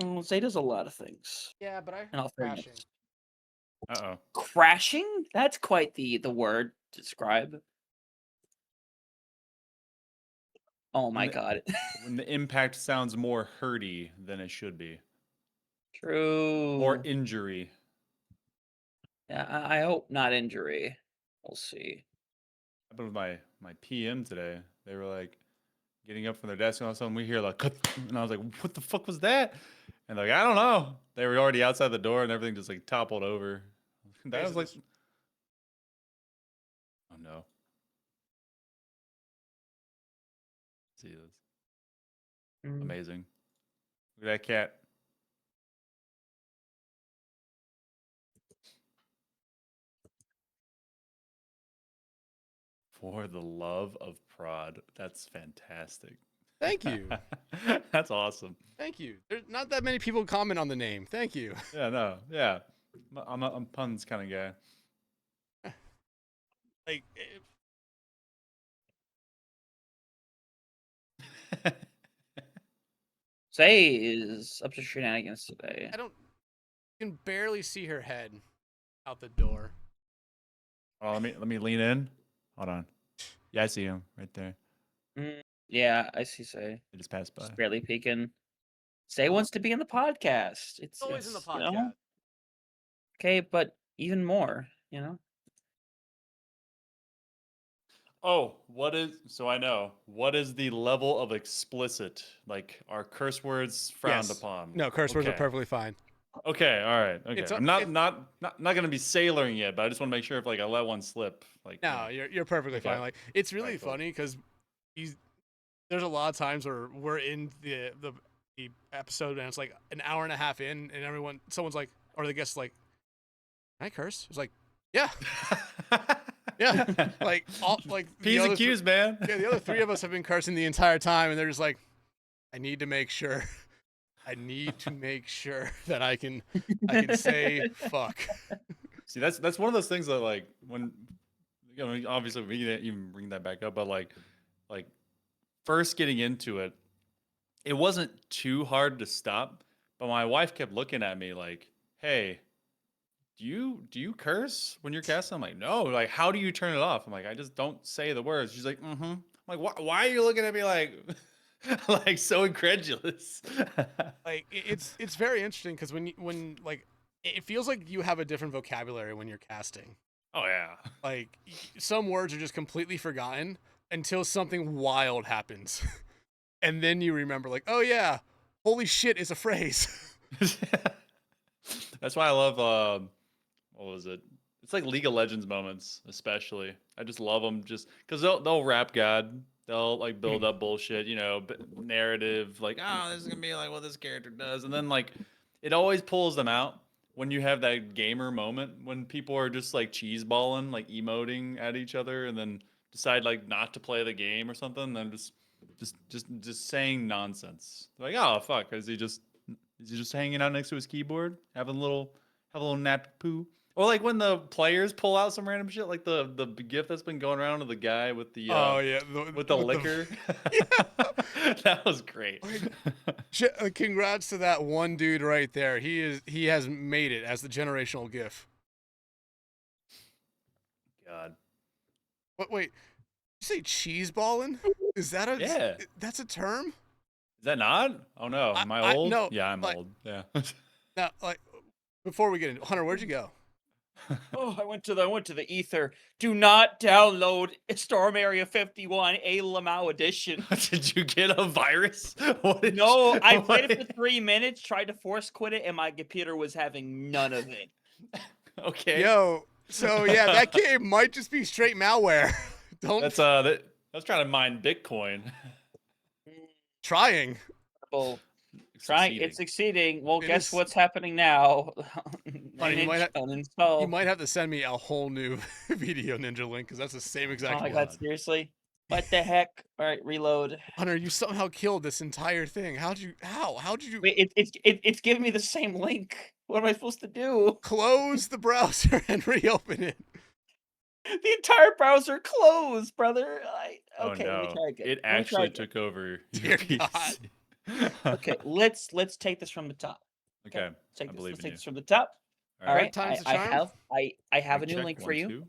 Well, Zay does a lot of things. Yeah, but I In heard all crashing. fairness. Uh-oh. Crashing? That's quite the word to describe. Oh When my the god. when the impact sounds more hurty than it should be. More True. injury. Yeah, I hope not injury. We'll see. Happened with my PM today. They were like getting up from their desk and all of a sudden we hear like and I was like, what the fuck was that? And like, I don't know. They were already outside the door and everything just like toppled over. That was like, oh no. See this. Amazing. Look at that cat. For the love of prod. That's fantastic. Thank you. That's awesome. Thank you. There's not that many people comment on the name. Thank you. Yeah, no, yeah. I'm a puns kind of guy. Like, Zay is up to shenanigans today. I don't. You can barely see her head out the door. Oh, let me lean in. Hold on. Yeah, I see him right there. Yeah, I see Zay. They just passed by. Just barely peeking. Zay wants to be in the podcast. It's Always in the podcast. You know? Okay, but even more, you know? Oh, so I know. What is the level of explicit? Like, are curse words frowned upon? No, curse words are perfectly fine. Okay, all right. Okay. I'm not gonna be sailoring yet, but I just want to make sure if like I let one slip. Like, no, you're perfectly fine. Like, it's really funny because there's a lot of times where we're in the episode and it's like an hour and a half in, and someone's like, or the guest's like, "Can I curse?" It's like, yeah. Yeah, like P's and Q's, man. Yeah, the other three of us have been cursing the entire time, and they're just like, I need to make sure that I can say fuck. See, that's one of those things that like when obviously we didn't even bring that back up, but like first getting into it, it wasn't too hard to stop. But my wife kept looking at me like, "Hey, do you curse when you're casting?" I'm like, "No." Like, how do you turn it off? I'm like, "I just don't say the words." She's like, "Mm-hmm." I'm like, why are you looking at me like like so incredulous? Like it's very interesting because when like it feels like you have a different vocabulary when you're casting. Oh yeah. Like some words are just completely forgotten until something wild happens. And then you remember like, "Oh yeah, holy shit" is a phrase. That's why I love what was it? It's like League of Legends moments, especially. I just love them, just because they'll rap God, they'll like build up bullshit, narrative, like this is gonna be like what this character does, and then like it always pulls them out when you have that gamer moment when people are just like cheeseballing, like emoting at each other, and then decide like not to play the game or something, and then just saying nonsense. Like, oh fuck, is he just hanging out next to his keyboard, having a little nap poo? Or like when the players pull out some random shit, like the gif that's been going around of the guy with the with the liquor. That was great. Congrats to that one dude right there. He has made it as the generational gif. God. Wait, you say cheeseballin? Is that that's a term? Is that not? Oh no, am I old? No, yeah, I'm old. Yeah. Now, like, before we get into Hunter, where'd you go? Oh, I went to the ether. Do not download Storm Area 51 A Lamau edition. Did you get a virus? No, I played it for 3 minutes, tried to force quit it, and my computer was having none of it. Okay. Yo, so yeah, that game might just be straight malware. That's trying to mine Bitcoin. Trying. It's succeeding. Well, guess what's happening now? Honey, you might have to send me a whole new video ninja link because that's the same exact. Oh my god, seriously? What the heck? All right, reload. Hunter, you somehow killed this entire thing. How did you? Wait, it's giving me the same link. What am I supposed to do? Close the browser and reopen it. The entire browser closed, brother. Okay, oh no. let me try again. It actually took over your PC. Okay, let's take this from the top. Okay, Take I this. believe Let's in take you. this from the top. All Third right. time's the I charm? have I have a Mic new check, link for 1, you. 2.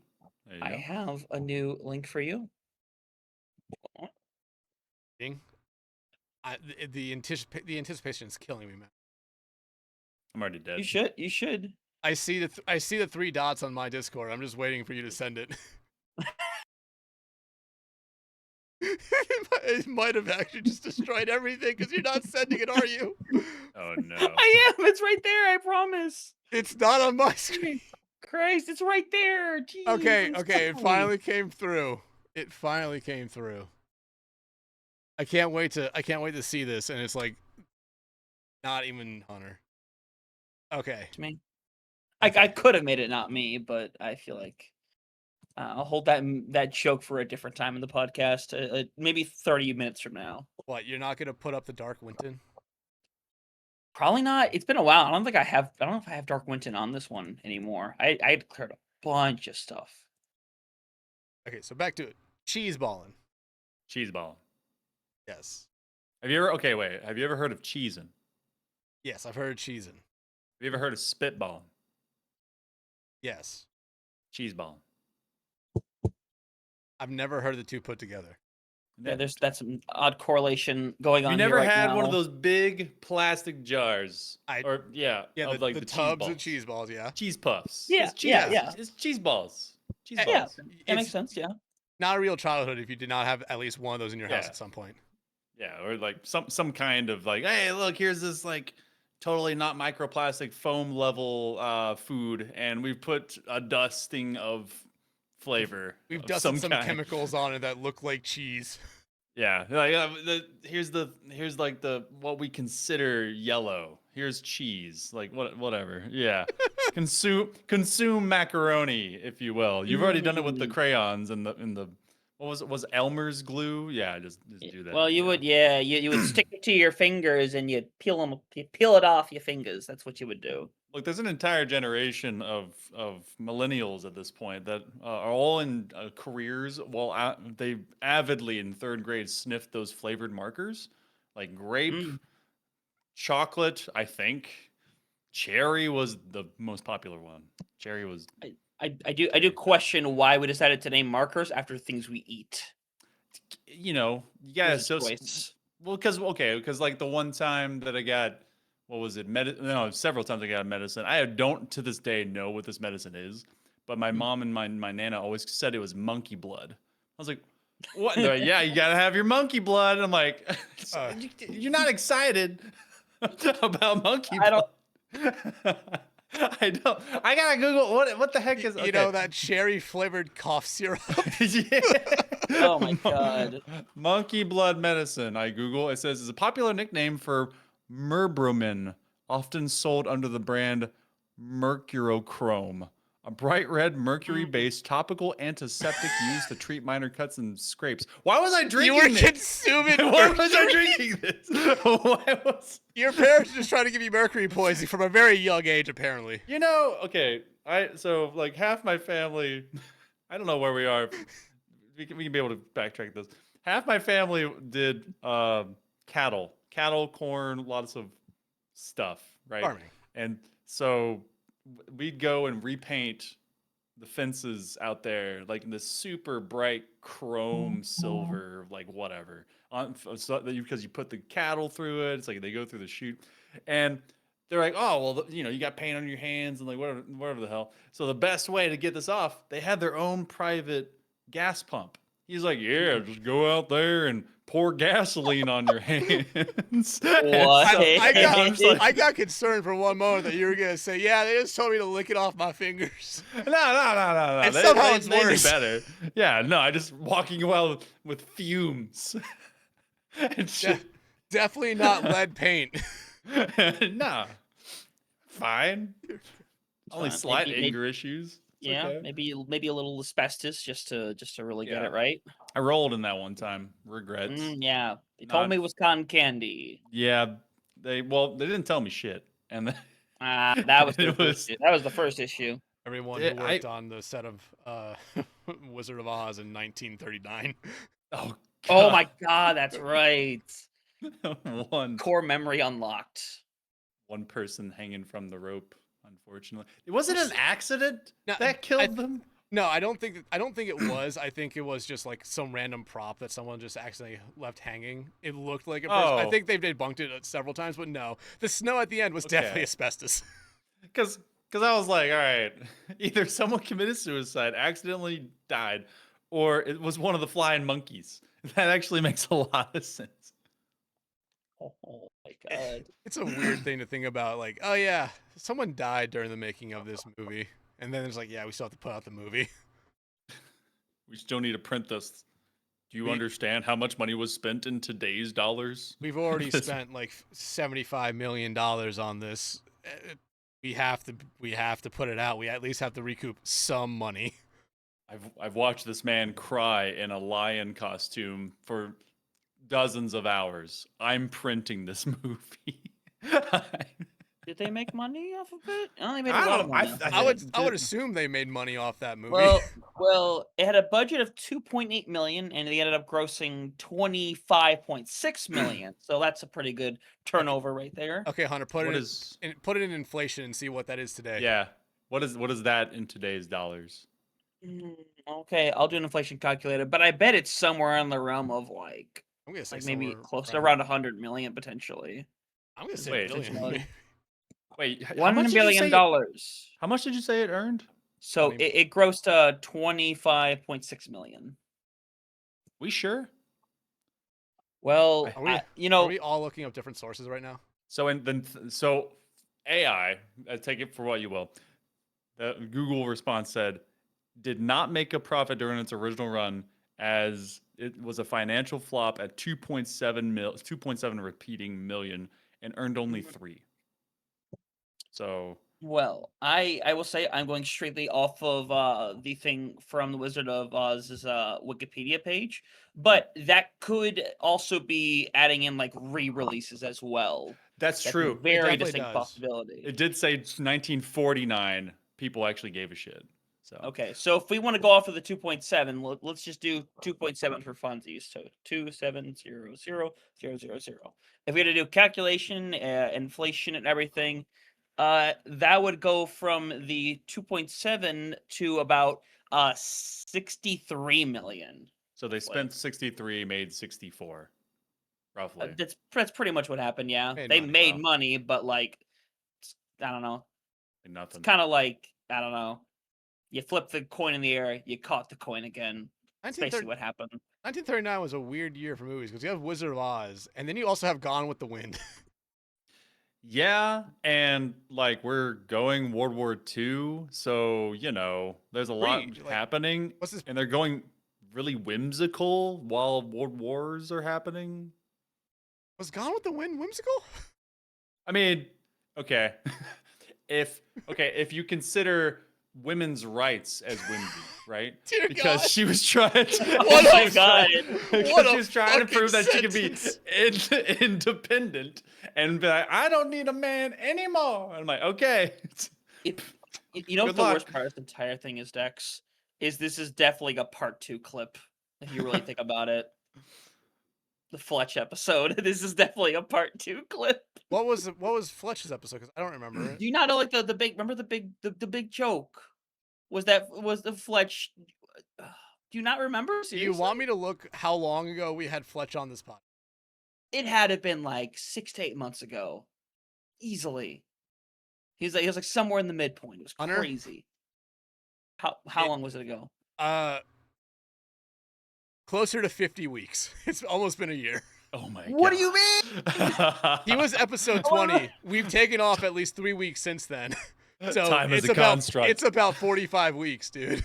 There you I go. have a new link for you. Ding. The anticipation is killing me, man. I'm already dead. You should. I see the 3 dots on my Discord. I'm just waiting for you to send it. It might have actually just destroyed everything because you're not sending it, are you? Oh no. I am. It's right there. I promise. It's not on my screen. Christ, it's right there. Jeez, Okay, I'm okay, it sorry. finally came through. It finally came through. I can't wait to see this, and it's like not even Hunter. Okay. To me. Okay. I could have made it not me, but I feel like I'll hold that joke for a different time in the podcast. Maybe 30 minutes from now. What, you're not gonna put up the Dark Winton? Probably not. It's been a while. I don't know if I have Dark Winton on this one anymore. I had cleared a bunch of stuff. Okay, so back to it. Cheeseballin. Cheeseball. Yes. Have you ever heard of cheesin'? Yes, I've heard cheesin'. Have you ever heard of spitball? Yes. Cheeseball. I've never heard the two put together. Yeah, that's some odd correlation going on. You never here right had now. one of those big plastic jars? Yeah, of the like the tubs of cheese cheese balls, yeah. cheese puffs. Yeah, It's cheese, yeah. It's cheese balls. Cheese balls. Yeah, that It's makes sense. Yeah. not a real childhood if you did not have at least one of those in your house Yeah. at some point. Yeah, or like some kind of like, hey, look, here's this like totally not microplastic foam level food, and we've put a dusting of flavor. We've of dusted some kind. chemicals on it that look like cheese. Yeah, like here's like the what we consider yellow. Here's cheese, like whatever. Yeah, consume macaroni, if you will. You've already done it with the crayons and the what was Elmer's glue? Yeah, just do that. Well, you would stick it to your fingers and you'd peel it off your fingers. That's what you would do. Look, there's an entire generation of millennials at this point that are all in careers while they avidly in 3rd grade sniffed those flavored markers, like grape, chocolate. I think cherry was the most popular one. Cherry was. I do question why we decided to name markers after things we eat. You know, yeah. There's a So choice. well, because like the one time that I got. What was it? No, several times I got medicine. I don't to this day know what this medicine is, but my mom and my nana always said it was monkey blood. I was like, what? And they're like, yeah, you gotta have your monkey blood. And I'm like, you're not excited about monkey blood. I don't. I gotta Google what the heck is. You know that cherry flavored cough syrup. Yeah. Oh my god. Monkey blood medicine. I Google. It says it's a popular nickname for Merbromin, often sold under the brand Mercurochrome, a bright red mercury-based topical antiseptic used to treat minor cuts and scrapes. Why was I drinking You were this? consuming Why was I mercury? drinking this? Why was... Your parents were just trying to give you mercury poisoning from a very young age, apparently. You know, okay, so like half my family, I don't know where we are. We can be able to backtrack this. Half my family did cattle, corn, lots of stuff, right? Farming. And so we'd go and repaint the fences out there, like in this super bright chrome silver, like whatever, because you put the cattle through it. It's like they go through the chute, and they're like, oh well, you got paint on your hands and like whatever the hell. So the best way to get this off, they had their own private gas pump. He's like, yeah, just go out there and pour gasoline on your hands. What? I got concerned for one moment that you were gonna say, yeah, they just told me to lick it off my fingers. No. And somehow it's worse. They do better. Yeah, no, I just walking around with fumes. Definitely not lead paint. Nah, fine. Only fine. slight Maybe- anger issues. It's Yeah, okay. maybe a little asbestos just to really get Yeah. it right. I rolled in that one time. Regrets. Yeah, they told me it was cotton candy. Yeah, they didn't tell me shit, and That was It was- that was the first issue. Everyone who worked on the set of Wizard of Oz in 1939. oh Oh my god, that's right. one Core memory unlocked. one person hanging from the rope. Unfortunately, was it an accident No, that killed them? No, I don't think it was. I think it was just like some random prop that someone just accidentally left hanging. It looked like a person. I Oh. think they've debunked it several times, but no. The snow at the end was definitely Okay. asbestos. Because I was like, all right, either someone committed suicide, accidentally died, or it was one of the flying monkeys. That actually makes a lot of sense. Oh my god. It's a weird thing to think about. Like, oh yeah, someone died during the making of this movie, and then it's like, yeah, we still have to put out the movie. We still need to print this. Do you We- understand how much money was spent in today's dollars? We've already This- spent like $75 million on this. We have to put it out. We at least have to recoup some money. I've watched this man cry in a lion costume for dozens of hours. I'm printing this movie. Did they make money off of it? I only made a I lot don't- of money. I- off of I it. would assume they made money off that movie. Well, it had a budget of 2.8 million, and they ended up grossing 25.6 million. So that's a pretty good turnover right there. Okay, Hunter, put What it is- put it in inflation and see what that is today. Yeah. What is that in today's dollars? Okay, I'll do an inflation calculator, but I bet it's somewhere in the realm of like I'm gonna say maybe somewhere close to around 100 million potentially. I'm gonna say Wait, billion. Wait, how $1 much did you billion say dollars. How much did you say it earned? So 20 it grossed 25.6 million. We sure? Well, Are we- you Are know, we all looking up different sources right now? So AI, take it for what you will. The Google response said, did not make a profit during its original run, as it was a financial flop at 2.7 repeating million, and earned only 3. So well, I will say I'm going straightly off of the thing from the Wizard of Oz's Wikipedia page, but that could also be adding in like re-releases as well. that's That's a true. very definitely distinct does. possibility. It did say 1949 people actually gave a shit. So Okay, so if we want to go off of the 2.7, let's just do 2.7 for funsies. So 2700,000. If we had to do calculation, inflation, and everything, that would go from the 2.7 to about 63 million. So they spent 63, made 64, roughly. That's pretty much what happened. Yeah, Made they money, made wow. money, but like, I don't know. Like nothing. It's kind of like, I don't know. You flip the coin in the air, you caught the coin again. That's basically 1930 what happened. 1939 was a weird year for movies because you have Wizard of Oz, and then you also have Gone with the Wind. Yeah, and like we're going World War II, so you know there's a lot Preach, like, happening, what's this? and they're going really whimsical while world wars are happening. Was Gone with the Wind whimsical? I mean, okay, if you consider women's rights as whimsy, right? Dear Because God. she was trying to, Oh my she was trying- God. because What she a was trying to fucking prove that she could be sentence. independent and be like, I don't need a man anymore. I'm like, okay. You know what Good the luck. worst part of the entire thing is, Dex? Is this is definitely a part 2 clip, if you really think about it. The Fletch episode. This is definitely a part 2 clip. What was Fletch's episode? Because I don't remember it. Do you not know like the big remember the big joke? Was the Fletch do you not remember? Do you want me to look how long ago we had Fletch on this pod? It had to been like 6 to 8 months ago. Easily. He was like somewhere in the midpoint. It was Hunter? crazy. How long was it ago? Closer to 50 weeks. It's almost been a year. Oh my god. What do you mean? He was episode 20. We've taken off at least 3 weeks since then. So Time is it's a about, construct. It's about 45 weeks, dude.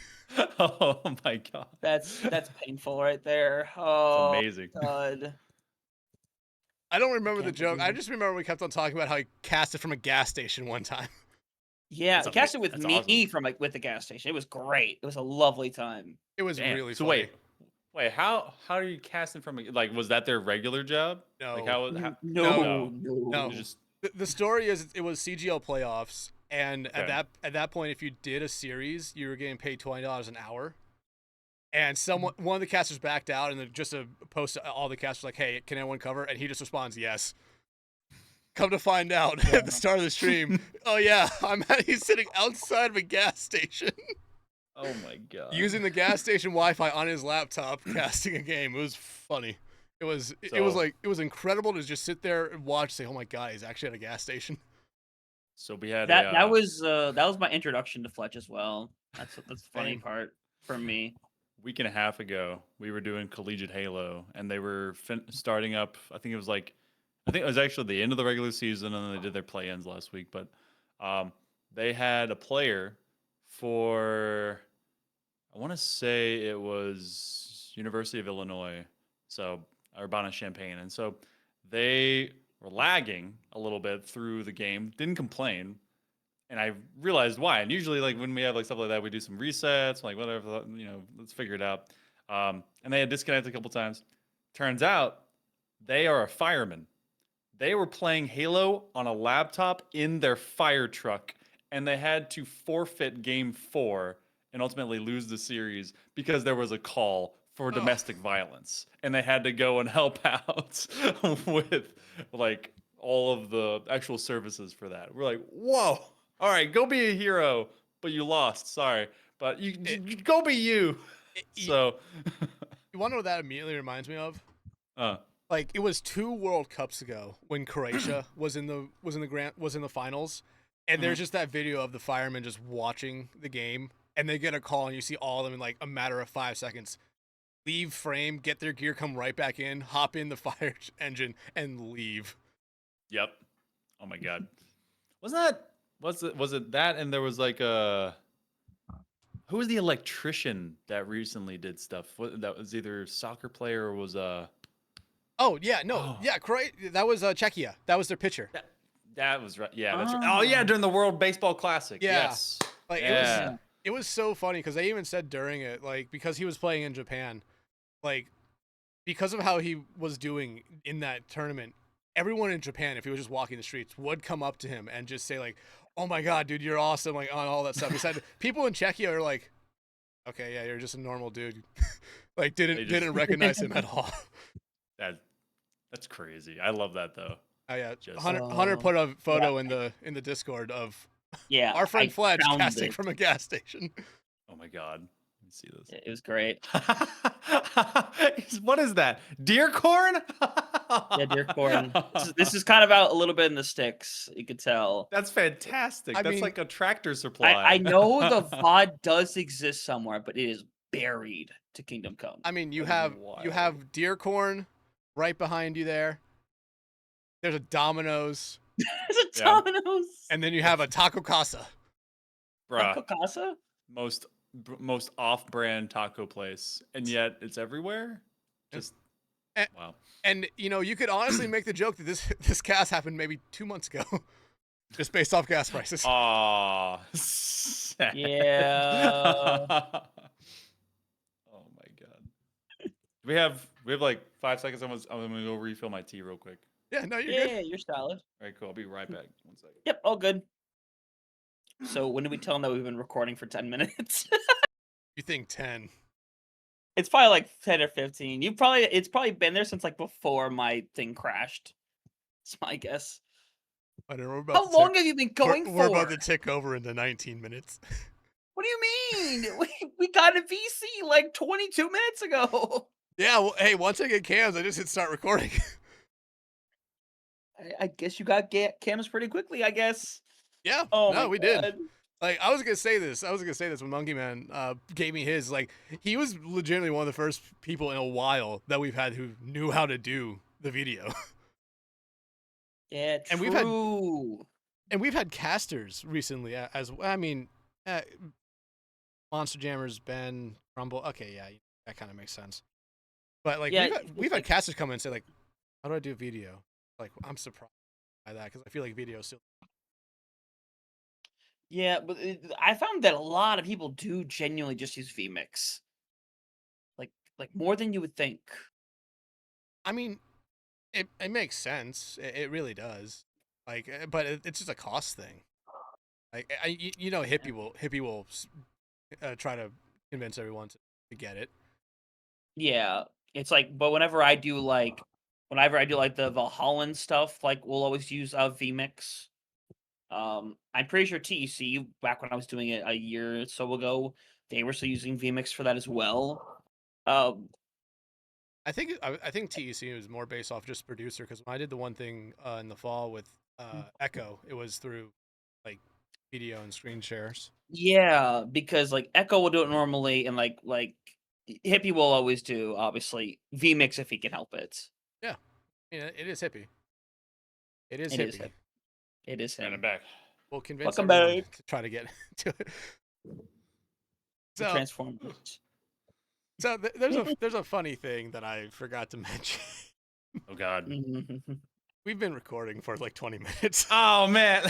Oh my god. That's painful right there. It's Oh amazing. God. I don't remember the Can't joke. I believe- just remember we kept on talking about how he cast it from a gas station one time. Yeah, That's cast it with that's me awesome. from with the gas station. It was great. It was a lovely time. It was Damn. really So funny. wait, how are you casting from like was that their regular job? No. Like how No, No. no. you just The story is it was CGL playoffs, and Okay. at that point, if you did a series, you were getting paid $20 an hour. And one of the casters backed out, and then just a post to all the casters like, "Hey, can anyone cover?" And he just responds, "Yes." Come to find out at the start of the stream, oh yeah, he's sitting outside of a gas station. Oh my god. Using the gas station Wi-Fi on his laptop, casting a game. It was funny. It was incredible to just sit there and watch. Say, oh my god, he's actually at a gas station. So we had that was my introduction to Fletch as well. That's the funny Same. part for me. week and a half ago, we were doing collegiate Halo, and they were starting up. I think it was actually the end of the regular season, and then they did their play-ins last week. But they had a player for, I want to say it was University of Illinois, so Urbana-Champaign, and so they were lagging a little bit through the game. Didn't complain, and I realized why. And usually, like when we have like stuff like that, we do some resets, like whatever, let's figure it out. And they had disconnected a couple times. Turns out they are a fireman. They were playing Halo on a laptop in their fire truck, and they had to forfeit Game 4 and ultimately lose the series because there was a call for domestic violence, and they had to go and help out with like all of the actual services for that. We're like, whoa. All right, go be a hero, but you lost. Sorry, but you go be you. So, you want to know what that immediately reminds me of? uh, Like it was 2 World Cups ago when Croatia was in the finals, and there's just that video of the firemen just watching the game, and they get a call, and you see all of them in like a matter of 5 seconds leave frame, get their gear, come right back in, hop in the fire engine, and leave. Yep. Oh my god. Was it that? And there was like who was the electrician that recently did stuff? That was either soccer player or was Oh yeah, no, yeah, that was Czechia. That was their pitcher. That was right. Yeah, that's right. Oh yeah, during the World Baseball Classic. Yeah. Yes. Like Yeah. it was so funny because they even said during it, like because he was playing in Japan, like because of how he was doing in that tournament, everyone in Japan, if he was just walking the streets, would come up to him and just say like, "Oh my god, dude, you're awesome!" Like on all that stuff. He said people in Czechia are like, "Okay, yeah, you're just a normal dude," like didn't recognize him at all. That's crazy. I love that though. Oh yeah, Just- Hunter put a photo in the Discord of our friend Fletch casting from a gas station. Oh my god. Let me see this. It was great. What is that? Deer corn? Yeah, deer corn. This is kind of out a little bit in the sticks. You could tell. That's fantastic. That's mean, like a tractor supply. I know the VOD does exist somewhere, but it is buried to Kingdom Come. I mean, you have deer corn right behind you there. There's a Domino's. There's a Domino's. And then you have a Taco Casa. Bruh. Taco Casa? Most off-brand taco place, and yet it's everywhere. Just wow. And you could honestly make the joke that this cast happened maybe 2 months ago, just based off gas prices. Aw. Yeah. Oh my god. We have like 5 seconds. I'm gonna go refill my tea real quick. Yeah, no, you're Yeah, good. you're solid. All right, cool. I'll be right back. 1 second. Yep, all good. So when did we tell them that we've been recording for 10 minutes? You think 10? It's probably like 10 or 15. It's probably been there since like before my thing crashed. It's my guess. I don't know. How long have you been going for? We're about to tick over into 19 minutes. What do you mean? we got a VC like 22 minutes ago. Yeah, well, hey, once I get cams, I just hit start recording. I guess you got cams pretty quickly, I guess. Yeah, oh no, we God. did. Like, I was gonna say this when MonkeyMan gave me his. Like, he was legitimately one of the first people in a while that we've had who knew how to do the video. Yeah, true. We've had casters recently as well. I mean, Monster Jammers, Ben, Rumble. Okay, yeah, that kind of makes sense. But like, yeah, we've had casters come in and say like, "How do I do a video?" Like, I'm surprised by that because I feel like video still. Yeah, but I found that a lot of people do genuinely just use vMix. Like more than you would think. I mean, it makes sense. It really does. Like, but it's just a cost thing. Like, Hippie will try to convince everyone to to get it. Yeah, it's like, but whenever I do like the Valhallan stuff, like we'll always use vmix. I'm pretty sure TEC back when I was doing it a year or so ago, they were still using vmix for that as well. I think TEC was more based off just producer, because when I did the one thing in the fall with Echo, it was through like video and screen shares. Yeah, because like Echo will do it normally, and like Hippie will always do obviously vmix if he can help it. Yeah, it is Hippie. It is It is Hippie. him. It is And I'm him. back. We'll convince Welcome everyone back. to try to get to it. The So, Transformers. so there's a funny thing that I forgot to mention. Oh God. We've been recording for like 20 minutes. Oh man.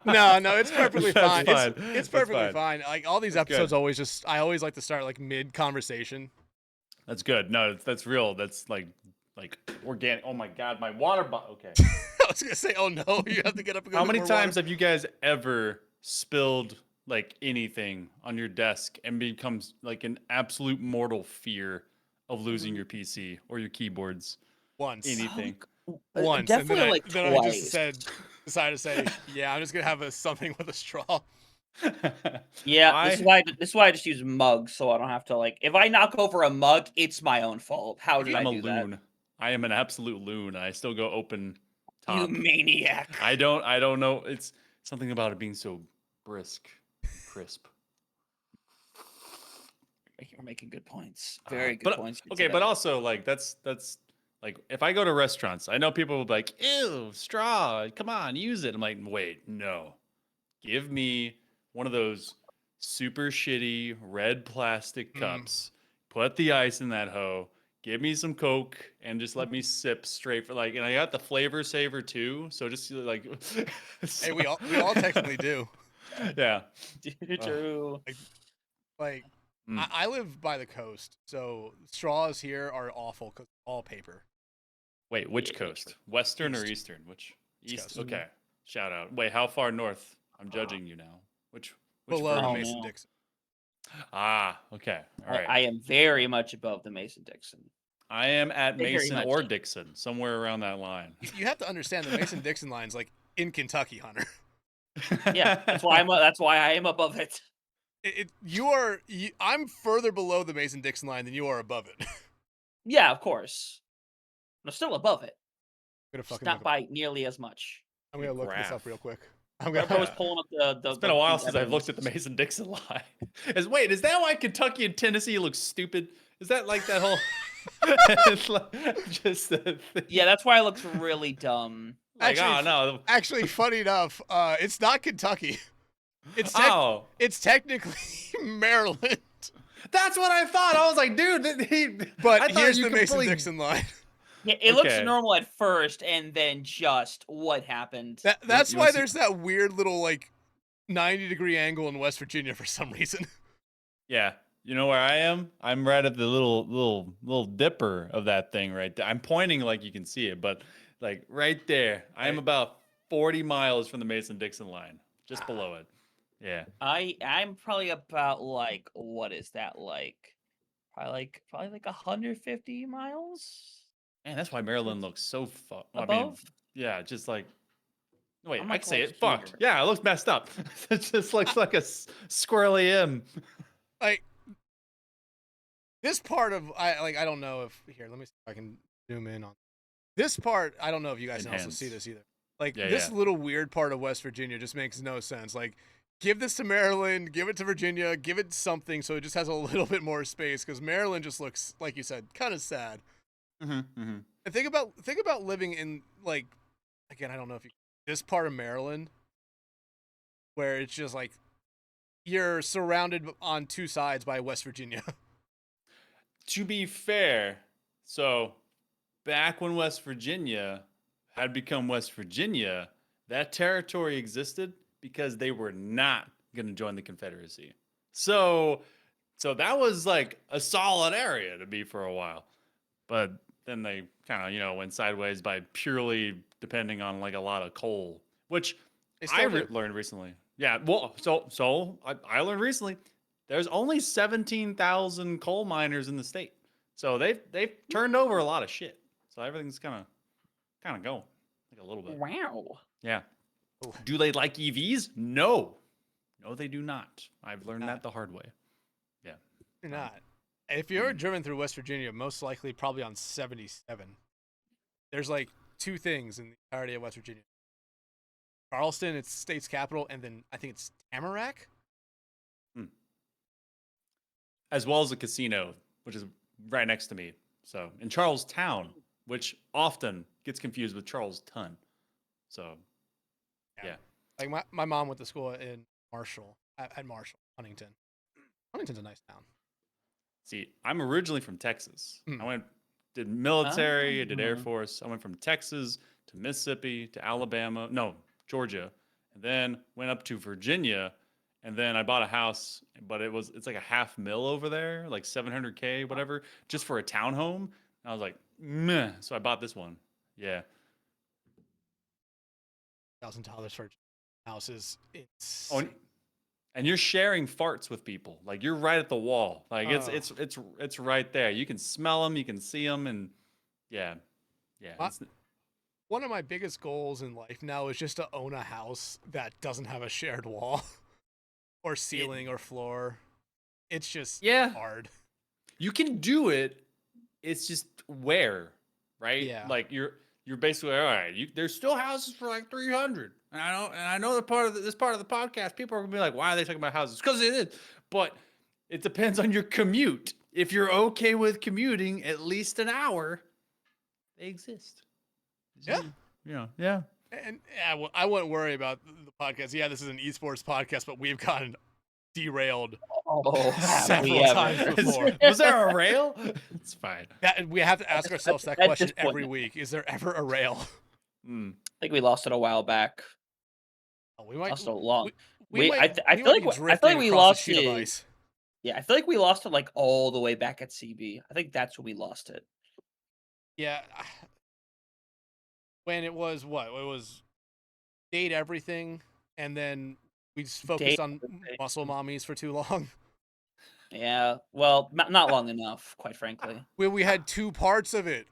No, it's perfectly That's fine. fine. It's That's perfectly fine. Like all these That's episodes, good. I always like to start like mid conversation. That's good. No, that's real. That's like organic. Oh my God, my water bottle. Okay. I was gonna say, oh no, you have to get up and go. How get many more times water. have you guys ever spilled like anything on your desk and becomes like an absolute mortal fear of losing your PC or your keyboards? Once? Anything. Once, and Definitely like then I just twice. decided to say, yeah, I'm just gonna have something with a straw. Yeah, this is why I just use mugs, so I don't have to like. If I knock over a mug, it's my own fault. How did I I'm a do that? loon. I am an absolute loon. I still go open You top. maniac! I don't know. It's something about it being so brisk, and crisp. You're making good points. Very good But points. okay, but also like that's like if I go to restaurants, I know people will be like, "Ew, straw! Come on, use it." I'm like, "Wait, no. Give me one of those super shitty red plastic cups. Put the ice in that hoe. Give me some Coke and just let me sip straight for like." And I got the flavor saver too, so just like. Hey, we all technically do. Yeah. True. Like Mm. I live by the coast, so straws here are awful because all paper. Wait, which Yeah, coast? Western or East. Eastern? Which East East? Coast. Okay. Shout out. Wait, how far north? I'm judging you now. Which Below the Oh, version? Mason no. Dixon. Ah, okay. All right. I am very much above the Mason Dixon. I am at Very Mason much. or Dixon, somewhere around that line. You have to understand the Mason Dixon line's like in Kentucky, Hunter. Yeah, that's why I am above it. I'm further below the Mason Dixon line than you are above it. Yeah, of course. I'm still above it. I'm Just not by nearly as much. gonna look this up Graph. real quick. I was pulling up the It's been a while since I've evidence. looked at the Mason Dixon line. Is that why Kentucky and Tennessee look stupid? Is that like that whole? It's like just a thing. Yeah, that's why it looks really dumb. Like, oh no. Actually, funny enough, it's not Kentucky. It's technically Maryland. That's what I thought. I was like, dude, But here's the Mason Dixon line. Yeah, it looks Okay. normal at first, and then just what happened. That's You why wanna see- there's that weird little like 90-degree angle in West Virginia for some reason. Yeah. You know where I am? I'm right at the little dipper of that thing right there. I'm pointing like you can see it, but like right there. I'm about 40 miles from the Mason-Dixon line, just below it. Yeah. I'm probably about like, what is that like? Probably like 150 miles Man, that's why Maryland looks so fucked. I mean, above. yeah, just like wait, I'm I like, can say right it. Fucked. here. Yeah, it looks messed up. It just looks like a squirrely M. Like this part of I don't know if here, let me see if I can zoom in on this part. I don't know if you guys can also see this either. Like this little weird part of West Virginia just makes no sense. Like give this to Maryland, give it to Virginia, give it something so it just has a little bit more space, because Maryland just looks, like you said, kind of sad. And think about living in, like, again, I don't know if this part of Maryland where it's just like you're surrounded on two sides by West Virginia. To be fair, so back when West Virginia had become West Virginia, that territory existed because they were not going to join the Confederacy. So that was like a solid area to be for a while. But then they kind of, went sideways by purely depending on like a lot of coal, which I learned recently. Yeah, well, so I learned recently there's only 17,000 coal miners in the state, so they've turned over a lot of shit. So everything's kind of going like a little bit. Wow. Yeah. Do they like EVs? No, they do not. I've learned that the hard way. Yeah. You're not. If you're driven through West Virginia, most likely probably on 77. There's like two things in the entirety of West Virginia. Charleston, it's state's capital, and then I think it's Tamarack. As well as a casino, which is right next to me. So in Charlestown, which often gets confused with Charlestown. So, yeah. Like my mom went to school in Marshall, at Marshall, Huntington. Huntington's a nice town. See, I'm originally from Texas. I did military, I did Air Force. I went from Texas to Mississippi to Alabama, no, Georgia, and then went up to Virginia, and then I bought a house, but it's like $500,000 over there, like $700K, whatever, just for a townhome. And I was like, meh. So I bought this one. Yeah. $1,000 for houses. It's and you're sharing farts with people. Like you're right at the wall. Like it's right there. You can smell them, you can see them, and yeah. One of my biggest goals in life now is just to own a house that doesn't have a shared wall or ceiling or floor. It's just hard. You can do it. It's just where, right? Yeah. Like you're basically all right. There's still houses for like 300. And I know that this part of the podcast, people are gonna be like, why are they talking about houses? Because it is. But it depends on your commute. If you're okay with commuting at least an hour, they exist. Yeah. Yeah. And I wouldn't worry about the podcast. Yeah, this is an esports podcast, but we've gotten derailed several times before. Was there a rail? It's fine. We have to ask ourselves that question every week. Is there ever a rail? I think we lost it a while back. Oh, we might lost it long. I feel like we lost it. Yeah, I feel like we lost it like all the way back at CB. I think that's when we lost it. Yeah. When it was what? It was date everything, and then we just focused on muscle mommies for too long. Yeah, well, not long enough, quite frankly. We had 2 parts of it.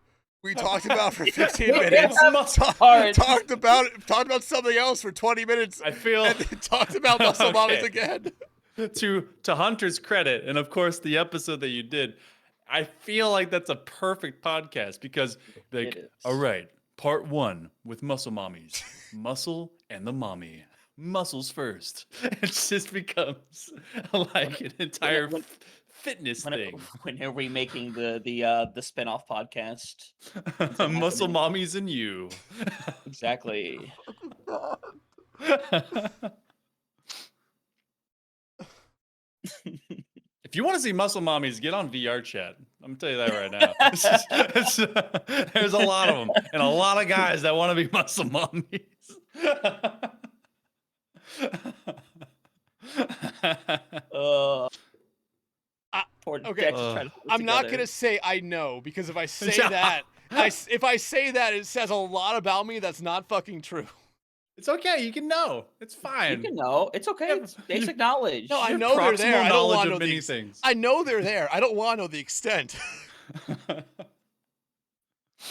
We talked about for 15 minutes. Talked about something else for 20 minutes. I feel and then talked about muscle mommies again. To Hunter's credit, and of course the episode that you did, I feel like that's a perfect podcast because all right, part 1 with muscle mommies, muscle and the mommy. Muscles first. It just becomes like an entire fitness thing. When are we making the spinoff podcast? Muscle mommies and you. Exactly. If you want to see muscle mommies, get on VR chat. I'm gonna tell you that right now. There's a lot of them, and a lot of guys that want to be muscle mommies. Okay, I'm not gonna say I know, because if I say that, if I say that, it says a lot about me that's not fucking true. It's okay. You can know. It's fine. You can know. It's okay. It's basic knowledge. No, I know they're there. I don't want to know many things. I know they're there. I don't want to know the extent.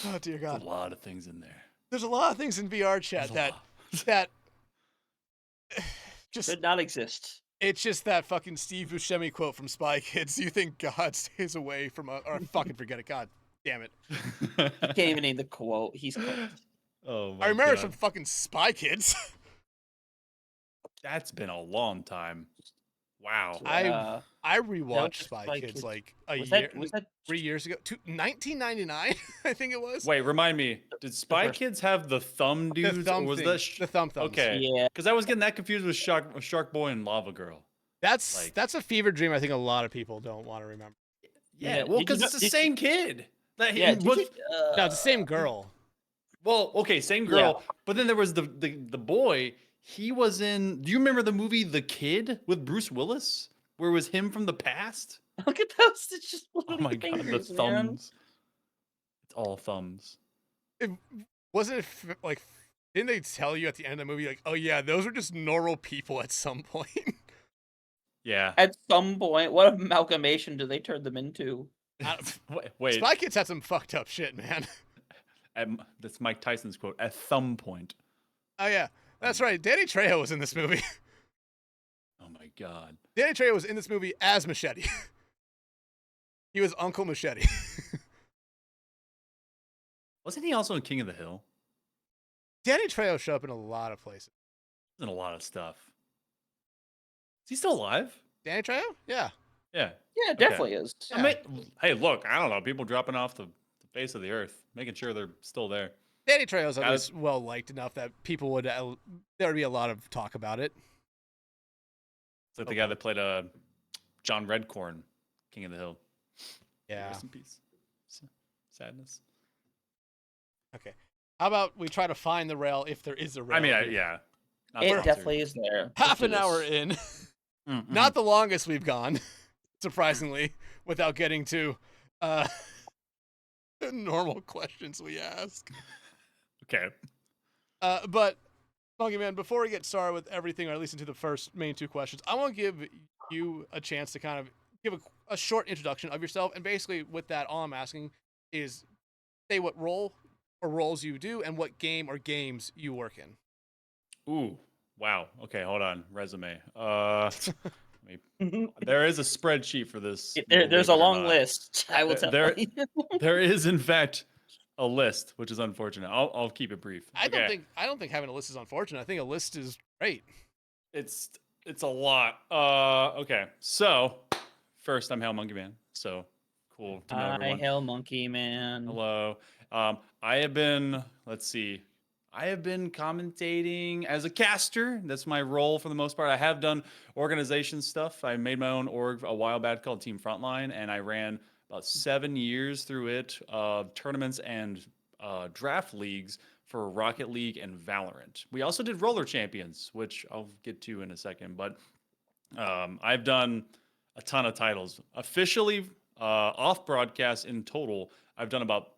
Oh dear God! There's a lot of things in there. There's a lot of things in VR chat that just did not exist. It's just that fucking Steve Buscemi quote from Spy Kids. You think God stays away from us? Or fucking forget it. God damn it. He can't even name the quote. He's cooked. Oh my I remember God. some fucking Spy Kids. That's been a long time. Wow. I rewatched Spy Kids like was 3 years ago. 1999, I think it was. Wait, remind me. Did Spy Kids have the thumb dudes? The thumb or was thing. that The thumb thumbs. Okay. Yeah. Because I was getting that confused with Shark Boy and Lava Girl. That's a fever dream I think a lot of people don't want to remember. Yeah, well, because it's the same kid. No, it's the same girl. Well, okay, same girl. Yeah. But then there was the boy. He was in. Do you remember the movie The Kid with Bruce Willis, where it was him from the past? Look at those. It's just oh my God, the thumbs. Man. It's all thumbs. Wasn't it like? Didn't they tell you at the end of the movie like, oh yeah, those are just normal people at some point? Yeah. At some point, what amalgamation do they turn them into? Wait. Spy Kids had some fucked up shit, man. That's Mike Tyson's quote. At some point. Oh yeah, that's right. Danny Trejo was in this movie. Oh my god. Danny Trejo was in this movie as Machete. He was Uncle Machete. Wasn't he also in King of the Hill? Danny Trejo showed up in a lot of places. In a lot of stuff. Is he still alive? Danny Trejo? Yeah. Yeah. Yeah, it definitely is. Yeah. I mean, hey, look, I don't know. People dropping off the face of the earth, making sure they're still there. Danny Trejo's at Guys- least well liked enough that people would there would be a lot of talk about it. It's like the guy that played John Redcorn, King of the Hill. Yeah. Rest in peace. Sadness. Okay. How about we try to find the rail if there is a rail? I mean, here? yeah. Not It sponsored. definitely is there. Half Let's do an hour this. in. Mm-mm. Not the longest we've gone, surprisingly, without getting to normal questions we ask. Okay. But MonkeyMan, before we get started with everything, or at least into the first main two questions, I want to give you a chance to kind of give a short introduction of yourself. And basically, with that, all I'm asking is say what role or roles you do and what game or games you work in. Ooh. Wow. Okay, hold on. Resume. There is a spreadsheet for this. There's believe a it or long not. list. I will tell There- you. There is, in fact, a list, which is unfortunate. I'll keep it brief. I don't think having a list is unfortunate. I think a list is great. It's a lot. Okay. So first, I'm HailMonkeyMan. So cool to know Hi, everyone. HailMonkeyMan. Hello. I have been. Let's see. I have been commentating as a caster. That's my role for the most part. I have done organization stuff. I made my own org a while back called Team Frontline, and I ran about 7 years through it, tournaments and draft leagues for Rocket League and Valorant. We also did Roller Champions, which I'll get to in a second. But I've done a ton of titles. Officially, off broadcast in total, I've done about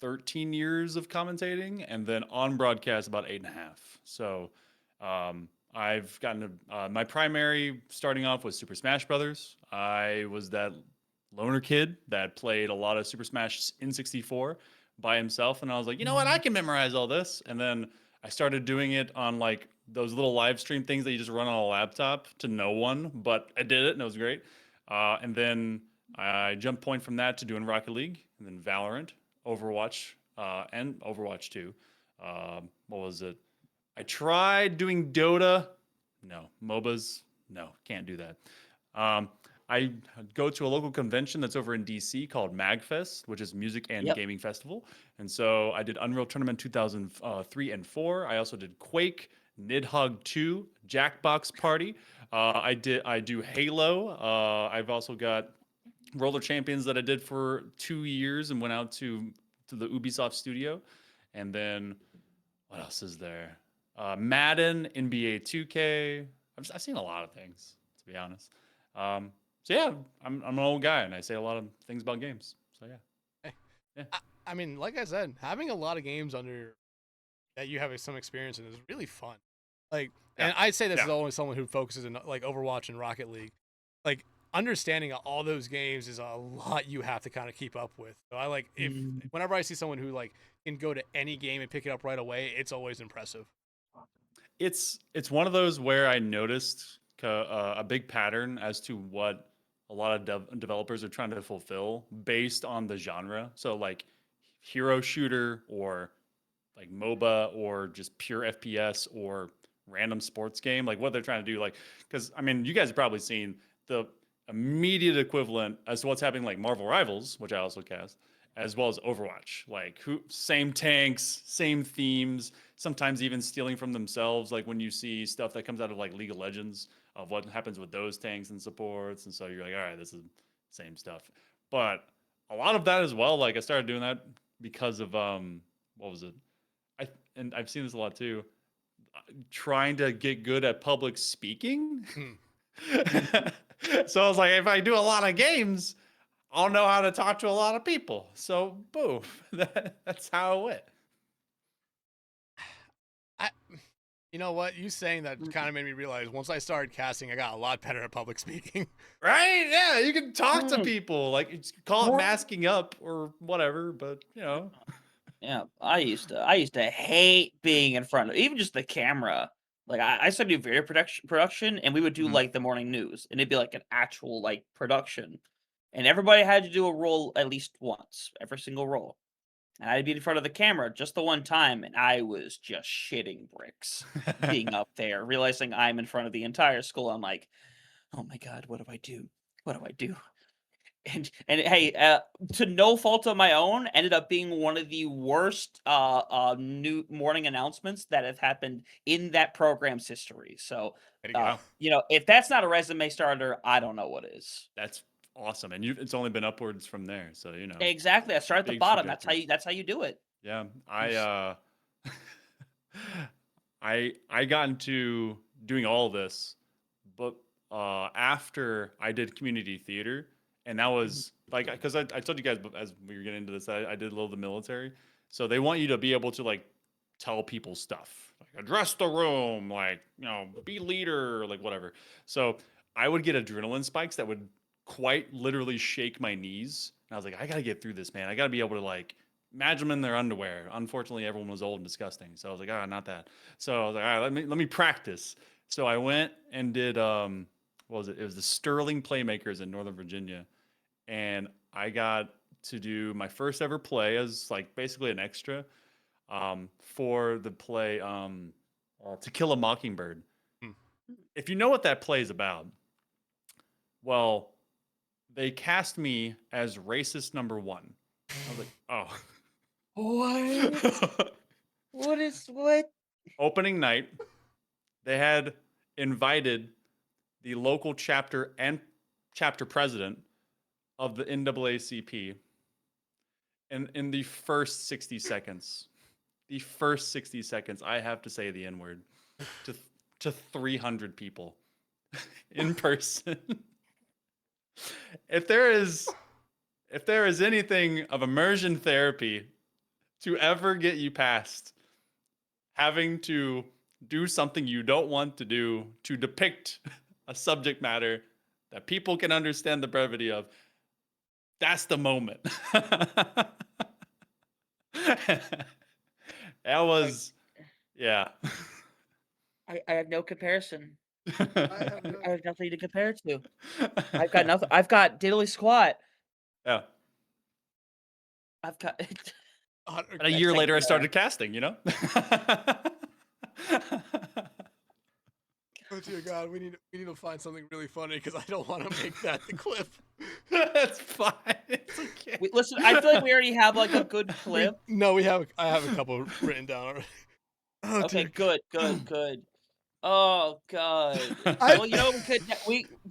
13 years of commentating, and then on broadcast about 8.5. So I've gotten my primary starting off was Super Smash Brothers. I was that loner kid that played a lot of Super Smash in 64 by himself, and I was like, you know what, I can memorize all this. And then I started doing it on like those little live stream things that you just run on a laptop to no one, but I did it and it was great. And then I jumped point from that to doing Rocket League, and then Valorant, Overwatch, and Overwatch 2. What was it? I tried doing Dota. No. MOBAs. No, can't do that. I go to a local convention that's over in DC called MagFest, which is Music and Gaming Festival. And so I did Unreal Tournament 2003 and 4. I also did Quake, Nidhogg 2, Jackbox Party. I do Halo. I've also got Roller Champions that I did for 2 years and went out to the Ubisoft studio. And then what else is there? Madden, NBA 2K. I've seen a lot of things, to be honest. So yeah, I'm an old guy and I say a lot of things about games. So yeah. I mean, like I said, having a lot of games under that you have some experience in is really fun. Like, and I say this as always someone who focuses in like Overwatch and Rocket League. Like, understanding all those games is a lot you have to kind of keep up with. So I like whenever I see someone who like can go to any game and pick it up right away, it's always impressive. It's one of those where I noticed a big pattern as to what a lot of developers are trying to fulfill based on the genre. So like hero shooter or like MOBA or just pure FPS or random sports game, like what they're trying to do. Like, because I mean, you guys have probably seen the immediate equivalent as to what's happening like Marvel Rivals, which I also cast, as well as Overwatch. Like same tanks, same themes, sometimes even stealing from themselves. Like when you see stuff that comes out of like League of Legends of what happens with those tanks and supports. And so you're like, all right, this is same stuff. But a lot of that as well, like I started doing that because of what was it? And I've seen this a lot too. Trying to get good at public speaking. So I was like, if I do a lot of games, I'll know how to talk to a lot of people. So boom, that's how it went. You know what? You saying that kind of made me realize once I started casting, I got a lot better at public speaking. Right? Yeah, you can talk to Mm. people. Like, call it More- masking up or whatever, but Yeah, I used to hate being in front of even just the camera. Like I studied video production, and we would do Mhm. like the morning news, and it'd be like an actual like production, and everybody had to do a role at least once, every single role. And I'd be in front of the camera just the one time, and I was just shitting bricks being up there, realizing I'm in front of the entire school. I'm like, oh my god, what do I do? What do I do? And hey, to no fault of my own, ended up being one of the worst new morning announcements that have happened in that program's history. So, go. if that's not a resume starter, I don't know what is. That's awesome. And it's only been upwards from there. So, Exactly. I start at the big bottom. trajectory. That's how you do it. Yeah. I got into doing all this, but after I did community theater, and that was like, because I told you guys as we were getting into this, I did a little of the military. So they want you to be able to like tell people stuff, like address the room, like, be leader, like whatever. So I would get adrenaline spikes that would quite literally shake my knees. And I was like, I got to get through this, man. I got to be able to like imagine them in their underwear. Unfortunately, everyone was old and disgusting. So I was like, not that. So I was like, all right, let me practice. So I went and did what was it? It was the Sterling Playmakers in Northern Virginia, and I got to do my first ever play as like basically an extra for the play To Kill a Mockingbird. Hmm. If you know what that play is about, well, they cast me as racist number one. I was like, oh. What? What? Opening night, they had invited the local chapter and chapter president of the NAACP. And in the first 60 seconds, I have to say the N word to 300 people in person. If there is anything of immersion therapy to ever get you past having to do something you don't want to do to depict a subject matter that people can understand the brevity of, that's the moment. That was, yeah. I have no comparison. I have I have nothing to compare it to. I've got nothing. I've got diddly squat. Yeah. I've got. And a year later, I started casting, Oh dear God, we need to find something really funny because I don't want to make that the clip. That's fine. It's okay. Listen, I feel like we already have like a good clip. I have a couple written down already. Oh, Okay, dear. good. Oh god. Well,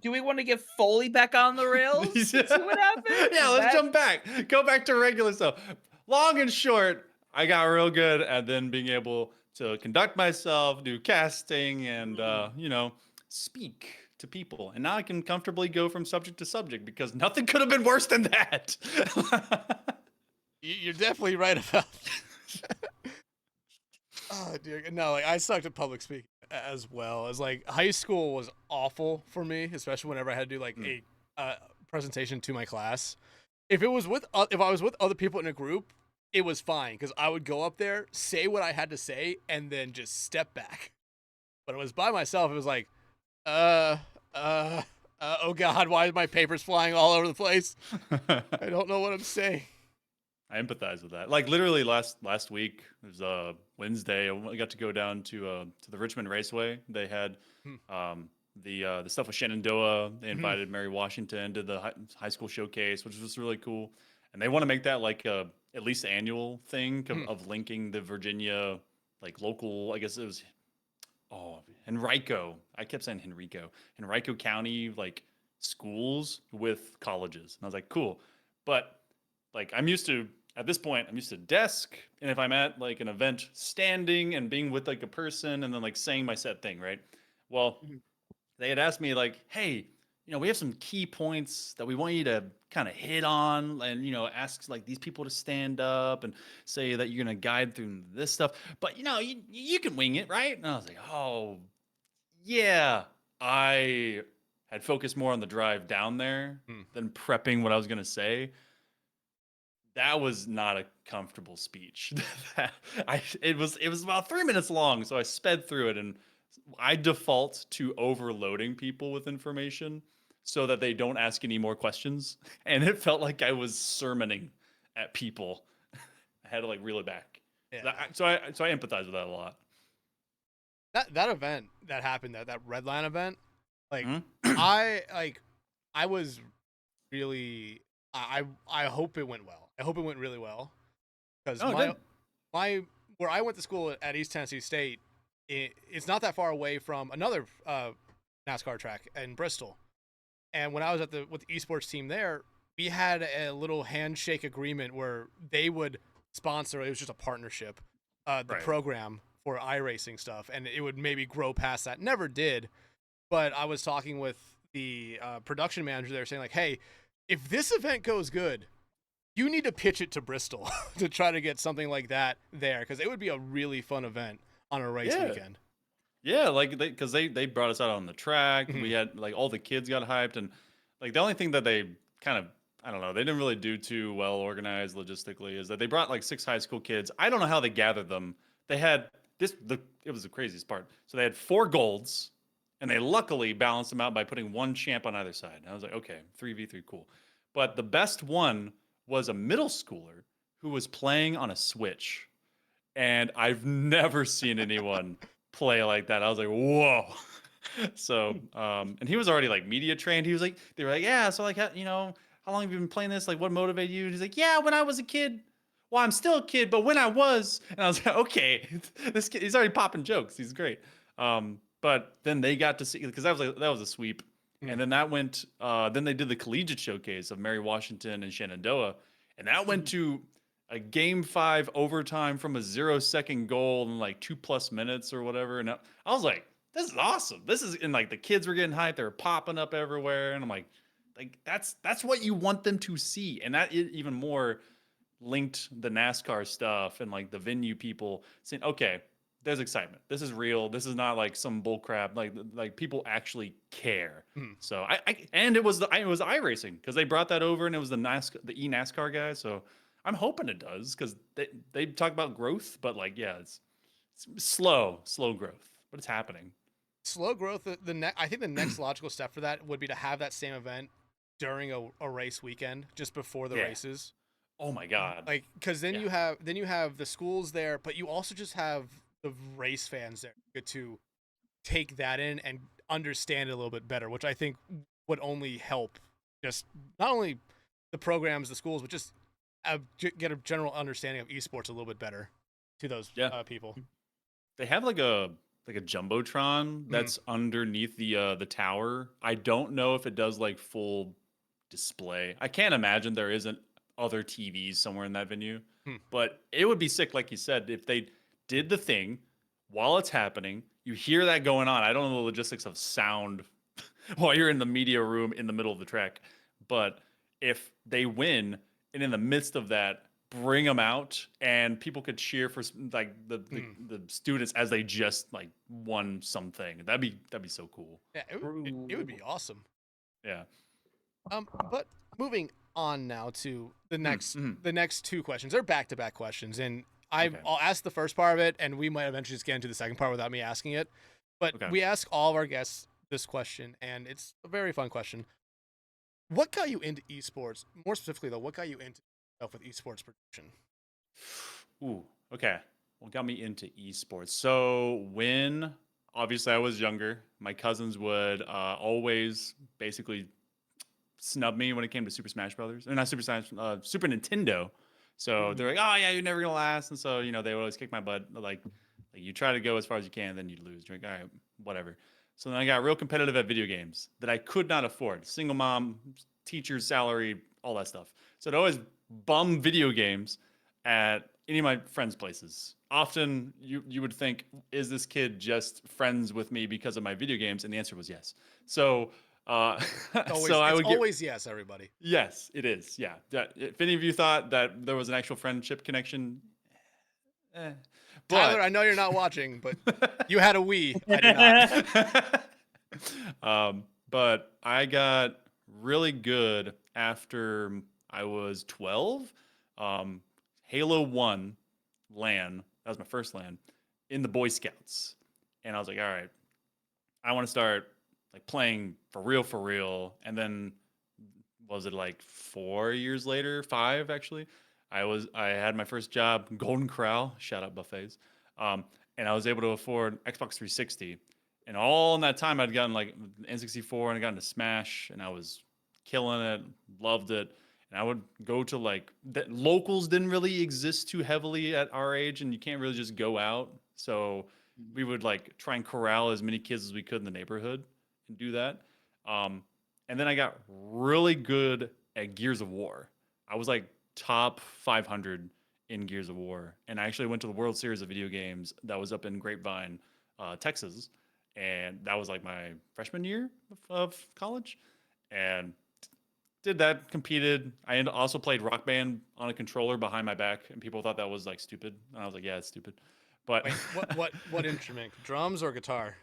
do we want to get Foley back on the rails? See what happens? Yeah, let's jump back. Go back to regular stuff. Long and short, I got real good at then being able to conduct myself, do casting, and speak to people. And now I can comfortably go from subject to subject because nothing could have been worse than that. You're definitely right about that. Oh dear. No, like I sucked at public speaking as well. As like high school was awful for me, especially whenever I had to do like a presentation to my class. If I was with other people in a group, it was fine because I would go up there, say what I had to say, and then just step back. But it was by myself. It was like, oh God, why are my papers flying all over the place? I don't know what I'm saying. I empathize with that. Like literally last week, it was Wednesday. I got to go down to the Richmond Raceway. They had the stuff with Shenandoah. They invited Mary Washington to the high school showcase, which was really cool. And they want to make that like a at least annual thing of linking the Virginia like local. I guess it was Henrico. I kept saying Henrico County like schools with colleges, and I was like, cool, but like at this point, I'm used to desk, and if I'm at like an event, standing and being with like a person, and then like saying my set thing, right? Well, they had asked me like, hey, we have some key points that we want you to kind of hit on and, ask like these people to stand up and say that you're going to guide through this stuff. But, you can wing it, right? And I was like, oh, yeah. I had focused more on the drive down there than prepping what I was going to say. That was not a comfortable speech. It was about 3 minutes long, so I sped through it, and I default to overloading people with information so that they don't ask any more questions. And it felt like I was sermoning at people. I had to like reel it back. Yeah. So I empathize with that a lot. That event that happened, that Red Line event, like Mhm. I was really I hope it went well. I hope it went really well because Oh, good. my where I went to school at East Tennessee State, it's not that far away from another NASCAR track in Bristol. And when I was with the esports team there, we had a little handshake agreement where they would sponsor. It was just a partnership, the Right. program for iRacing stuff, and it would maybe grow past that. Never did, but I was talking with the production manager there, saying like, "Hey, if this event goes good, you need to pitch it to Bristol to try to get something like that there, because it would be a really fun event on a race Yeah. weekend." Yeah, like because they brought us out on the track. Mhm. We had like all the kids got hyped, and like the only thing that they kind of, I don't know, they didn't really do too well organized logistically is that they brought like 6 high school kids. I don't know how they gathered them. They had it was the craziest part. So they had 4 golds, and they luckily balanced them out by putting 1 champ on either side. And I was like, okay, 3v3, cool. But the best one was a middle schooler who was playing on a Switch, and I've never seen anyone play like that. I was like, whoa. So, and he was already like media trained. He was like, they were like, yeah. So like, how long have you been playing this? Like, what motivated you? And he's like, yeah, when I was a kid. Well, I'm still a kid, but when I was, and I was like, okay, this kid, he's already popping jokes. He's great. But then they got to see, because that was a sweep. And then that went, then they did the collegiate showcase of Mary Washington and Shenandoah. And that went to a game 5 overtime from a 0-second goal in like 2+ minutes or whatever. And I was like, this is awesome. This is, and like the kids were getting hyped. They were popping up everywhere. And I'm like that's what you want them to see. And that even more linked the NASCAR stuff and like the venue people saying, okay, there's excitement. This is real. This is not like some bull crap. Like people actually care. So and it was iRacing because they brought that over and it was the NASCAR guy. So I'm hoping it does because they talk about growth, but like, yeah, it's slow growth, but it's happening. Slow growth. I think the next logical step for that would be to have that same event during a race weekend, just before the races. Oh my god! Like, because then you have the schools there, but you also just have the race fans there get to take that in and understand it a little bit better, which I think would only help just not only the programs, the schools, but just get a general understanding of esports a little bit better to those people. They have like a jumbotron that's underneath the tower. I don't know if it does like full display. I can't imagine there isn't other TVs somewhere in that venue. But it would be sick, like you said, if they did the thing while it's happening. You hear that going on. I don't know the logistics of sound while you're in the media room in the middle of the track. But if they win, and in the midst of that, bring them out, and people could cheer for like the students as they just like won something. That'd be so cool. Yeah, it would be awesome. Yeah. But moving on now to the next 2 questions. They're back-to-back questions, and I'll ask the first part of it, and we might eventually just get into the second part without me asking it. But we ask all of our guests this question, and it's a very fun question. What got you into esports? More specifically, though, what got you into stuff with esports production? Ooh, okay. What got me into esports? So when, obviously, I was younger, my cousins would always basically snub me when it came to Super Smash Brothers. Or not Super Smash, Super Nintendo. So they're like, oh, yeah, you're never going to last. And so, they would always kick my butt. Like, you try to go as far as you can, then you lose. You're like, all right, whatever. So then I got real competitive at video games that I could not afford. Single mom, teacher's salary, all that stuff. So I'd always bum video games at any of my friends' places. Often you would think, is this kid just friends with me because of my video games? And the answer was yes. So Always, so I it's would get always yes, everybody. yes, it is. Yeah. If any of you thought that there was an actual friendship connection, Tyler, but I know you're not watching, but you had a Wii. I did not. But I got really good after I was 12. Halo 1 LAN, that was my first LAN, in the Boy Scouts. And I was like, all right, I want to start like playing for real. And then was it like 4 years later, 5 actually? I had my first job, Golden Corral, shout out buffets. And I was able to afford Xbox 360. And all in that time, I'd gotten like N64 and I got into Smash, and I was killing it, loved it. And I would go to like locals didn't really exist too heavily at our age, and you can't really just go out. So we would like try and corral as many kids as we could in the neighborhood and do that. Um, and then I got really good at Gears of War. I was like top 500 in Gears of War, and I actually went to the World Series of video games that was up in Grapevine, Texas, and that was like my freshman year of college, and did that, competed. I also played Rock Band on a controller behind my back, and people thought that was like stupid, and I was like, yeah, it's stupid. But Wait, what instrument? Drums or guitar?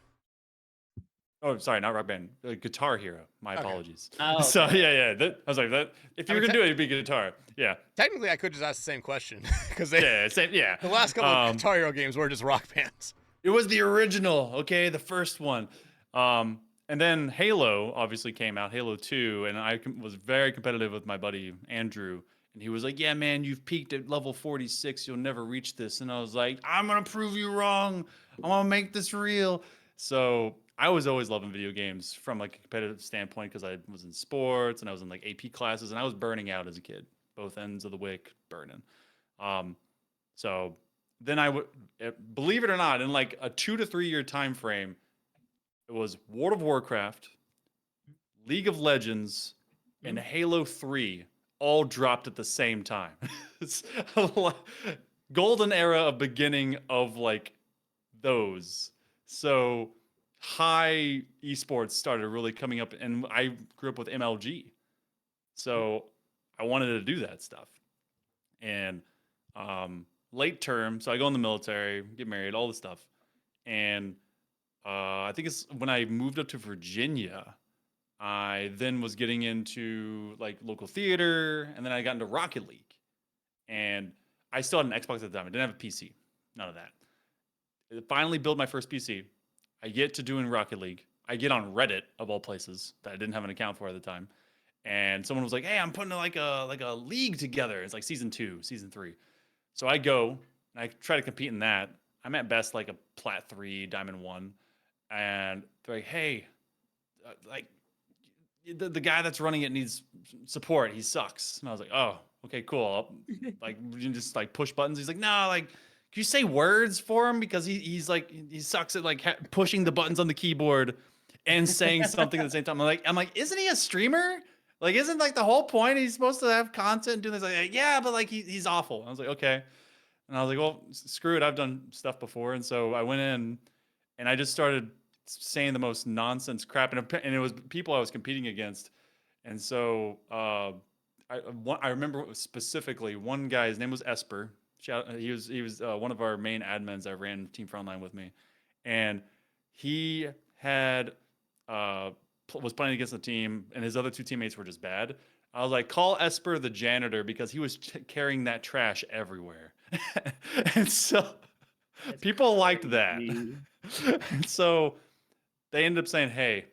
oh, sorry, not Rock Band, Guitar Hero. My Okay. apologies. Oh, So okay. yeah. I was like, that if you were gonna do it, it'd be guitar. Yeah, Technically, I could just ask the same question because same, yeah. the last couple of Guitar Hero games were just rock bands. It was the original, okay, the first one. And then Halo obviously came out, Halo 2, and I was very competitive with my buddy Andrew. And he was like, yeah, man, you've peaked at level 46. You'll never reach this. And I was like, I'm going to prove you wrong. I'm going to make this real. So I was always loving video games from like a competitive standpoint because I was in sports and I was in like AP classes and I was burning out as a kid. Both ends of the wick burning. So then I would, believe it or not, in like a 2 to 3 year time frame, it was World of Warcraft, League of Legends, and Halo 3 all dropped at the same time. It's a golden era of beginning of like those. So high esports started really coming up, and I grew up with MLG. So I wanted to do that stuff. And late term, so I go in the military, get married, all this stuff. And I think it's when I moved up to Virginia, I then was getting into like local theater, and then I got into Rocket League. And I still had an Xbox at the time. I didn't have a PC. None of that. I finally built my first PC. I get to doing Rocket League. I get on Reddit of all places that I didn't have an account for at the time. And someone was like, "Hey, I'm putting like a league together. It's like season 2, season 3." So I go and I try to compete in that. I'm at best like a plat 3, diamond 1, and they're like, "Hey, like the guy that's running it needs support. He sucks." And I was like, "Oh, okay, cool." Like you just like push buttons. He's like, "No, like can you say words for him because he's like he sucks at like pushing the buttons on the keyboard and saying something at the same time." I'm like, isn't he a streamer? Like, isn't like the whole point he's supposed to have content and do this? Like, yeah, but like he's awful. I was like, okay. And I was like, well, screw it. I've done stuff before. And so I went in and I just started saying the most nonsense crap. And it was people I was competing against. And so I remember specifically one guy, his name was Esper. He was one of our main admins that ran Team Frontline with me. And he had was playing against the team, and his other 2 teammates were just bad. I was like, call Esper the janitor because he was carrying that trash everywhere. And so people liked that. And so they ended up saying, hey,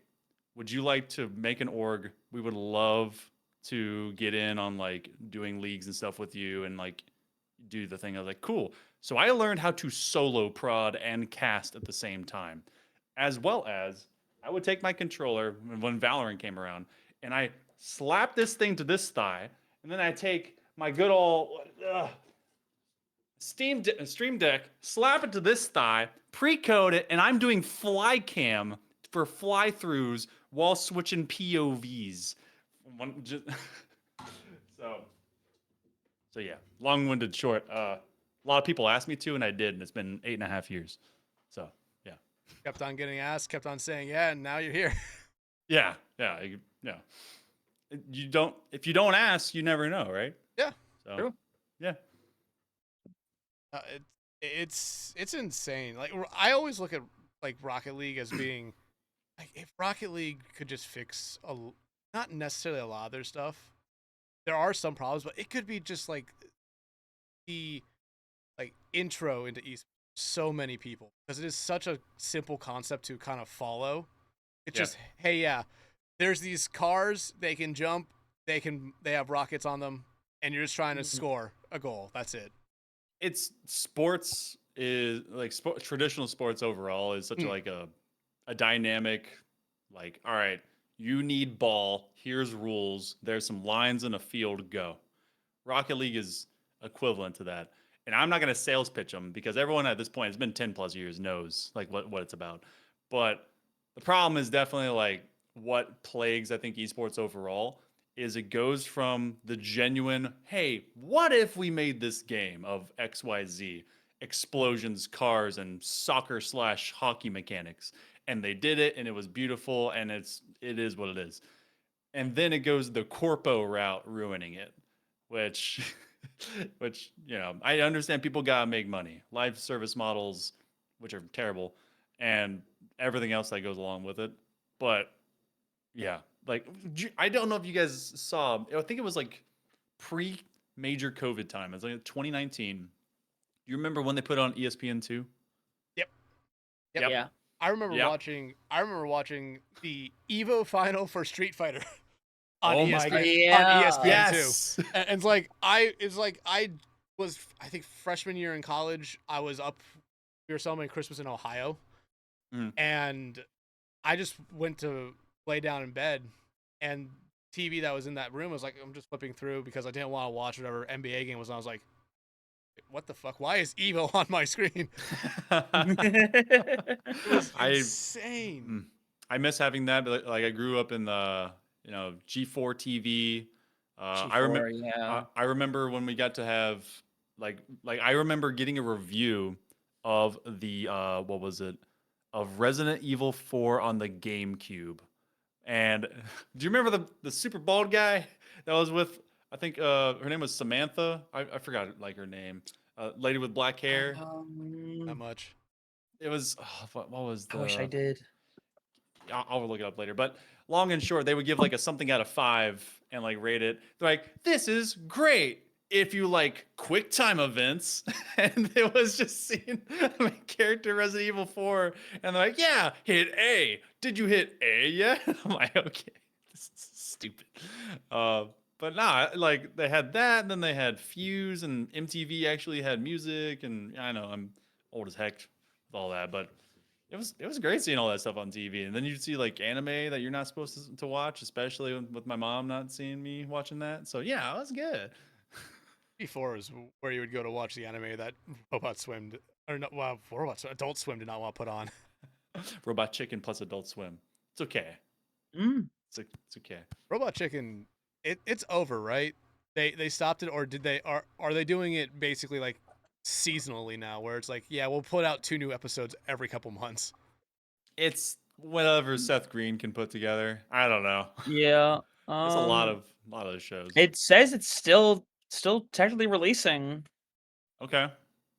would you like to make an org? We would love to get in on like doing leagues and stuff with you and like do the thing. I was like, cool. So I learned how to solo prod and cast at the same time, as well as I would take my controller when Valorant came around and I slap this thing to this thigh, and then I take my good old Stream Deck, slap it to this thigh, pre-code it, and I'm doing fly cam for fly throughs while switching POVs. So yeah, long-winded short. A lot of people asked me to, and I did, and it's been 8.5 years. So yeah. Kept on getting asked, kept on saying yeah, and now you're here. Yeah, yeah. You don't if you don't ask, you never know, right? Yeah. So True. yeah. Uh, it's insane. Like I always look at like Rocket League as being like if Rocket League could just fix not necessarily a lot of their stuff. There are some problems, but it could be just like the like intro into esports. So many people because it is such a simple concept to kind of follow. It's Yeah. just hey, yeah, there's these cars. They can jump. They have rockets on them, and you're just trying to score a goal. That's it. It's sports is like traditional sports overall is such like a dynamic like all right, you need ball, here's rules, there's some lines in a field, go. Rocket League is equivalent to that. And I'm not going to sales pitch them because everyone at this point, it's been 10 plus years, knows like what it's about. But the problem is definitely like what plagues, I think, esports overall is it goes from the genuine, hey, what if we made this game of XYZ, explosions, cars, and soccer/hockey mechanics. And they did it and it was beautiful and it is what it is. And then it goes the corpo route ruining it, which which I understand people gotta make money, live service models, which are terrible, and everything else that goes along with it. But yeah, like I don't know if you guys saw, I think it was like pre major COVID time, it's like 2019. You remember when they put it on ESPN2? Yep. Yeah. I remember Yep. watching the Evo final for Street Fighter on Oh my ESPN God. Yeah. on ESPN Yes. and it's like I was I think freshman year in college. I was up. We were celebrating Christmas in Ohio, and I just went to lay down in bed, and TV that was in that room was like I'm just flipping through because I didn't want to watch whatever NBA game was on. I was like, what the fuck? Why is Evo on my screen? It was insane. I miss having that, but like I grew up in the G4 TV. I remember G4, yeah. I remember when we got to have like I remember getting a review of the what was it, of Resident Evil 4 on the GameCube. And do you remember the super bald guy that was with, I think her name was Samantha. I forgot like her name. Lady with black hair. Not much. It was what was I wish I the? did. I'll look it up later. But long and short, they would give like a something out of 5 and like rate it. They're like, this is great if you like quick time events. And it was just seeing my character Resident Evil 4, and they're like, yeah, hit A. Did you hit A yet? I'm like, okay, this is stupid. But nah, like they had that, and then they had Fuse, and MTV actually had music, and I know I'm old as heck with all that, but it was great seeing all that stuff on TV. And then you'd see like anime that you're not supposed to watch, especially with my mom not seeing me watching that. So yeah, it was good. Before is where you would go to watch the anime that Robot Swim or no, well, Adult Swim did not want to put on. Robot Chicken plus Adult Swim. It's okay. Mm. It's okay. Robot Chicken, it's over, right? They stopped it, or did they are they doing it basically like seasonally now, where it's like, yeah, we'll put out 2 new episodes every couple months. It's whatever Seth Green can put together. I don't know. Yeah. There's a lot of those shows. It says it's still technically releasing. Okay.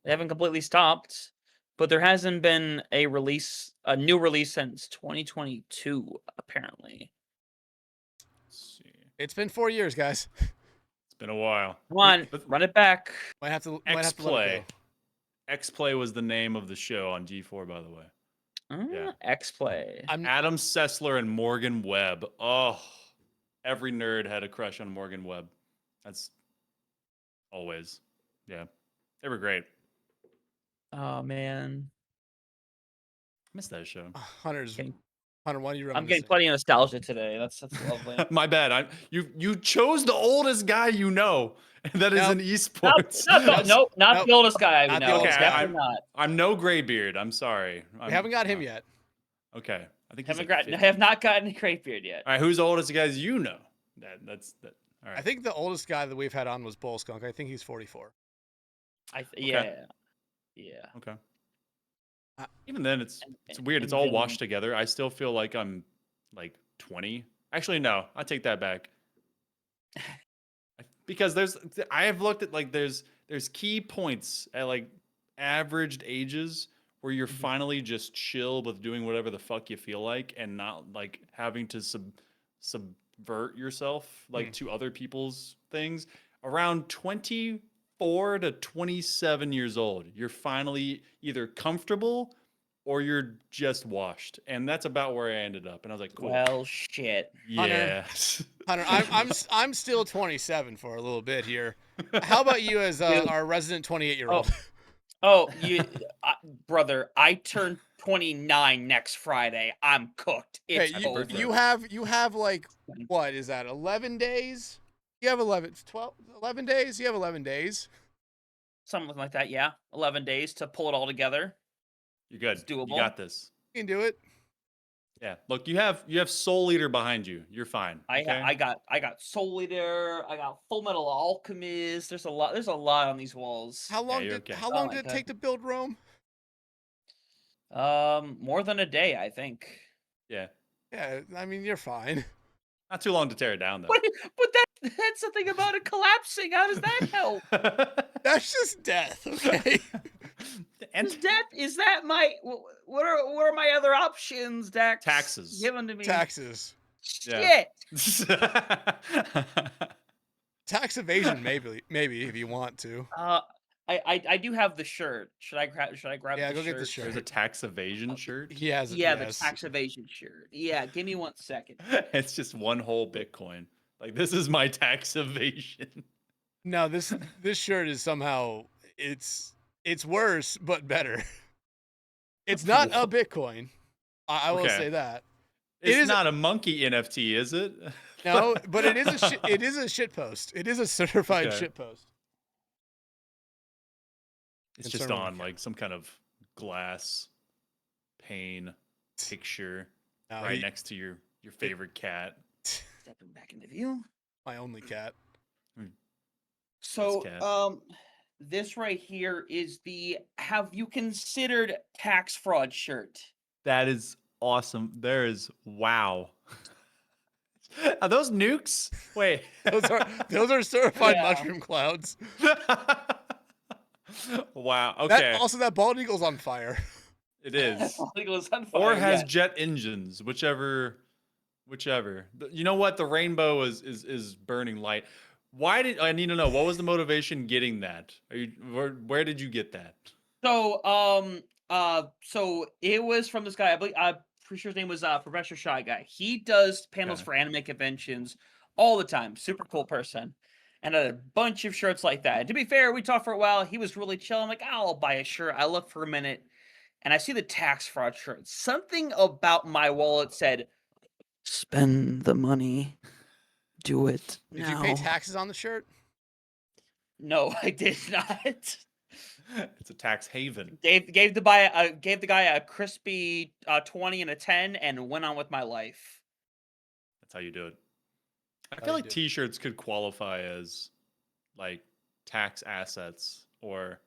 They haven't completely stopped, but there hasn't been a new release since 2022, apparently. Let's see. It's been 4 years, guys. It's been a while. Come on, run it back. Might have to X-Play. let it X-Play was the name of the show on G4, by the way. Yeah. X-Play. Adam Sessler and Morgan Webb. Oh, every nerd had a crush on Morgan Webb. That's always. Yeah. They were great. Oh man, Missed that show. go. Hunter, why do you I'm getting plenty of nostalgia today. That's lovely. My bad. You chose the oldest guy you know, and that is in esports. Nope, not the oldest guy I Not the know. oldest Definitely guy. not. I'm no graybeard. I'm sorry. We haven't got him yet. Okay. I think he's Have not gotten a great beard yet. All right, who's the oldest guys you know? That's that. All right. I think the oldest guy that we've had on was Bull Skunk. I think he's 44. Yeah. Okay. Even then, it's weird. It's and all Villain. washed together. I still feel like I'm like 20. Actually, no, I take that back. Because I have looked at like there's key points at like averaged ages where you're finally just chill with doing whatever the fuck you feel like and not like having to subvert yourself like to other people's things. Around 24 to 27 years old, you're finally either comfortable or you're just washed. And that's about where I ended up. And I was like, cool. Well, shit. Yeah. Hunter, I'm still 27 for a little bit here. How about you as our resident 28-year-old? Oh, brother, I turn 29 next Friday. I'm cooked. It's Hey, over. you have like, what is that, 11 days? You have 11 days? You have 11 days. Something like that, yeah. 11 days to pull it all together. You're good. It's doable. You got this. You can do it. Yeah. Look, you have Soul Eater behind you. You're fine. Okay? I got Soul Eater, I got Full Metal Alchemist. There's a lot on these walls. How long you're did okay. how long did it take to build Rome? More than a day, I think. Yeah. Yeah, I mean, you're fine. Not too long to tear it down though. But that's the thing about it collapsing. How does that help? That's just death, okay? And Is that my what are my other options, Dax? Taxes. Given to me. Taxes. Shit. Tax evasion, maybe if you want to. I do have the shirt. Should I grab Yeah, the go shirt? get the shirt. There's a tax evasion shirt. He has it. Yeah, yes. the tax evasion shirt. Yeah, give me 1 second. It's just one whole Bitcoin. Like this is my tax evasion. No, this shirt is somehow it's worse but better. It's not a Bitcoin. I will say that. It's not a monkey NFT, is it? No, but it is a shit post. It is a certified shit post. It's just on like some kind of glass pane picture right next to your favorite cat. Stepping back into view. My only cat. So, this right here is the "Have you considered tax fraud" shirt. That is awesome. There is wow. Are those nukes? Wait, those are certified mushroom clouds. Wow. Okay. Also, that bald eagle's on fire. It is. Bald eagle is on fire, Or has yeah. jet engines, whichever. You know what? The rainbow is burning light. Why did I need to know? What was the motivation getting that? Where did you get that? So, so it was from this guy. I'm pretty sure his name was Professor Shy Guy. He does panels for anime conventions all the time. Super cool person, and a bunch of shirts like that. And to be fair, we talked for a while. He was really chill. I'm like, I'll buy a shirt. I look for a minute, and I see the tax fraud shirt. Something about my wallet said, "Spend the money. Do it Did now." you pay taxes on the shirt? No, I did not. It's a tax haven. Gave the guy a crispy 20 and a 10 and went on with my life. That's how you do it. I feel like T-shirts could qualify as like tax assets, or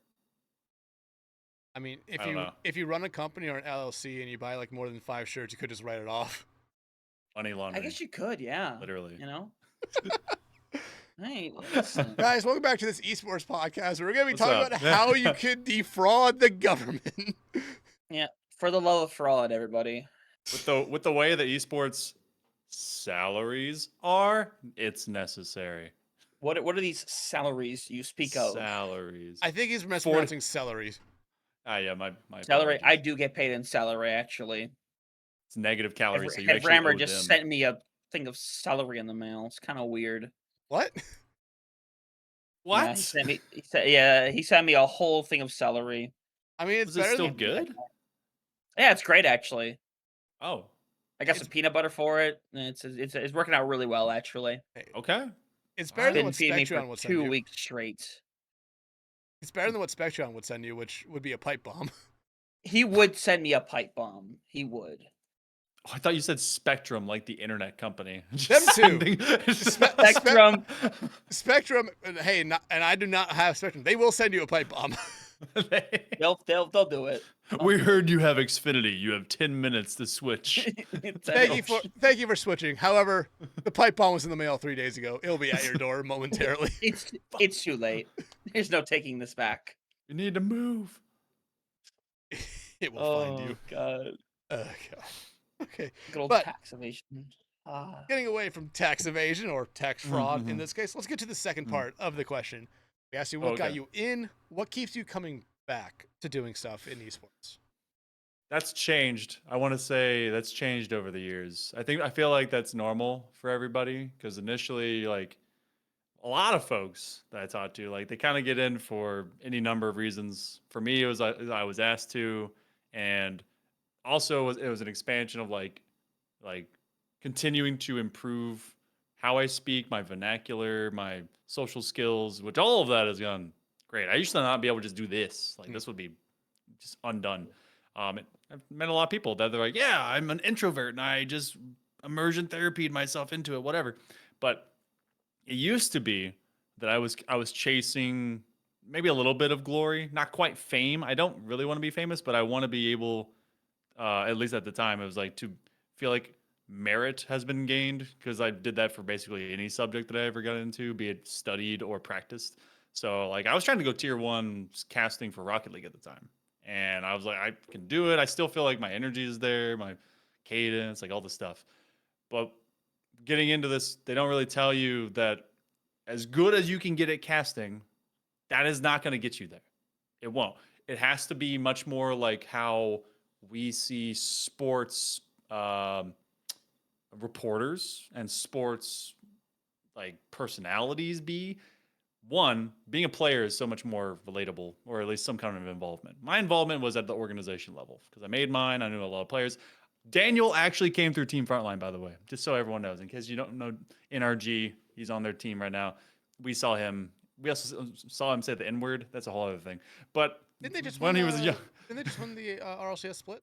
I mean, I don't know. if you run a company or an LLC and you buy like more than 5 shirts, you could just write it off. money laundering. I guess you could, yeah. Literally. You know? Hey, listen. Guys, welcome back to this esports podcast. We're going to be What's talking up? about how you could defraud the government. Yeah, for the love of fraud, everybody. With the way that esports salaries are, it's necessary. What are these salaries you speak of? Salaries. I think he's mispronouncing celery. Yeah, my Salary. apologies. I do get paid in salary, actually. It's negative calories, so you Head actually Rammer owe just them. sent me a thing of celery in the mail. It's kind of weird. What? What? Yeah, he sent me a whole thing of celery. I mean, it's Was it better still than good? Yeah, it's great actually. Oh, I got some peanut butter for it. And it's working out really well, actually. okay. It's better than Been what feeding me Spectron for would send 2 you. weeks straight. It's better than what Spectron would send you, which would be a pipe bomb. He would send me a pipe bomb. He would. Oh, I thought you said Spectrum, like the internet company. Them too. Spectrum. Spectrum, hey, and I do not have Spectrum. They will send you a pipe bomb. They'll do it. We heard you have Xfinity. You have 10 minutes to switch. Thank you for switching. However, the pipe bomb was in the mail 3 days ago. It'll be at your door momentarily. It's too late. There's no taking this back. You need to move. It will find you. God. Oh god. Okay. Good old But- tax evasion. Getting away from tax evasion or tax fraud in this case, let's get to the second part of the question. We asked you what got you in, what keeps you coming back to doing stuff in esports. That's changed. I want to say that's changed over the years. I feel like that's normal for everybody because initially, like a lot of folks that I talked to, like they kind of get in for any number of reasons. For me, it was I was asked to, and also it was an expansion of like continuing to improve how I speak, my vernacular, my social skills, which all of that has gone great. I used to not be able to just do this. Like this would be just undone. I've met a lot of people that they're like, yeah, I'm an introvert and I just immersion therapied myself into it, whatever. But it used to be that I was chasing maybe a little bit of glory, not quite fame. I don't really want to be famous, but I want to be able, at least at the time, it was like to feel like merit has been gained because I did that for basically any subject that I ever got into, be it studied or practiced. So like I was trying to go tier 1 casting for Rocket League at the time. And I was like, I can do it. I still feel like my energy is there, my cadence, like all this stuff. But getting into this, they don't really tell you that as good as you can get at casting, that is not going to get you there. It won't. It has to be much more like how we see sports reporters and sports like personalities be. One, being a player is so much more relatable, or at least some kind of involvement. My involvement was at the organization level because I made mine. I knew a lot of players. Daniel actually came through Team Frontline, by the way, just so everyone knows. In case you don't know NRG, he's on their team right now. We saw him. We also saw him say the N-word. That's a whole other thing. But Didn't they just when win, he was young, didn't they just win the RLCS split?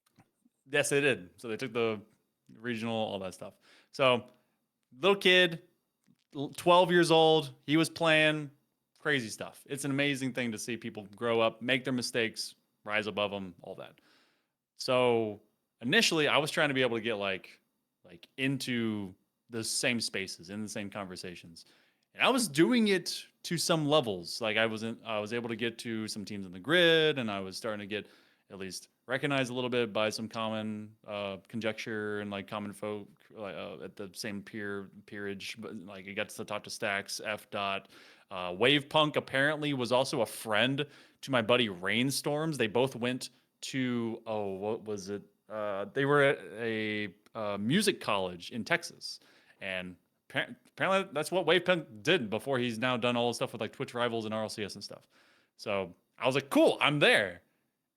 yes, they did. So they took the regional, all that stuff. So little kid, 12 years old, he was playing. Crazy stuff. It's an amazing thing to see people grow up, make their mistakes, rise above them, all that. So initially, I was trying to be able to get like into the same spaces, in the same conversations, and I was doing it to some levels. Like I was able to get to some teams in the grid, and I was starting to get at least recognized a little bit by some common conjecture and like common folk at the same peerage. But like it got to talk to Stacks, F. Dot. Wave Punk apparently was also a friend to my buddy Rainstorms. They both went to what was it? They were at a music college in Texas, and apparently that's what Wave Punk did before he's now done all the stuff with like Twitch Rivals and RLCS and stuff. So I was like, cool, I'm there.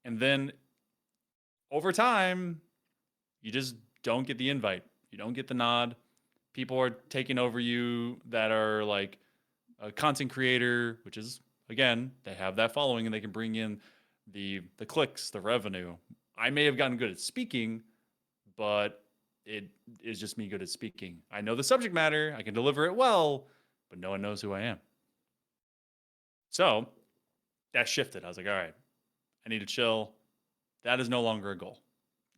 And then over time, you just don't get the invite. You don't get the nod. People are taking over you that are like a content creator, which is, again, they have that following and they can bring in the clicks, the revenue. I may have gotten good at speaking, but it is just me good at speaking. I know the subject matter. I can deliver it well, but no one knows who I am. So that shifted. I was like, all right, I need to chill. That is no longer a goal.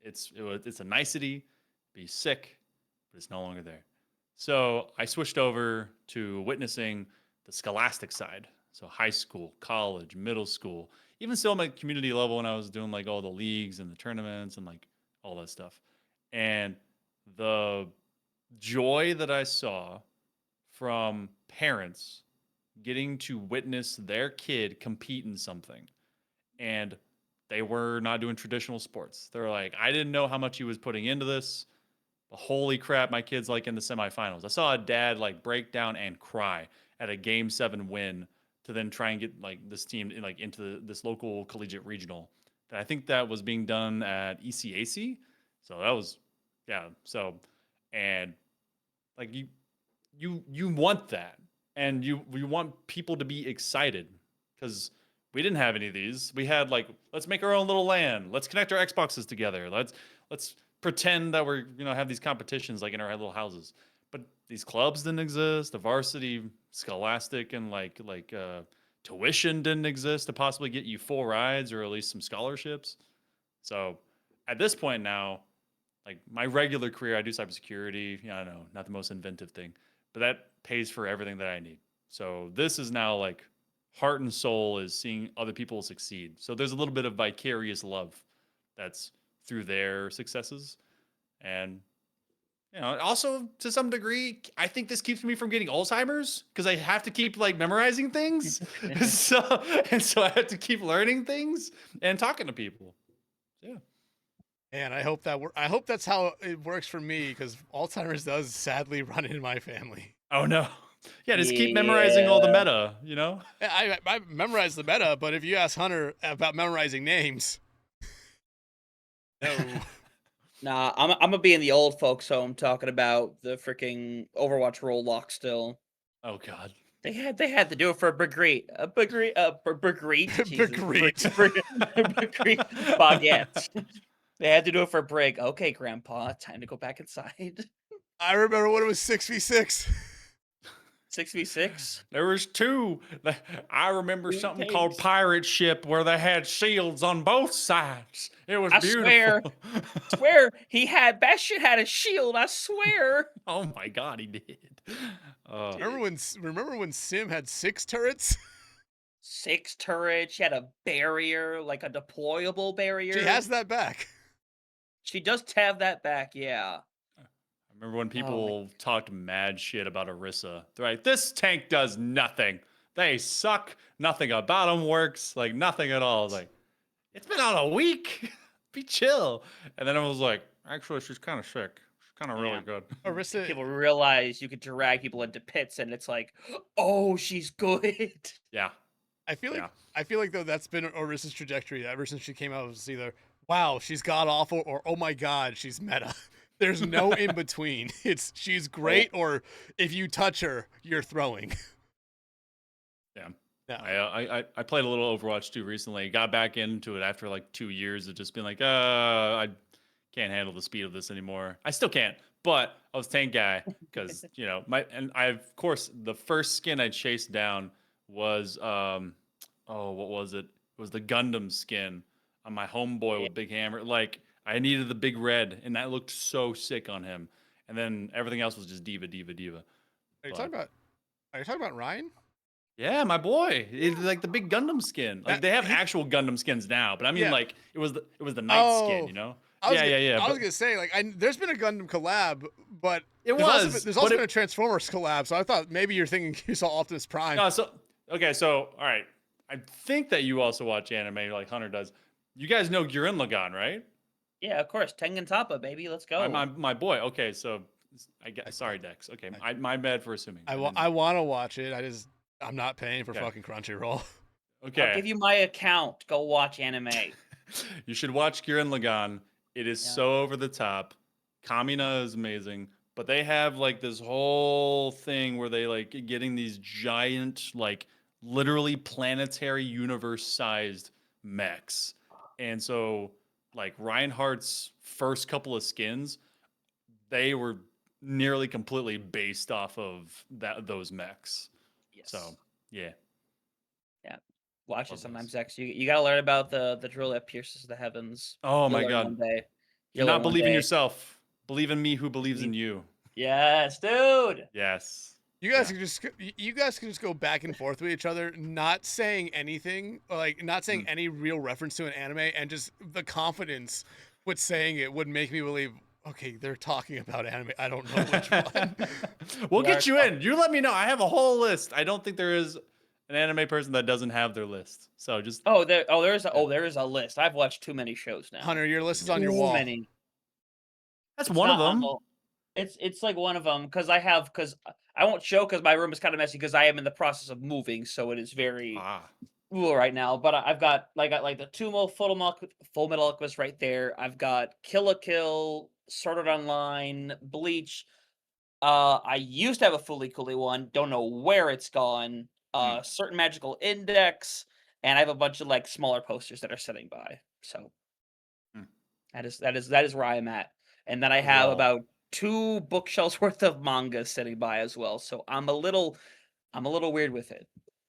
It's a nicety, be sick, but it's no longer there. So I switched over to witnessing the scholastic side. So high school, college, middle school, even still my community level when I was doing like all the leagues and the tournaments and like all that stuff. And the joy that I saw from parents getting to witness their kid compete in something. And they were not doing traditional sports. They're like, I didn't know how much he was putting into this. But holy crap, my kid's like in the semifinals. I saw a dad like break down and cry at a Game 7 win to then try and get like this team like into this local collegiate regional. And I think that was being done at ECAC. So that was, yeah. So, and like you want that, and you want people to be excited because we didn't have any of these. We had like, let's make our own little LAN. Let's connect our Xboxes together. Let's pretend that we're have these competitions like in our little houses. But these clubs didn't exist. The varsity scholastic and like tuition didn't exist to possibly get you full rides or at least some scholarships. So at this point now, like my regular career, I do cybersecurity. I don't know, not the most inventive thing, but that pays for everything that I need. So this is now like heart and soul is seeing other people succeed. So there's a little bit of vicarious love that's through their successes. And also to some degree, I think this keeps me from getting Alzheimer's because I have to keep like memorizing things. so I have to keep learning things and talking to people. Yeah. And I hope I hope that's how it works for me, because Alzheimer's does sadly run in my family. Oh no. Yeah, just keep memorizing all the meta, I memorized the meta, but if you ask Hunter about memorizing names, no. Nah, I'm gonna be in the old folks' home talking about the freaking Overwatch roll lock still. Oh god. They had to do it for Bagrete. Bagrete. Bagrete baguettes. They had to do it for Brig. Okay, Grandpa, time to go back inside. I remember when it was 6v6. 6v6. There was 2. I remember something called Pirate Ship where they had shields on both sides. It was beautiful. Swear he had Bastion had a shield. I swear. Oh my god, he did. Remember when Sim had 6 turrets? 6 turrets. She had a barrier, like a deployable barrier. She has that back. She does have that back. Yeah. I remember when people talked mad shit about Orisa. They're like, this tank does nothing. They suck. Nothing about them works. Like, nothing at all. I was like, it's been on a week. Be chill. And then I was like, actually, she's kind of sick. She's kind of really good. Orisa. People realize you could drag people into pits, and it's like, oh, she's good. Yeah. I feel like though that's been Orisa's trajectory ever since she came out. It was either, wow, she's god awful, or oh my god, she's meta. There's no in between. It's she's great, or if you touch her, you're throwing. Yeah. I played a little Overwatch 2 recently. Got back into it after like 2 years of just being like, I can't handle the speed of this anymore. I still can't, but I was tank guy because of course the first skin I chased down was what was it? It was the Gundam skin on my homeboy with big hammer. Like, I needed the big red, and that looked so sick on him. And then everything else was just diva. Are you talking about Ryan? Yeah, my boy. It's like the big Gundam skin. Like, they have actual Gundam skins now, but I mean, like, it was the night skin, you know? I was gonna say, like, there's been a Gundam collab, but there's also been a Transformers collab. So I thought maybe you're thinking you saw Optimus Prime. No, so all right. I think that you also watch anime like Hunter does. You guys know Gurren Lagann, right? Yeah, of course. Tengen Toppa, baby. Let's go. My boy. Okay, so sorry, Dex. Okay, my bad for assuming. I want to watch it. I'm not paying for fucking Crunchyroll. Okay. I'll give you my account. Go watch anime. You should watch Gurren Lagann. It is so over the top. Kamina is amazing, but they have like this whole thing where they like getting these giant, like literally planetary universe-sized mechs, and so like Reinhardt's first couple of skins, they were nearly completely based off of those mechs. Yes. So yeah. Watch it sometimes, X. You gotta learn about the drill that pierces the heavens. Oh my god. One day. You'll not believe in yourself. Believe in me who believes in you. Yes, dude. Yes. You guys can just go back and forth with each other, not saying anything, like not saying any real reference to an anime, and just the confidence with saying it would make me believe, okay, they're talking about anime. I don't know which one. We'll get you in. You let me know. I have a whole list. I don't think there is an anime person that doesn't have their list. So just there is a list. I've watched too many shows now. Hunter, your list is on your wall. Many. That's one of them. It's like one of them because I won't show because my room is kind of messy because I am in the process of moving, so it is very cool right now. But I've got like the Tumo Full Metal Alchemist right there. I've got Kill la Kill, Sword Art Online, Bleach. I used to have a Fooly Cooly one. Don't know where it's gone. Certain Magical Index, and I have a bunch of like smaller posters that are sitting by. So that is where I'm at. And then I have about 2 bookshelves worth of manga sitting by as well. So I'm a little weird with it.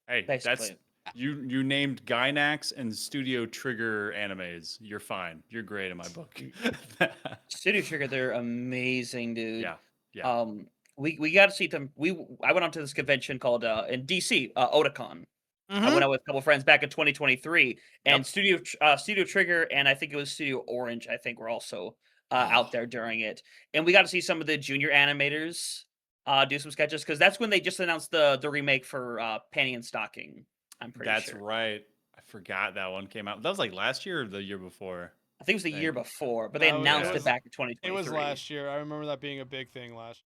Hey, basically. You named Gynax and Studio Trigger animes. You're fine. You're great in my book. Studio Trigger, they're amazing, dude. Yeah. Yeah. We got to see them. I went on to this convention called in DC, Otakon. I went out with a couple friends back in 2023, and Studio Trigger and I think it was Studio Orange. I think were also out there during it, and we got to see some of the junior animators do some sketches because that's when they just announced the remake for Panty and Stocking. I'm pretty That's sure. right. I forgot that one came out. That was like last year or the year before. I think it was the year before, but No, they it announced was- it back in 2023. It was last year. I remember that being a big thing last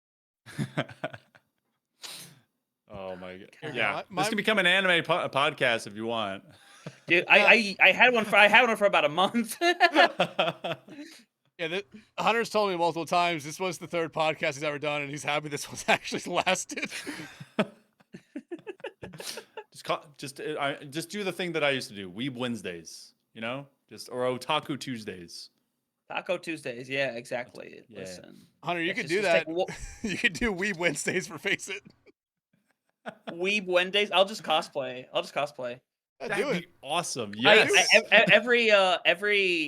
Oh my god! God. Yeah, My- this can become an anime podcast if you want. Dude, I had one for about a month. Yeah, Hunter's told me multiple times this was the third podcast he's ever done, and he's happy this one's actually lasted. Just do the thing that I used to do. Weeb Wednesdays, you know, or Otaku Tuesdays. Taco Tuesdays, yeah, exactly. Yeah. Listen, Hunter, you It's could just- do just that. take You could do Weeb Wednesdays for Face It. Weeb Wednesdays. I'll just cosplay. Yeah, That'd do it. be awesome. I- Yes.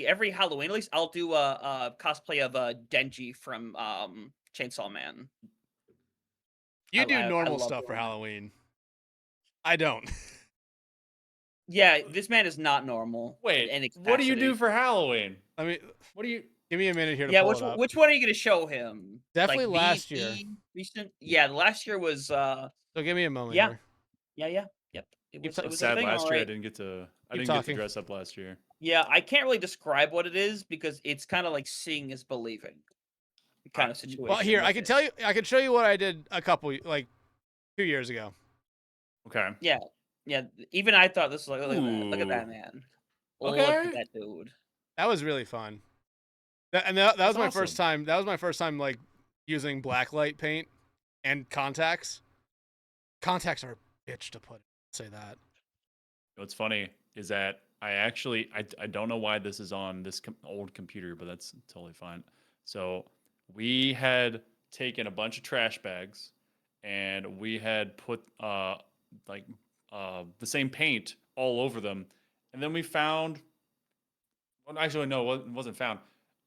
every Halloween at least, I'll do a cosplay of Denji from Chainsaw Man. You I do normal love stuff for doing that. Halloween. I don't. Yeah, this man is not normal. Wait, in any what do you do capacity. for Halloween? I mean, What do you? give me a minute here to Yeah, pull which it up. which one are you gonna show him? Definitely Like, last year. Recent? Yeah, last year was So give me a moment yeah. here. yeah. Yep. It was, talking. it was a Sad thing, last year I alright. didn't get to. I Keep didn't get talking. to dress up last year. Yeah, I can't really describe what it is because it's kind of like seeing is believing kind of situation. Well, here I with can it. tell you. I can show you what I did a couple 2 years ago. Okay. Yeah, even I thought this was like, look at that Ooh. man. Okay. Look at that dude. That was really fun. That was That's my first awesome. time. That was my first time like using blacklight paint and contacts. Contacts are a bitch to put. Say that. What's funny is that I don't know why this is on this old computer, but that's totally fine. So we had taken a bunch of trash bags and we had put the same paint all over them, and then we found. Well, actually, no, it wasn't found.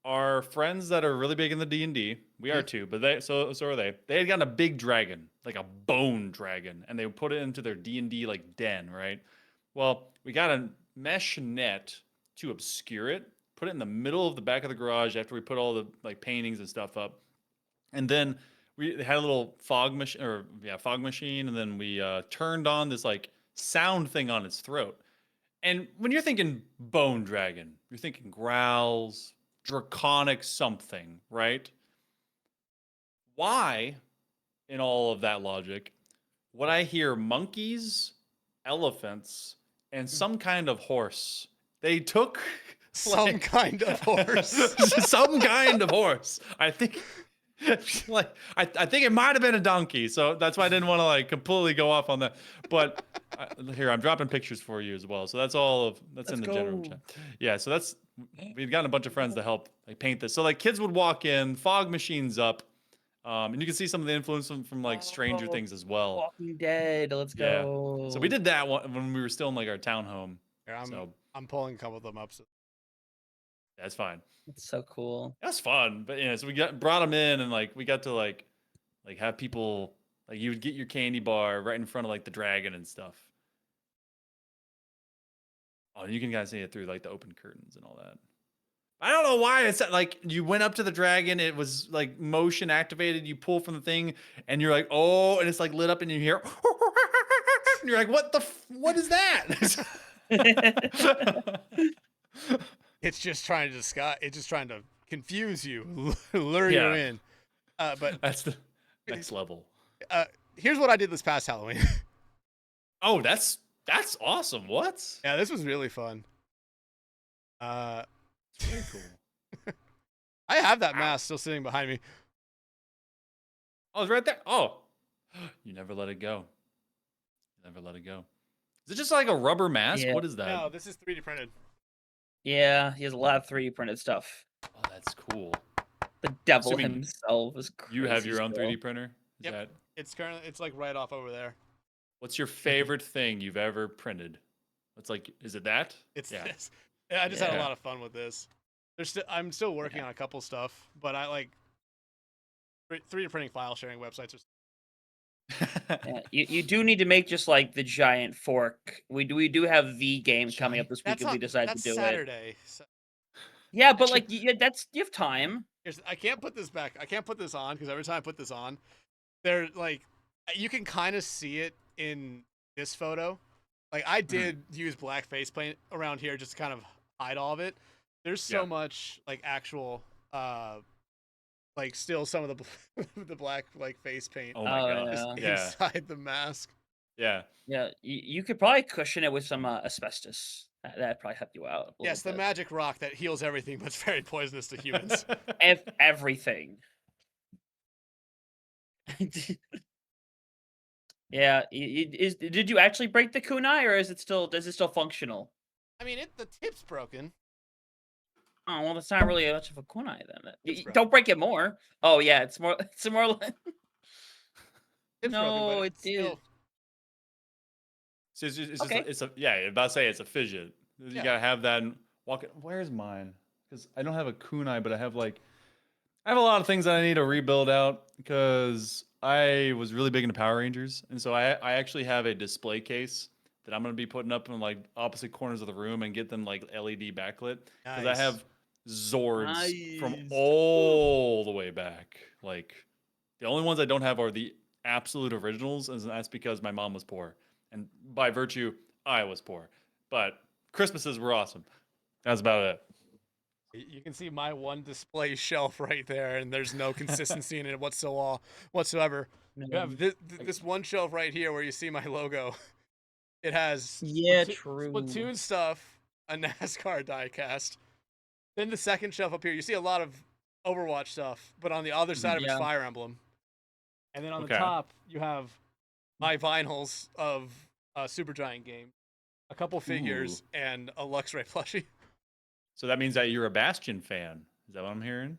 Our friends that are really big in the D&D, we are too, but so are they. They had gotten a big dragon, like a bone dragon, and they put it into their D&D like den, right? Well, we got a mesh net to obscure it, put it in the middle of the back of the garage after we put all the like paintings and stuff up, and then we had a little fog machine, and then we turned on this like sound thing on its throat. And when you're thinking bone dragon, you're thinking growls, draconic something, right? Why, in all of that logic, would I hear monkeys, elephants, and some kind of horse? They took Some kind of horse. some kind of horse. I think I think it might have been a donkey, so that's why I didn't want to like completely go off on that. But here, I'm dropping pictures for you as well. So that's Let's in the general go. chat. Yeah, so we'd gotten a bunch of friends to help like paint this. So like kids would walk in, fog machines up, and you can see some of the influence from like Stranger Oh, Things as well. Walking Dead. Let's Yeah. go. So we did that one when we were still in like our townhome. Here, So I'm pulling a couple of them up. So. that's fine. It's so cool. That's fun. But yeah, so we brought them in, and like we got to like have people like you would get your candy bar right in front of like the dragon and stuff. Oh, you can guys see it through like the open curtains and all that. I don't know why it's like you went up to the dragon, it was like motion activated, you pull from the thing, and you're like, oh, and it's like lit up, and you hear, and you're like, what is that? It's just trying to disguise. It's just trying to confuse you, lure you Yeah. in. But That's the next level. here's what I did this past Halloween. Oh, that's awesome. What? Yeah, this was really fun. It's very cool. I have that mask still sitting behind me. Oh, it's right there. Oh, you never let it go. Never let it go. Is it just like a rubber mask? Yeah. What is that? No, this is 3D printed. Yeah, he has a lot of 3D printed stuff. Oh, that's cool. The devil Assuming himself is crazy. You have your own still. 3D printer? Is Yep. that It's like right off over there. what's your favorite thing you've ever printed? It's like, is it that? It's Yeah. this. Yeah, I just had a Yeah. lot of fun with this. I'm still working on a couple stuff, but I like 3D printing file sharing websites. Yeah, you do need to make just like the giant fork. We do have the game coming up this week That's if we decide to that's do it. Saturday. So, Yeah, but like you have time. I can't put this back. I can't put this on because every time I put this on, they're like, you can kind of see it in this photo. Like I did use black face paint around here just to kind of hide all of it. There's so much like actual, like still some of the the black like face paint Oh my god. Yeah. Yeah. inside the mask. Yeah. Yeah, you could probably cushion it with some asbestos. That'd probably help you out a little Yes, the bit. magic rock that heals everything, but it's very poisonous to humans. Everything. Yeah, did you actually break the kunai, or is it still functional? I mean, the tip's broken. Oh well, that's not really much of a kunai then. It's broken. Don't break it more. Oh yeah, it's more like Tip's no, broken, but it did. So it's Okay. just it's a yeah. I'm about to say it's a fidget. You Yeah. gotta have that. And walk it. Where's mine? Because I don't have a kunai, but I have a lot of things that I need to rebuild out because I was really big into Power Rangers, and so I actually have a display case that I'm gonna be putting up in like opposite corners of the room and get them like LED backlit because I Nice. have Zords from Nice. all the way back. Like the only ones I don't have are the absolute originals, and that's because my mom was poor, and by virtue I was poor. But Christmases were awesome. That's about it. You can see my one display shelf right there, and there's no consistency in it whatsoever. You have this one shelf right here where you see my logo. It has True. Splatoon stuff, a NASCAR diecast. Then the second shelf up here, you see a lot of Overwatch stuff, but on the other side of it's Yeah. Fire Emblem. And then on the Okay. top, you have my vinyls of Supergiant game, a couple figures, and a Luxray plushie. So that means that you're a Bastion fan. Is that what I'm hearing?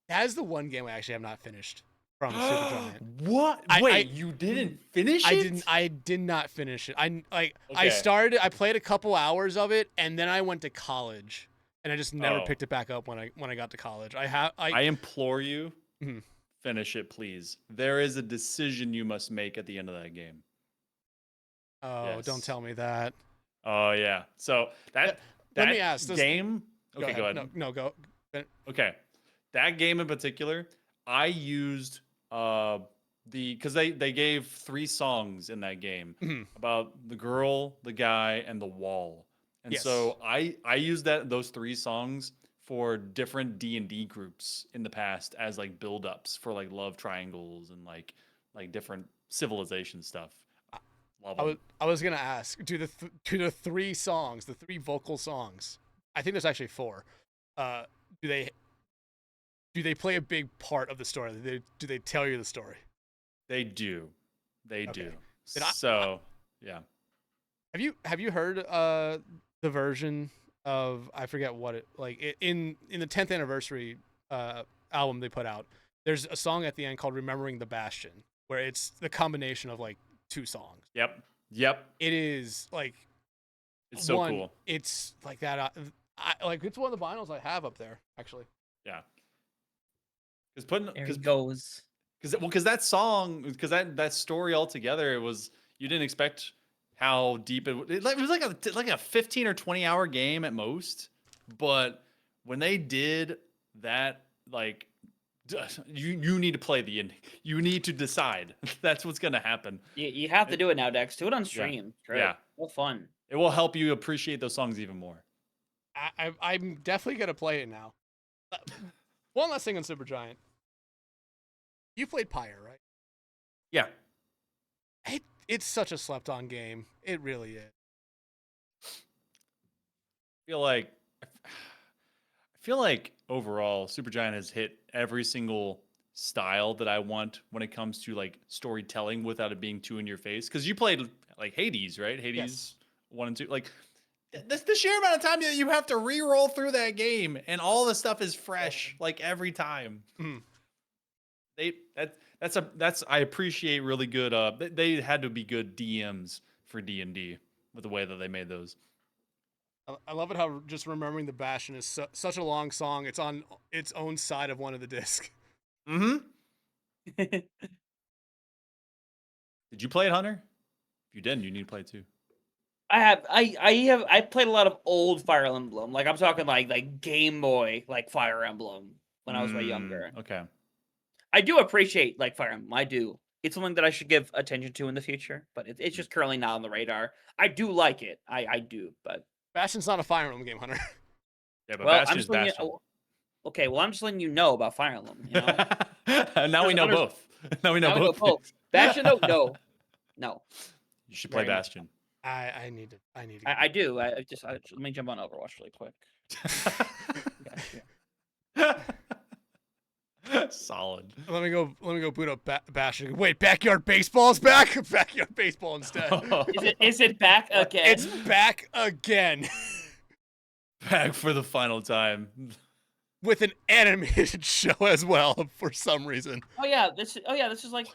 That is the one game I actually have not finished from Supergiant. What? Wait, you didn't finish it? I did not finish it. I Okay. started. I played a couple hours of it, and then I went to college, and I just never Oh. picked it back up when I got to college. I implore you, Mhm. finish it, please. There is a decision you must make at the end of that game. Oh, don't Yes. tell me that. Oh yeah. So that Let me ask, does- game. Okay, go ahead. No, go. Okay, that game in particular, I used because they gave 3 songs in that game Mhm. about the girl, the guy, and the wall, and Yes. so I used those 3 songs for different D&D groups in the past as like build-ups for like love triangles and like different civilization stuff. Love 'em. I was gonna ask, do the 3 songs, the 3 vocal songs? I think there's actually 4. Do they play a big part of the story? Do they tell you the story? They do. They Okay. do. Then So, yeah. Have you heard the version of, I forget what it like in the 10th anniversary album they put out? There's a song at the end called "Remembering the Bastion," where it's the combination of like 2 songs. Yep. It is like It's so one, cool. It's like that. It's one of the vinyls I have up there actually. Yeah. Because There he goes. because that song, because that story altogether, it was, you didn't expect how deep it was like a 15 or 20 hour game at most, but when they did that, like, you need to play the ending. You need to decide. That's what's gonna happen. You have to do it now, Dex. Do it on stream. Great. Yeah. Well, fun. It will help you appreciate those songs even more. I'm definitely gonna play it now. One last thing on Supergiant. You played Pyre, right? Yeah. It's such a slept-on game. It really is. I feel like overall Supergiant has hit every single style that I want when it comes to like storytelling without it being too in your face. Because you played like Hades, right? Hades Yes. 1 and 2. Like the sheer amount of time that you have to re-roll through that game, and all the stuff is fresh like every time. Mhm. That's I appreciate really good. They had to be good DMs for D&D. with the way that they made those. I love it how just remembering the Bastion is such a long song. It's on its own side of one of the discs. Mm-hmm. Did you play it, Hunter? If you didn't, you need to play it too. I played a lot of old Fire Emblem. Like I'm talking like Game Boy, like Fire Emblem when I was way younger. Okay. I do appreciate like Fire Emblem. I do. It's something that I should give attention to in the future, but it's just currently not on the radar. I do like it. I do, but Bastion's not a Fire Emblem game, Hunter. Yeah, but well, Bastion I'm is just letting Bastion. okay, well, I'm just letting you know about Fire Emblem. You know, Now we know both. Now we know now we know both. both. Bastion, no. You should play Very much. Bastion. I need to. I do. Let me jump on Overwatch really quick. Solid. Let me go boot up Bastion. Wait, Backyard Baseball's back. Backyard Baseball instead. Is it back again? It's back again. Back for the final time. With an animated show as well for some reason. Oh yeah, this is like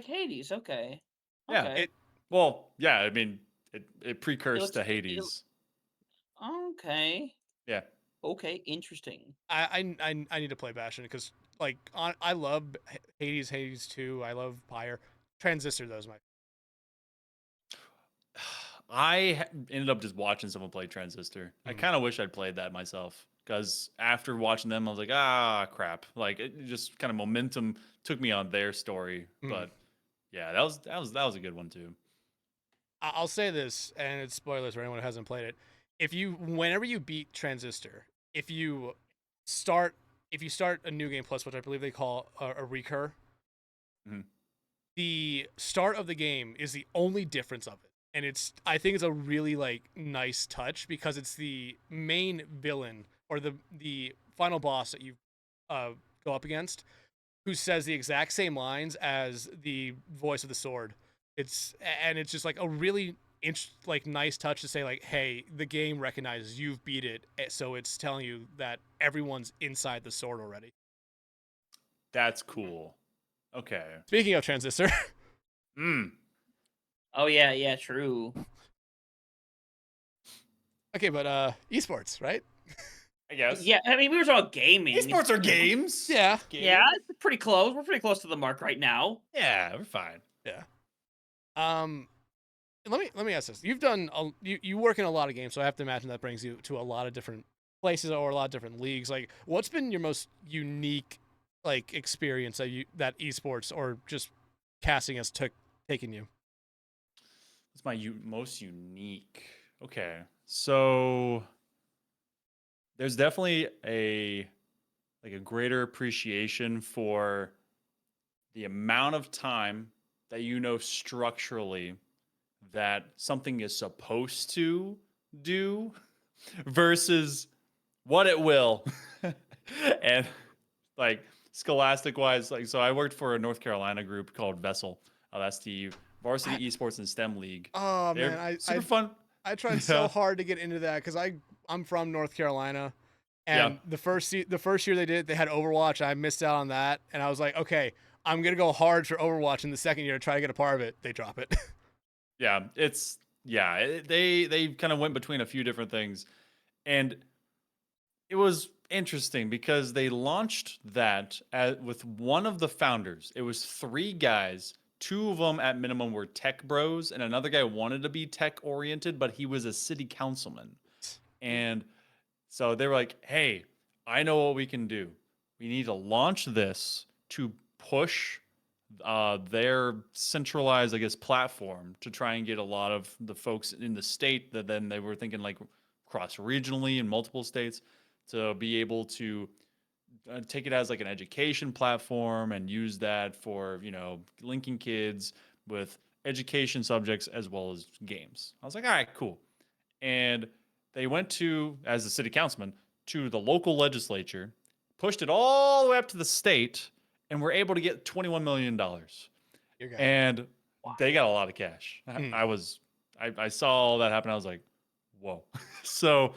Hades. Okay. Yeah. Okay. I mean, it precursed to Hades. Okay. Yeah. Okay. Interesting. I need to play Bastion because like I love Hades 2. I love Pyre. Transistor though is my. I ended up just watching someone play Transistor. I kind of wish I'd played that myself because after watching them, I was like, crap. Like it just kind of momentum took me on their story. But yeah, that was a good one too. I'll say this, and it's spoilers for anyone who hasn't played it. Whenever you beat Transistor, if you start a new game plus, which I believe they call a recur, the start of the game is the only difference of it. And I think it's a really like nice touch because it's the main villain or the final boss that you go up against, who says the exact same lines as the voice of the sword. It's just like a really nice touch to say like, hey, the game recognizes you've beat it, so it's telling you that everyone's inside the sword already. That's cool. Okay. Speaking of Transistor. Oh yeah, true. Okay, but esports, right? I guess. Yeah, I mean we were talking about gaming. Esports are games. Yeah. Games. Yeah, it's pretty close. We're pretty close to the mark right now. Yeah, we're fine. Yeah. Let me ask this. You've done you work in a lot of games, so I have to imagine that brings you to a lot of different places or a lot of different leagues. Like, what's been your most unique like experience that esports or just casting has taken you? What's my most unique? Okay, so there's definitely a greater appreciation for the amount of time that you know structurally that something is supposed to do versus what it will. And like scholastic wise, like, so I worked for a North Carolina group called Vessel. That's the Varsity Esports and STEM League. Oh They're man, super fun. I tried so hard to get into that because I'm from North Carolina, and the first year they did it, they had Overwatch. I missed out on that, and I was like, okay, I'm gonna go hard for Overwatch in the second year to try to get a part of it. They drop it. They kind of went between a few different things, and it was interesting because they launched that with one of the founders. It was 3 guys. 2 of them at minimum were tech bros, and another guy wanted to be tech oriented, but he was a city councilman. And so they were like, hey, I know what we can do. We need to launch this to push their centralized, I guess, platform to try and get a lot of the folks in the state that then they were thinking like cross regionally in multiple states to be able to take it as like an education platform and use that for, linking kids with education subjects as well as games. I was like, all right, cool. And they went to, as the city councilman, to the local legislature, pushed it all the way up to the state, and were able to get $21 million. And they got a lot of cash. I saw all that happen. I was like, whoa. So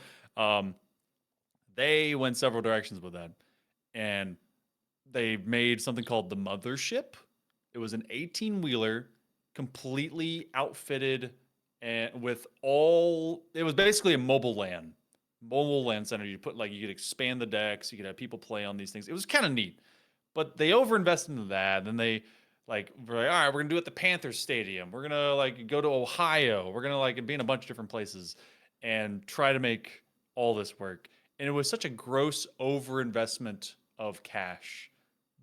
they went several directions with that. And they made something called the Mothership. It was an 18-wheeler, completely outfitted and it was basically a mobile land center. You put you could expand the decks, you could have people play on these things. It was kind of neat, but they overinvested into that. Then they were like, all right, we're gonna do it at the Panthers Stadium. We're gonna go to Ohio. We're gonna be in a bunch of different places and try to make all this work. And it was such a gross overinvestment of cash,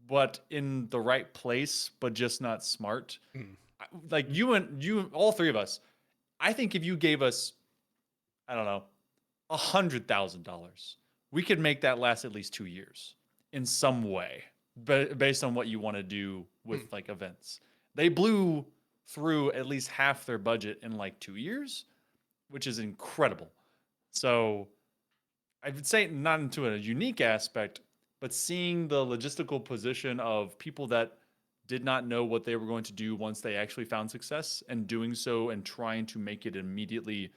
but in the right place, but just not smart. Like you, all three of us. I think if you gave us, I don't know, $100,000, we could make that last at least 2 years in some way, based on what you want to do with events. They blew through at least half their budget in 2 years, which is incredible. So I would say not into a unique aspect, but seeing the logistical position of people that did not know what they were going to do once they actually found success, and doing so and trying to make it immediately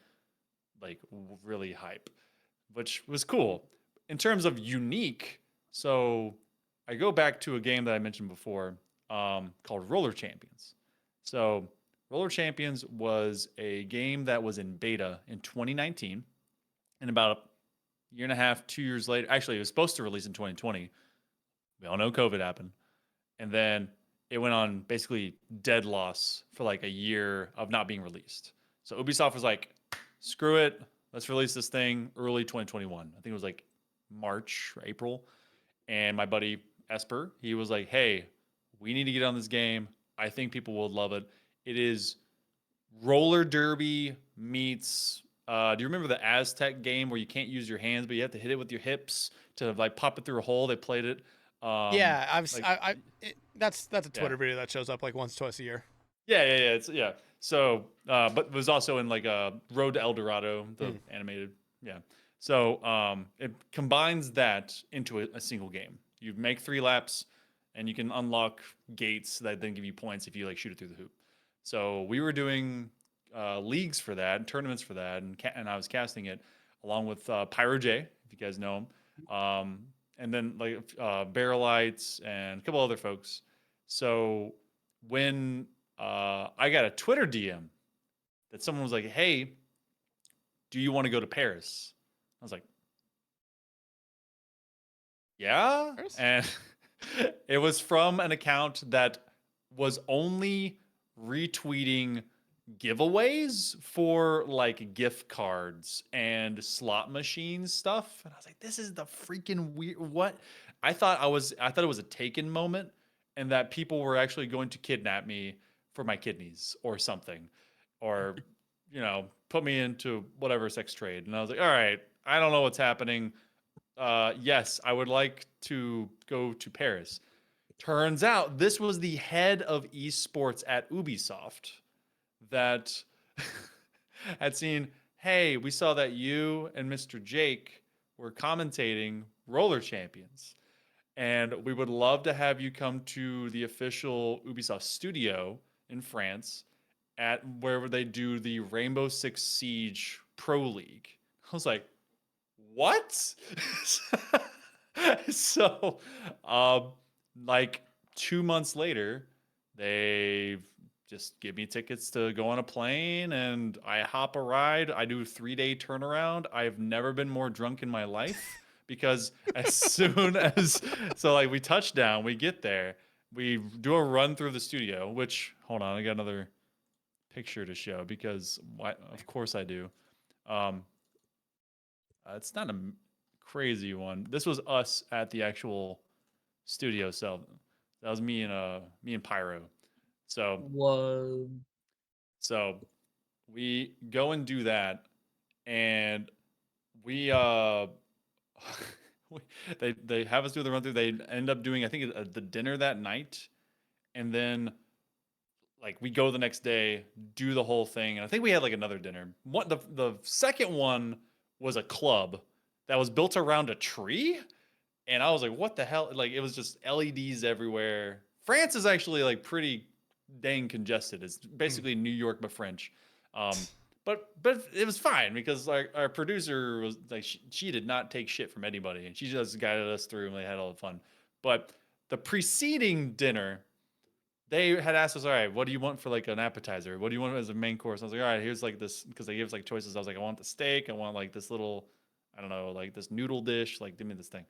really hype, which was cool. In terms of unique, so I go back to a game that I mentioned before, called Roller Champions. So Roller Champions was a game that was in beta in 2019, and about a year and a half, 2 years later, actually it was supposed to release in 2020. We all know COVID happened. And then it went on basically dead loss for a year of not being released. So Ubisoft was like, screw it, let's release this thing early 2021. I think it was March or April. And my buddy Esper, he was like, hey, we need to get on this game. I think people will love it. It is roller derby meets, do you remember the Aztec game where you can't use your hands, but you have to hit it with your hips to pop it through a hole? They played it. Yeah, that's a Twitter video that shows up once, twice a year. Yeah. So, but it was also in Road to El Dorado, the animated. Yeah. So, it combines that into a single game. You make 3 laps, and you can unlock gates that then give you points if you shoot it through the hoop. So we were doing leagues for that, tournaments for that, and I was casting it along with Pyro J, if you guys know him. And then Barrel Lights and a couple other folks. So when I got a Twitter DM that someone was like, hey, do you want to go to Paris? I was like, yeah. Paris? And it was from an account that was only retweeting giveaways for gift cards and slot machine stuff, and I was like, this is the freaking weird. What? I thought it was a Taken moment, and that people were actually going to kidnap me for my kidneys or something, or put me into whatever sex trade. And I was like, all right, I don't know what's happening. Yes, I would like to go to Paris. Turns out this was the head of esports at Ubisoft that had seen, hey, we saw that you and Mr. Jake were commentating Roller Champions, and we would love to have you come to the official Ubisoft studio in France at where they do the Rainbow Six Siege Pro League. I was like, what? So, 2 months later, they just give me tickets to go on a plane, and I hop a ride. I do a 3-day turnaround. I've never been more drunk in my life, because as soon as we touch down, we get there, we do a run through the studio. Which, hold on, I got another picture to show, because of course I do. It's not a crazy one. This was us at the actual studio. So that was me and Pyro. So Whoa. So we go and do that, and we they have us do the run through. They end up doing, I think, the dinner that night, and then we go the next day, do the whole thing, and I think we had another dinner. What the second one was a club that was built around a tree, and I was like, what the hell? It was just LEDs everywhere. France is actually pretty dang congested. It's basically New York but French. But it was fine, because our producer was she did not take shit from anybody, and she just guided us through, and they had all the fun. But the preceding dinner they had asked us, all right, what do you want for like an appetizer? What do you want as a main course? I was like, all right, here's like this, because they gave us like choices. I was like, I want the steak. I want like this little, I don't know, like this noodle dish. Like, give me this thing.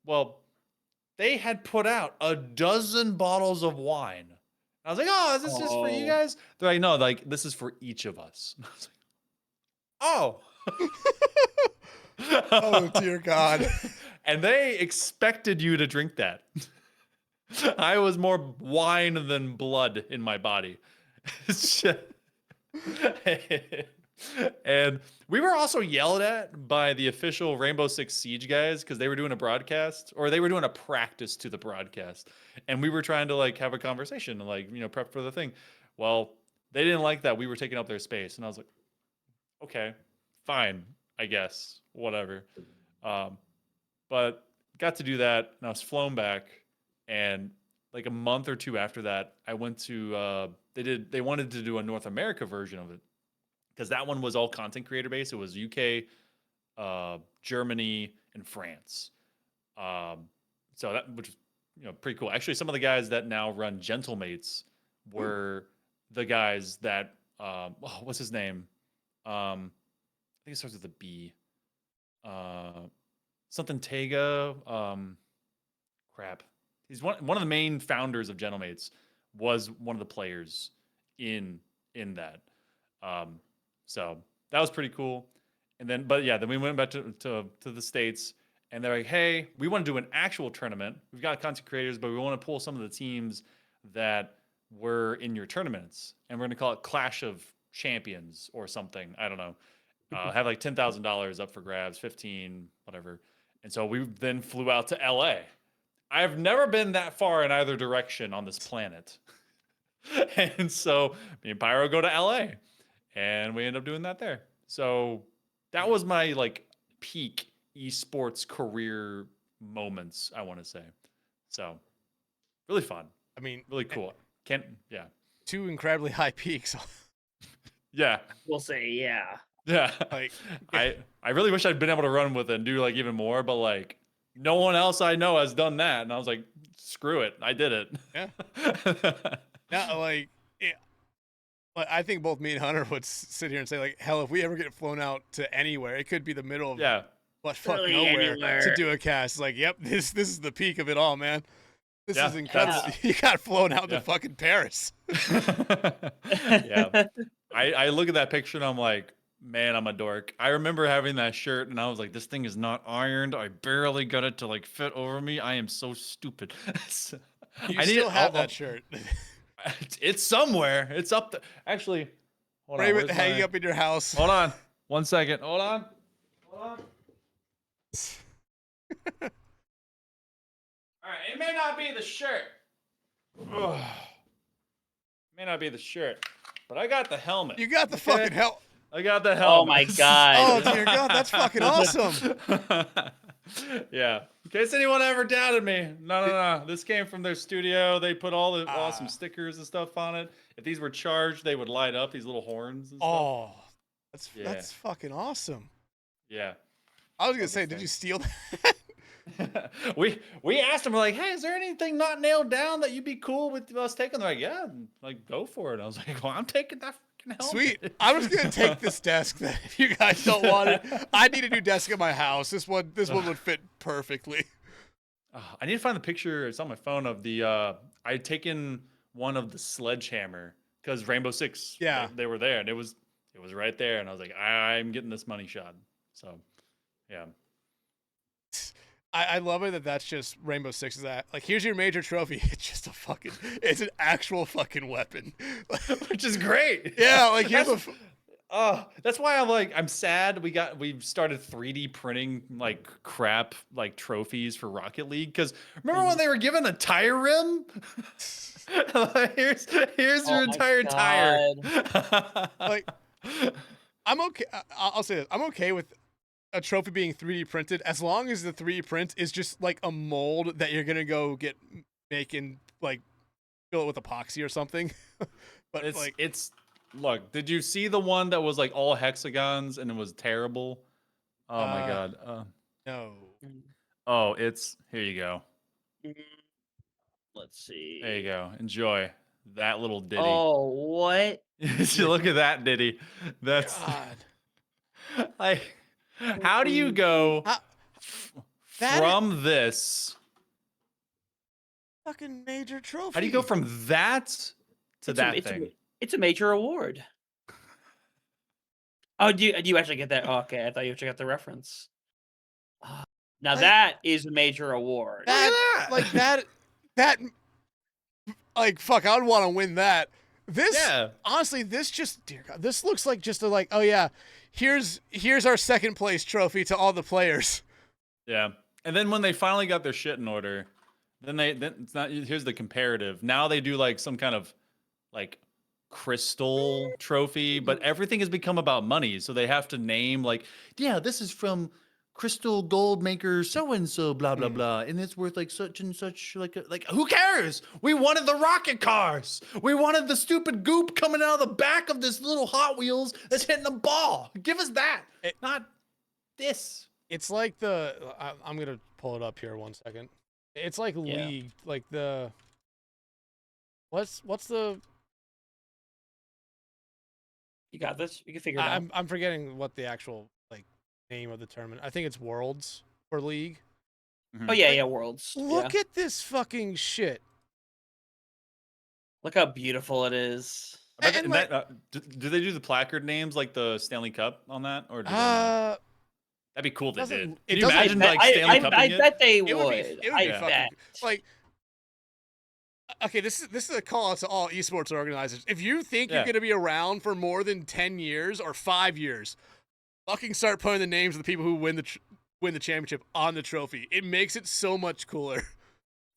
Well, they had put out a dozen bottles of wine. I was like, oh, is this just for you guys? They're like, no, like this is for each of us. I was like, oh. Oh dear God. And they expected you to drink that. I was more wine than blood in my body. And we were also yelled at by the official Rainbow Six Siege guys because they were doing a broadcast, or they were doing a practice to the broadcast, and we were trying to like have a conversation and like, you know, prep for the thing. Well, they didn't like that we were taking up their space, and I was like, okay, fine, I guess, whatever. But got to do that, and I was flown back, and like a month or two after that, I went to they wanted to do a North America version of it, because that one was all content creator based. It was UK, Germany, and France. So that, which is, you know, pretty cool. Actually, some of the guys that now run Gentlemates were the guys that what's his name? I think it starts with a B. Something Tega. Crap. He's one of the main founders of Gentlemates. Was one of the players in that. So that was pretty cool. And then, but yeah, then we went back to the States, and they're like, hey, we want to do an actual tournament. We've got content creators, but we want to pull some of the teams that were in your tournaments, and we're going to call it Clash of Champions or something. I don't know. Have like $10,000 up for grabs, 15, whatever. And so we then flew out to LA. I've never been that far in either direction on this planet. And so me and Pyro go to LA, and we end up doing that there. So that was my like peak esports career moments, I want to say. So really fun. I mean, really cool. Yeah. Two incredibly high peaks. Yeah. We'll say, yeah. Yeah. Like, I really wish I'd been able to run with it and do like even more, but like no one else I know has done that. And I was like, screw it. I did it. Yeah. Now, like, I think both me and Hunter would sit here and say, like, hell, if we ever get flown out to anywhere, it could be the middle of but fuck nowhere to do a cast. Like, yep, this is the peak of it all, man. This is incredible. You got flown out to fucking Paris. Yeah. I look at that picture and I'm like, man, I'm a dork. I remember having that shirt and I was like, this thing is not ironed. I barely got it to like fit over me. I am so stupid. You still have that shirt. It's somewhere. It's up there. Actually, hold on. Hanging up in your house. Hold on. 1 second. Hold on. All right. It may not be the shirt. It may not be the shirt, but I got the helmet. You got the fucking helmet. I got the helmet. Oh my god. Oh dear God, that's fucking awesome. Yeah. In case anyone ever doubted me, no. This came from their studio. They put all the awesome stickers and stuff on it. If these were charged, they would light up, these little horns and stuff. Oh, that's fucking awesome. Yeah. I was gonna say, did you steal that? we asked them, we're like, hey, is there anything not nailed down that you'd be cool with us taking? They're like, yeah, like go for it. I was like, well, I'm taking that fucking helmet. Sweet. I'm just gonna take this desk then if you guys don't want it. I need a new desk at my house. This one would fit perfectly. I need to find the picture. It's on my phone of the I had taken one of the sledgehammer because Rainbow Six. Yeah. They were there, and it was right there, and I was like, I'm getting this money shot. So, yeah. I love it that's just Rainbow Six is that. Like, here's your major trophy. It's just it's an actual fucking weapon. Which is great. Yeah, like here's that's why I'm sad we've started 3D printing like crap like trophies for Rocket League, because remember when they were given a tire rim? here's your entire tire. Like, I'm okay. I'll say this. I'm okay with a trophy being 3D printed as long as the 3D print is just like a mold that you're gonna go make and like fill it with epoxy or something. But it's look, did you see the one that was like all hexagons and it was terrible? Oh my god. No. Oh, here you go. Let's see. There you go. Enjoy that little ditty. Oh, what? Look at that ditty. That's God. like, how do you go from this? Fucking major trophy. How do you go from that to that thing? It's a major award. Oh, do you actually get that? Oh, okay, I thought you actually got the reference. Now that is a major award. That, like, fuck, I would want to win that. This, honestly, this just, dear God, this looks like just a, like, oh yeah, here's our second place trophy to all the players. Yeah, and then when they finally got their shit in order, then it's not. Here's the comparative. Now they do like some kind of like crystal trophy, but everything has become about money. So they have to name like, yeah, this is from crystal gold maker so and so, blah blah blah, and it's worth like such and such. Like who cares? We wanted the rocket cars. We wanted the stupid goop coming out of the back of this little Hot Wheels that's hitting the ball. Give us that, not this. It's like I'm gonna pull it up here 1 second. It's like League, like the what's the. You got this. You can figure it out. I'm forgetting what the actual like name of the tournament. I think it's Worlds for League. Oh yeah, Worlds. Look at this fucking shit. Look how beautiful it is. Do they do the placard names like the Stanley Cup on that, or do they not? That'd be cool if they did. Can you imagine like Stanley Cup? I bet they would. It would be fucking, like. Okay, this is a call out to all esports organizers. If you think you're going to be around for more than 10 years or 5 years, fucking start putting the names of the people who win the championship on the trophy. It makes it so much cooler.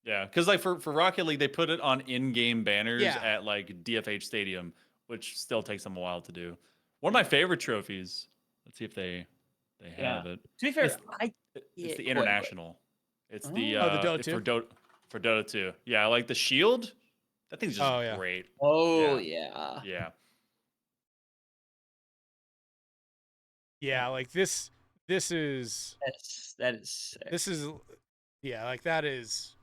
Yeah, because like for Rocket League, they put it on in-game banners at like DFH Stadium, which still takes them a while to do. One of my favorite trophies. Let's see if they have it. To be fair, it's the international. It's the Dota 2? For Dota 2. Yeah, like the shield. That thing's just great. Oh yeah. Yeah. Yeah, like this is that is sick. This is like that's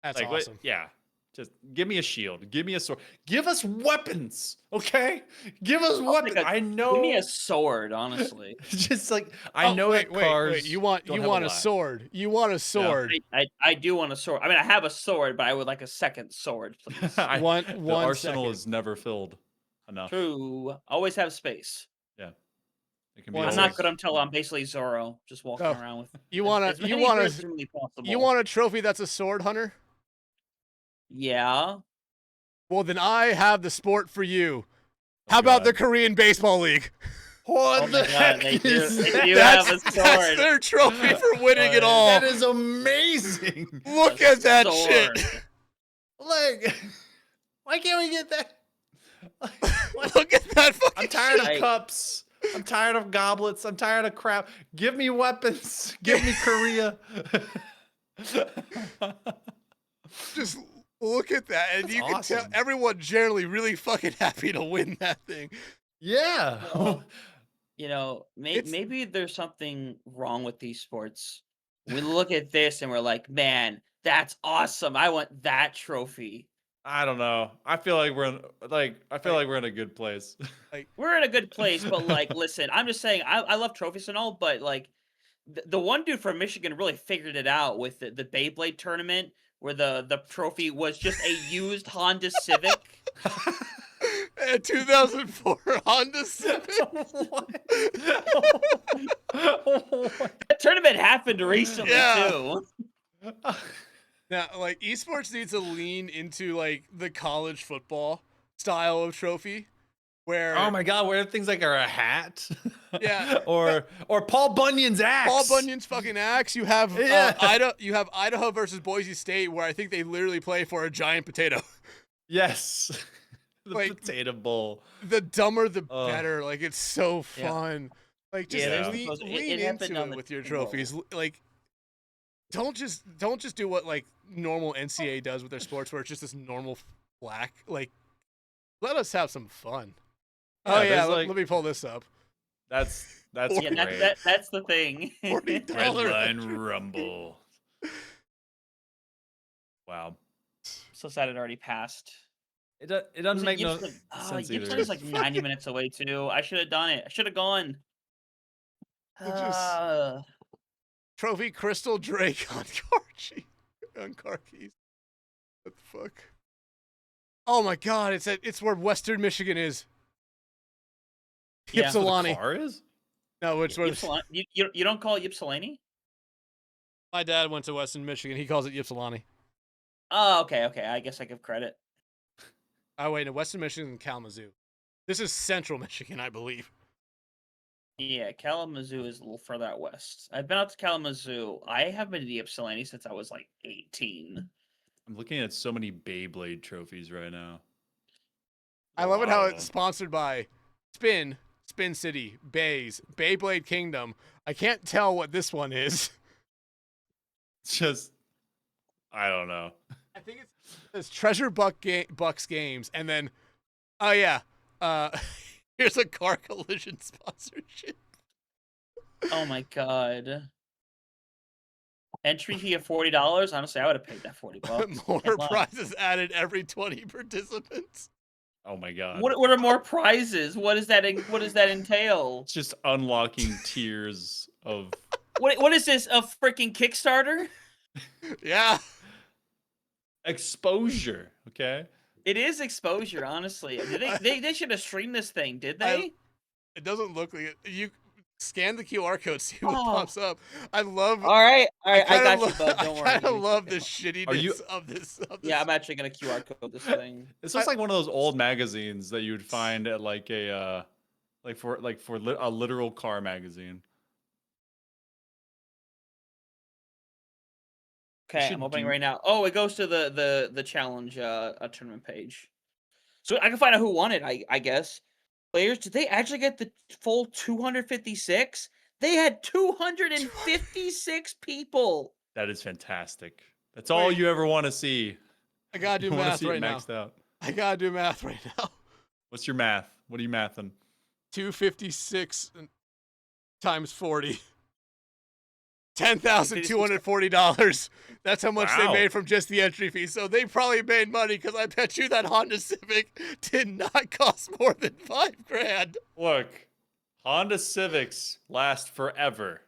like, awesome. Yeah. Just give me a shield. Give me a sword. Give us weapons, okay? Give us weapons. I know. Give me a sword, honestly. Just like I know that cars. Wait. You want a sword? You want a sword? Yeah. I do want a sword. I mean, I have a sword, but I would like a second sword, please. The arsenal is never filled enough. True. Always have space. Yeah. It can be I'm not good until I'm basically Zoro, just walking around with. You want a trophy that's a sword hunter? Yeah. Well, then I have the sport for you. How about the Korean Baseball League? What the heck is that? That's their trophy for winning it all. That is amazing. Look at that shit. Like, why can't we get that? Look at that fucking I'm tired of cups. I'm tired of goblets. I'm tired of crap. Give me weapons. Give me Korea. Just look at that, and you can tell everyone generally really fucking happy to win that thing. Yeah. Well, you know, maybe there's something wrong with these sports. We look at this and we're like, man, that's awesome. I want that trophy. I don't know. I feel like we're in a good place. Like we're in a good place, but like, listen, I'm just saying, I love trophies and all, but like, the one dude from Michigan really figured it out with the Beyblade tournament, where the trophy was just a used Honda Civic. A 2004 Honda Civic. That tournament happened recently too. Now, like, esports needs to lean into like the college football style of trophy, where oh my god, where things like are a hat, yeah, or Paul Bunyan's axe. Paul Bunyan's fucking axe. You have Idaho versus Boise State, where I think they literally play for a giant potato. Yes, the like, potato bowl. The dumber, the better. Like, it's so fun. Like, just lean into it with your trophies. Like, don't just do what like normal NCAA does with their sports, where it's just this normal black. Like, let us have some fun. Let me pull this up. That's great. That's the thing. Redline Rumble. Wow. So sad it already passed. It doesn't make no Gibson? sense Gibson either. is like 90 minutes away too. I should have done it. I should have gone. Just trophy Crystal Drake on car keys. What the fuck? Oh my god! It's where Western Michigan is. Yeah. That's where Ypsilanti. the car is? No, which where You don't call it Ypsilanti? my dad went to Western Michigan. He calls it Ypsilanti. Oh, okay. I guess I give credit. Oh wait, no, Western Michigan and Kalamazoo. This is Central Michigan, I believe. Yeah, Kalamazoo is a little further out west. I've been out to Kalamazoo. I have been to Ypsilanti since I was like 18. I'm looking at so many Beyblade trophies right now. I love it how Wow. it's sponsored by Spin City, Bays, Beyblade Kingdom. I can't tell what this one is. It's just, I don't know. I think it's Treasure Bucks Games, and then, oh yeah, here's a car collision sponsorship. Oh my god. Entry fee of $40. Honestly, I would have paid that $40. More Can't lie. prizes added every 20 participants. Oh my god. What are more prizes? What does that entail? It's just unlocking tiers of What is this? A freaking Kickstarter? Yeah. exposure. Okay. It is exposure, honestly. They should have streamed this thing, did they? It doesn't look like it. You scan the QR code, see what Oh. pops up. I love. All right, I kinda got you, lo- bud. Don't worry. I kind Give of me love a the second. shittiness of this. Yeah, I'm actually gonna QR code this thing. This looks like one of those old magazines that you would find at like a for a literal car magazine. Okay, should I'm opening do- right now. Oh, it goes to the challenge tournament page, so I can find out who won it. I guess players, did they actually get the full 256? They had 256 people. That is fantastic. That's all you ever want to see. I gotta do You want to math see it right now. maxed out. I gotta do math right now. What's your math? What are you mathing? 256 times 40. $10,240. That's how much they Wow. made from just the entry fee. So they probably made money because I bet you that Honda Civic did not cost more than $5,000. Look, Honda Civics last forever.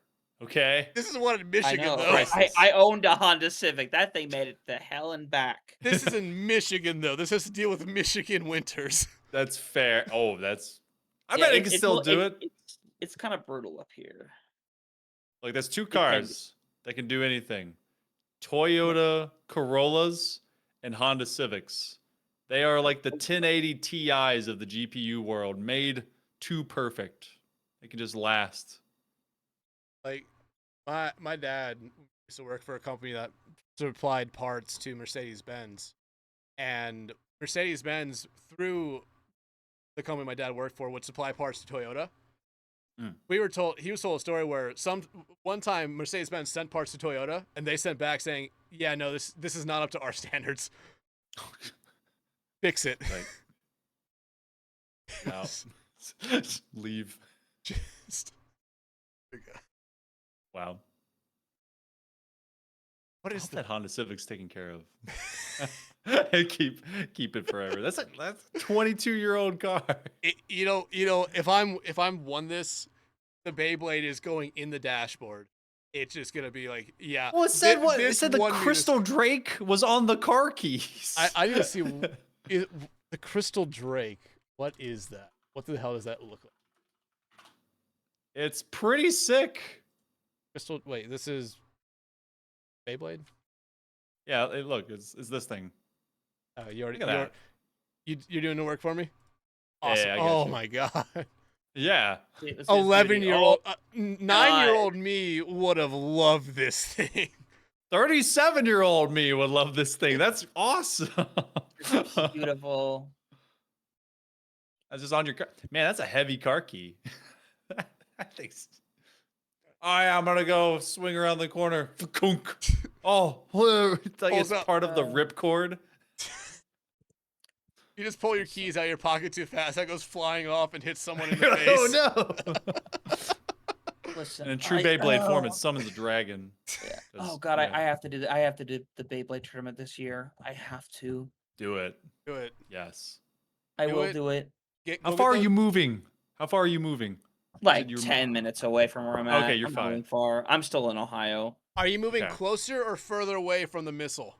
Okay. This is one in I Michigan, know. though. Right? I owned a Honda Civic. That thing made it to hell and back. This is in Michigan, though. This has to deal with Michigan winters. That's fair. Oh, that's. I Yeah, bet it can still do it. It's kind of brutal up here. Like, there's two Depends. cars that can do anything: Toyota Corollas and Honda Civics. They are like the 1080 Ti's of the GPU world, made too perfect. They can just last. Like, my dad used to work for a company that supplied parts to Mercedes-Benz. And Mercedes-Benz, through the company my dad worked for, would supply parts to Toyota. He was told a story where one time Mercedes-Benz sent parts to Toyota and they sent back saying, "Yeah, no, this is not up to our standards. Fix it." Like, no. Leave. Just, Wow. what I is hope the that Honda Civic's taken care of. keep it forever. That's a 22-year-old car. you know if I'm won this, the Beyblade is going in the dashboard. It's just gonna be like, yeah. Well, it said thi- what? It this said the won me this- Crystal Drake was on the car keys. I need to see the Crystal Drake. What is that? What the hell does that look like? It's pretty sick. Crystal. Wait, this is Beyblade. Yeah, look, it's this thing. Oh, you already. Look at You're doing the work for me. Yeah, Awesome. I got Oh you. my god. Yeah. 11-year-old, 9-year-old me would have loved this thing. 37-year-old me would love this thing. That's awesome. Beautiful. That's just on your car. Man, that's a heavy car key. I think. Oh yeah, I'm gonna go swing around the corner. Oh, it's like Pulls it's up. part of the ripcord. You just pull your keys out of your pocket too fast. That goes flying off and hits someone in the face. Oh no! Listen, And in true Beyblade form, it summons a dragon. Yeah. 'Cause, Oh god, yeah. I have to do the Beyblade tournament this year. I have to. Do it. Do it. Yes. I Do will it. do it. How far are you moving? How far are you moving? Like you're 10 minutes away from where I'm at. Okay, you're I'm not moving fine. far. I'm still in Ohio. Are you moving Okay. closer or further away from the missile?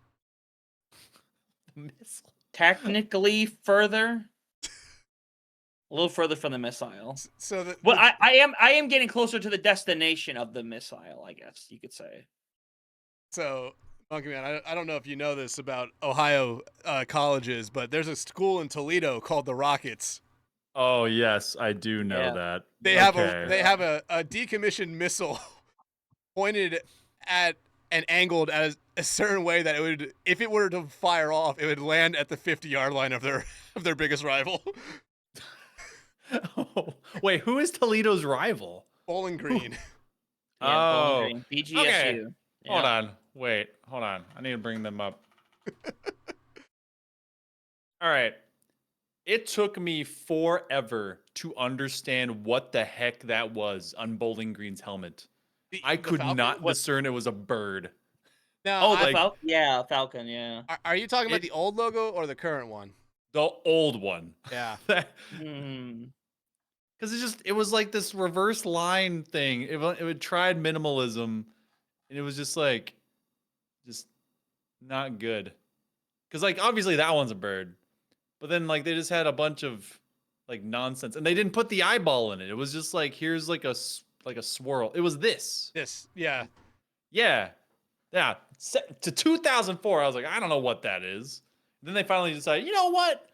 Missile. Technically further. A little further from the missile. So the, Well, I am getting closer to the destination of the missile, I guess you could say. So, MonkeyMan, I don't know if you know this about Ohio colleges, but there's a school in Toledo called the Rockets. Oh yes, I do know Yeah. that. They have a decommissioned missile pointed at and angled as a certain way that it would, if it were to fire off, it would land at the 50-yard line of their biggest rival. Oh, wait, who is Toledo's rival? Bowling Green. Yeah, Bowling Oh, Green. BGSU. okay. Yeah. Hold on. Wait, hold on. I need to bring them up. All right. It took me forever to understand what the heck that was on Bowling Green's helmet. I The could Falcon? not discern it was a bird. Now, Oh, the like- Falcon. Yeah, Falcon. Yeah. are you talking about it- the old logo or the current one? The old one. Yeah. Hmm. Because it was like this reverse line thing. It tried minimalism, and it was just not good. Because like obviously that one's a bird, but then like they just had a bunch of like nonsense, and they didn't put the eyeball in it. It was just like here's like a swirl. It was this. Yeah. Yeah. To 2004, I was like, I don't know what that is. Then they finally decided, you know what?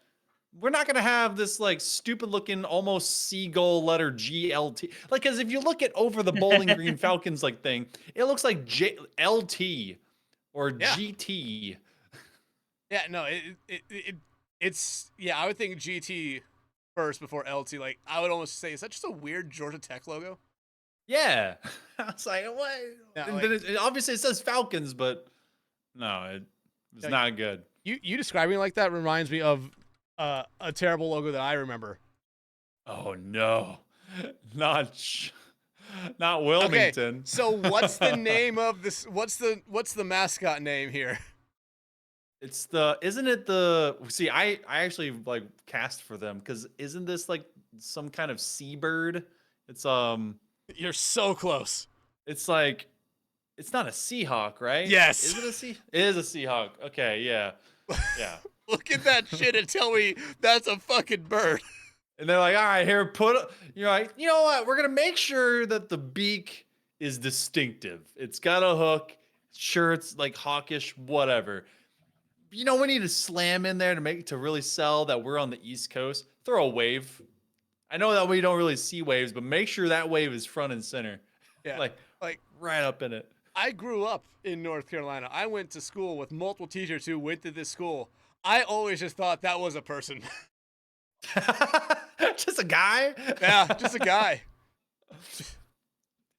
We're not gonna have this like stupid looking almost seagull letter GLT. Like, cause if you look at over the Bowling Green Falcons like thing, it looks like LT or Yeah. GT. Yeah, no, it's I would think GT first before LT. Like I would almost say, is that just a weird Georgia Tech logo? Yeah. I was like, what? Yeah, and like- then it obviously it says Falcons, but no, it was Yeah, not good. You describing it like that reminds me of a terrible logo that I remember. Oh no. Not Wilmington. Okay, so what's the name of this? What's the mascot name here? Isn't it the, see, I actually like cast for them because isn't this like some kind of seabird? It's You're so close. it's like, it's not a Seahawk, right? Yes. Is it it is a Seahawk. Okay, yeah. Yeah. Look at that shit and tell me that's a fucking bird. And they're like, all right, here, you're like, you know what? We're going to make sure that the beak is distinctive. It's got a hook. Sure, it's like hawkish, whatever. You know, we need to slam in there to really sell that we're on the East Coast. Throw a wave. I know that we don't really see waves, but make sure that wave is front and center. Yeah. Like right up in it. I grew up in North Carolina. I went to school with multiple teachers who went to this school. I always just thought that was a person. Just a guy? Yeah, just a guy.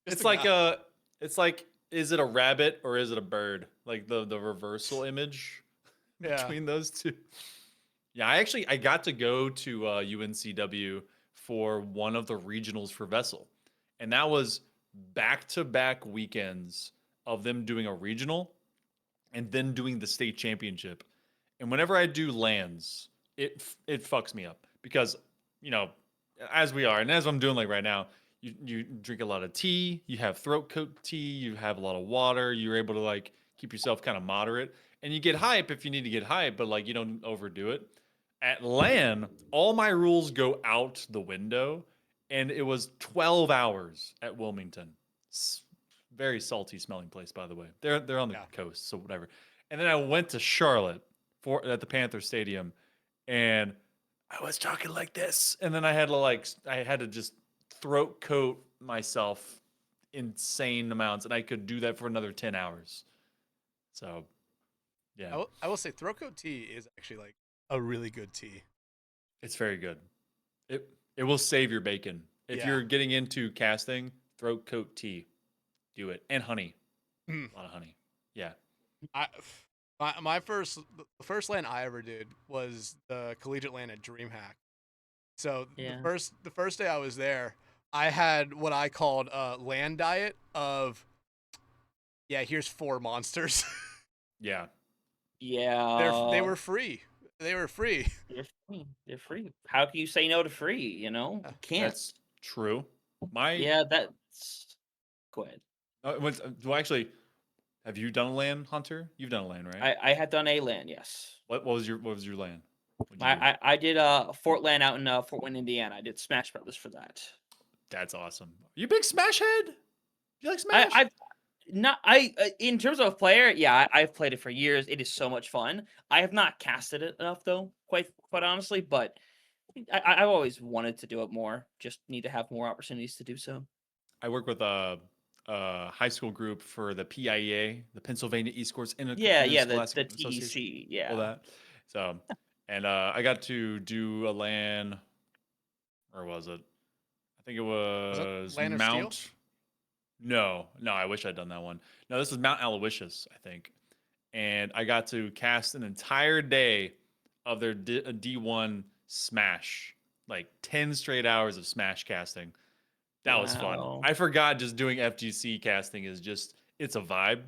It's like is it a rabbit or is it a bird? Like the reversal image between those two. Yeah, I got to go to UNCW for one of the regionals for Vessel. And that was back-to-back weekends of them doing a regional and then doing the state championship. And whenever I do lands, it fucks me up because, you know, as we are and as I'm doing like right now, you drink a lot of tea, you have throat coat tea, you have a lot of water, you're able to like keep yourself kind of moderate, and you get hype if you need to get hype, but like you don't overdo it. At LAN, all my rules go out the window, and it was 12 hours at Wilmington. Very salty smelling place, by the way. They're on the coast, so whatever. And then I went to Charlotte at the Panther Stadium, and I was talking like this, and then I had to just throat coat myself insane amounts, and I could do that for another 10 hours. So, yeah. I will say throat coat tea is actually like a really good tea. It's very good. It will save your bacon. If you're getting into casting, throat coat tea. Do it. And honey. A lot of honey. Yeah. The first LAN I ever did was the collegiate LAN at DreamHack. So the first day I was there, I had what I called a LAN diet of, here's 4 monsters. Yeah. Yeah. They were free. They were free. They're free. They're free. How can you say no to free? You know, you can't. That's true. My Yeah, that's. Go ahead. do I actually have you done a LAN, Hunter? You've done a LAN, right? I had done a LAN, yes. What was your LAN? What'd you do? I did Fort LAN out in Fort Wayne, Indiana. I did Smash Brothers for that. That's awesome. You a big Smash head? You like Smash? I've not in terms of a player, yeah, I've played it for years. It is so much fun. I have not casted it enough though, quite honestly, but I've always wanted to do it more. Just need to have more opportunities to do so. I work with a high school group for the PIEA, the Pennsylvania Esports Yeah, the Interscholastic TEC, Association. yeah. All that. So, and I got to do a LAN. Where was it? I think it was LAN of Mount. Steel? No, I wish I'd done that one. No, this was Mount Aloysius, I think. And I got to cast an entire day of their D1 Smash, like 10 straight hours of Smash casting. That was fun. Wow. I forgot just doing FGC casting is just it's a vibe.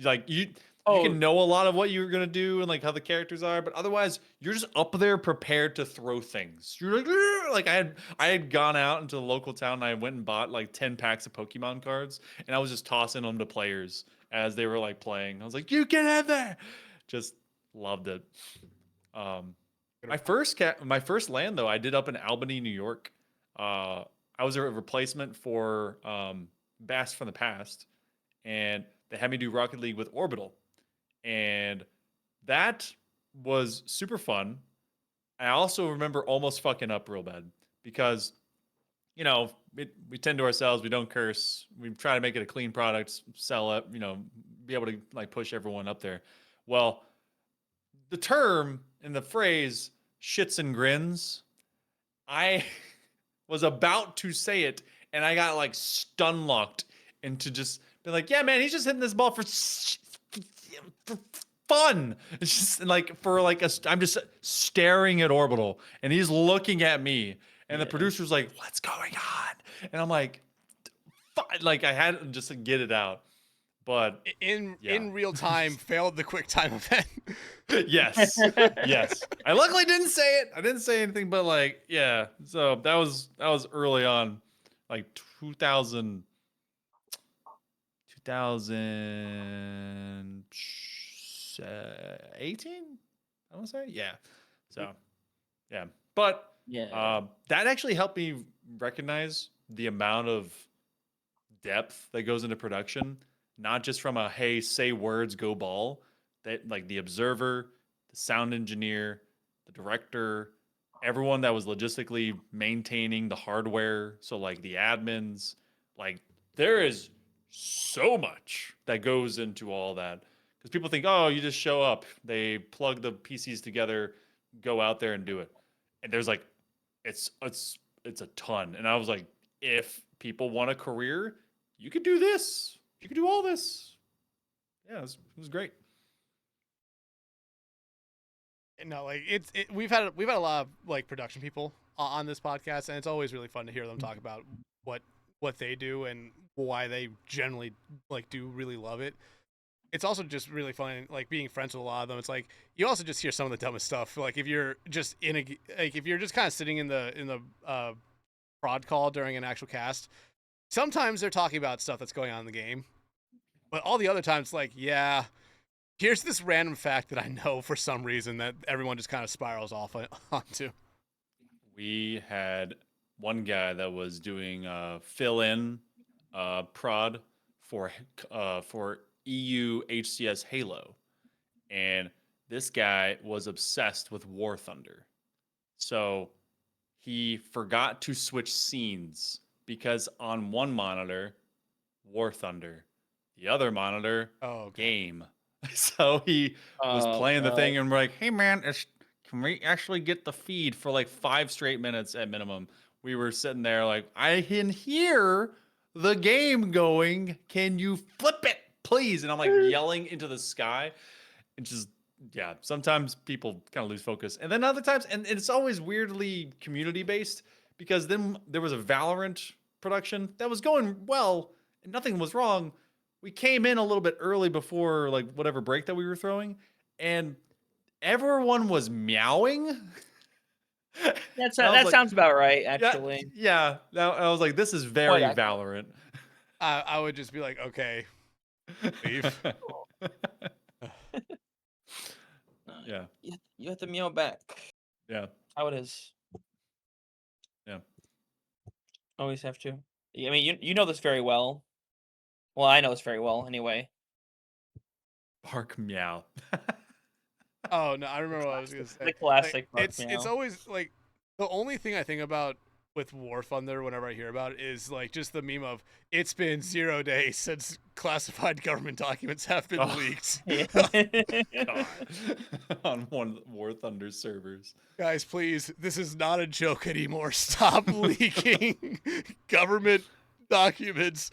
Like you can know a lot of what you're gonna do and like how the characters are, but otherwise you're just up there prepared to throw things. You're like, "Argh!" Like I had gone out into the local town and I went and bought like 10 packs of Pokemon cards and I was just tossing them to players as they were like playing. I was like, you can have that. Just loved it. My first LAN though, I did up in Albany, New York. I was a replacement for Bass from the Past, and they had me do Rocket League with Orbital, and that was super fun. I also remember almost fucking up real bad because, you know, we tend to ourselves. We don't curse. We try to make it a clean product, sell it. You know, be able to like push everyone up there. Well, the term and the phrase "shits and grins," I was about to say it, and I got like stun locked into just be like, yeah, man, he's just hitting this ball for fun. It's just like for like I'm just staring at Orbital, and he's looking at me, and the producer's like, what's going on? And I'm like, like I had to just get it out. But in real time, failed the quick time event. yes. I luckily didn't say it. I didn't say anything, but like, yeah. So that was early on, like 2018. I want to say, yeah. So, yeah, but that actually helped me recognize the amount of depth that goes into production, not just from a hey, say words, go ball. That like the observer, the sound engineer, the director, everyone that was logistically maintaining the hardware. So like the admins, like there is so much that goes into all that. Because people think, oh, you just show up, they plug the PCs together, go out there and do it. And there's like it's a ton. And I was like, if people want a career, you could do this. You could do all this. Yeah, it was great. No, like we've had a lot of like production people on this podcast, and it's always really fun to hear them talk about what they do and why they generally like do really love it. It's also just really fun, like being friends with a lot of them. It's like you also just hear some of the dumbest stuff. Like if you're just if you're just kind of sitting in the prod call during an actual cast, sometimes they're talking about stuff that's going on in the game, but all the other times, like, yeah, here's this random fact that I know for some reason that everyone just kind of spirals off onto. We had one guy that was doing fill-in prod for EU HCS Halo, and this guy was obsessed with War Thunder, so he forgot to switch scenes because on one monitor, War Thunder, the other monitor, game. So he was playing the thing, and we're like, hey man, can we actually get the feed for like 5 straight minutes at minimum? We were sitting there like, I can hear the game going. Can you flip it, please? And I'm like yelling into the sky. And just, yeah, sometimes people kind of lose focus. And then other times, and it's always weirdly community based, because then there was a Valorant production that was going well and nothing was wrong. We came in a little bit early before like whatever break that we were throwing, and everyone was meowing. That's And I was that like, sounds about right, yeah, actually. yeah. I was like, this is Quite very accurate. Valorant. I would just be like, okay, leave. Yeah, You have to meow back. yeah, How it is. yeah. Always have to. I mean, you know this very well. Well, I know this very well, anyway. Bark meow. Oh no, I remember what I was gonna say. The Like classic bark it's meow. always like the only thing I think about with War Thunder whenever I hear about it is like just the meme of it's been 0 days since classified government documents have been Oh. leaked. God. On one of the War Thunder servers. Guys, please, this is not a joke anymore. Stop leaking government documents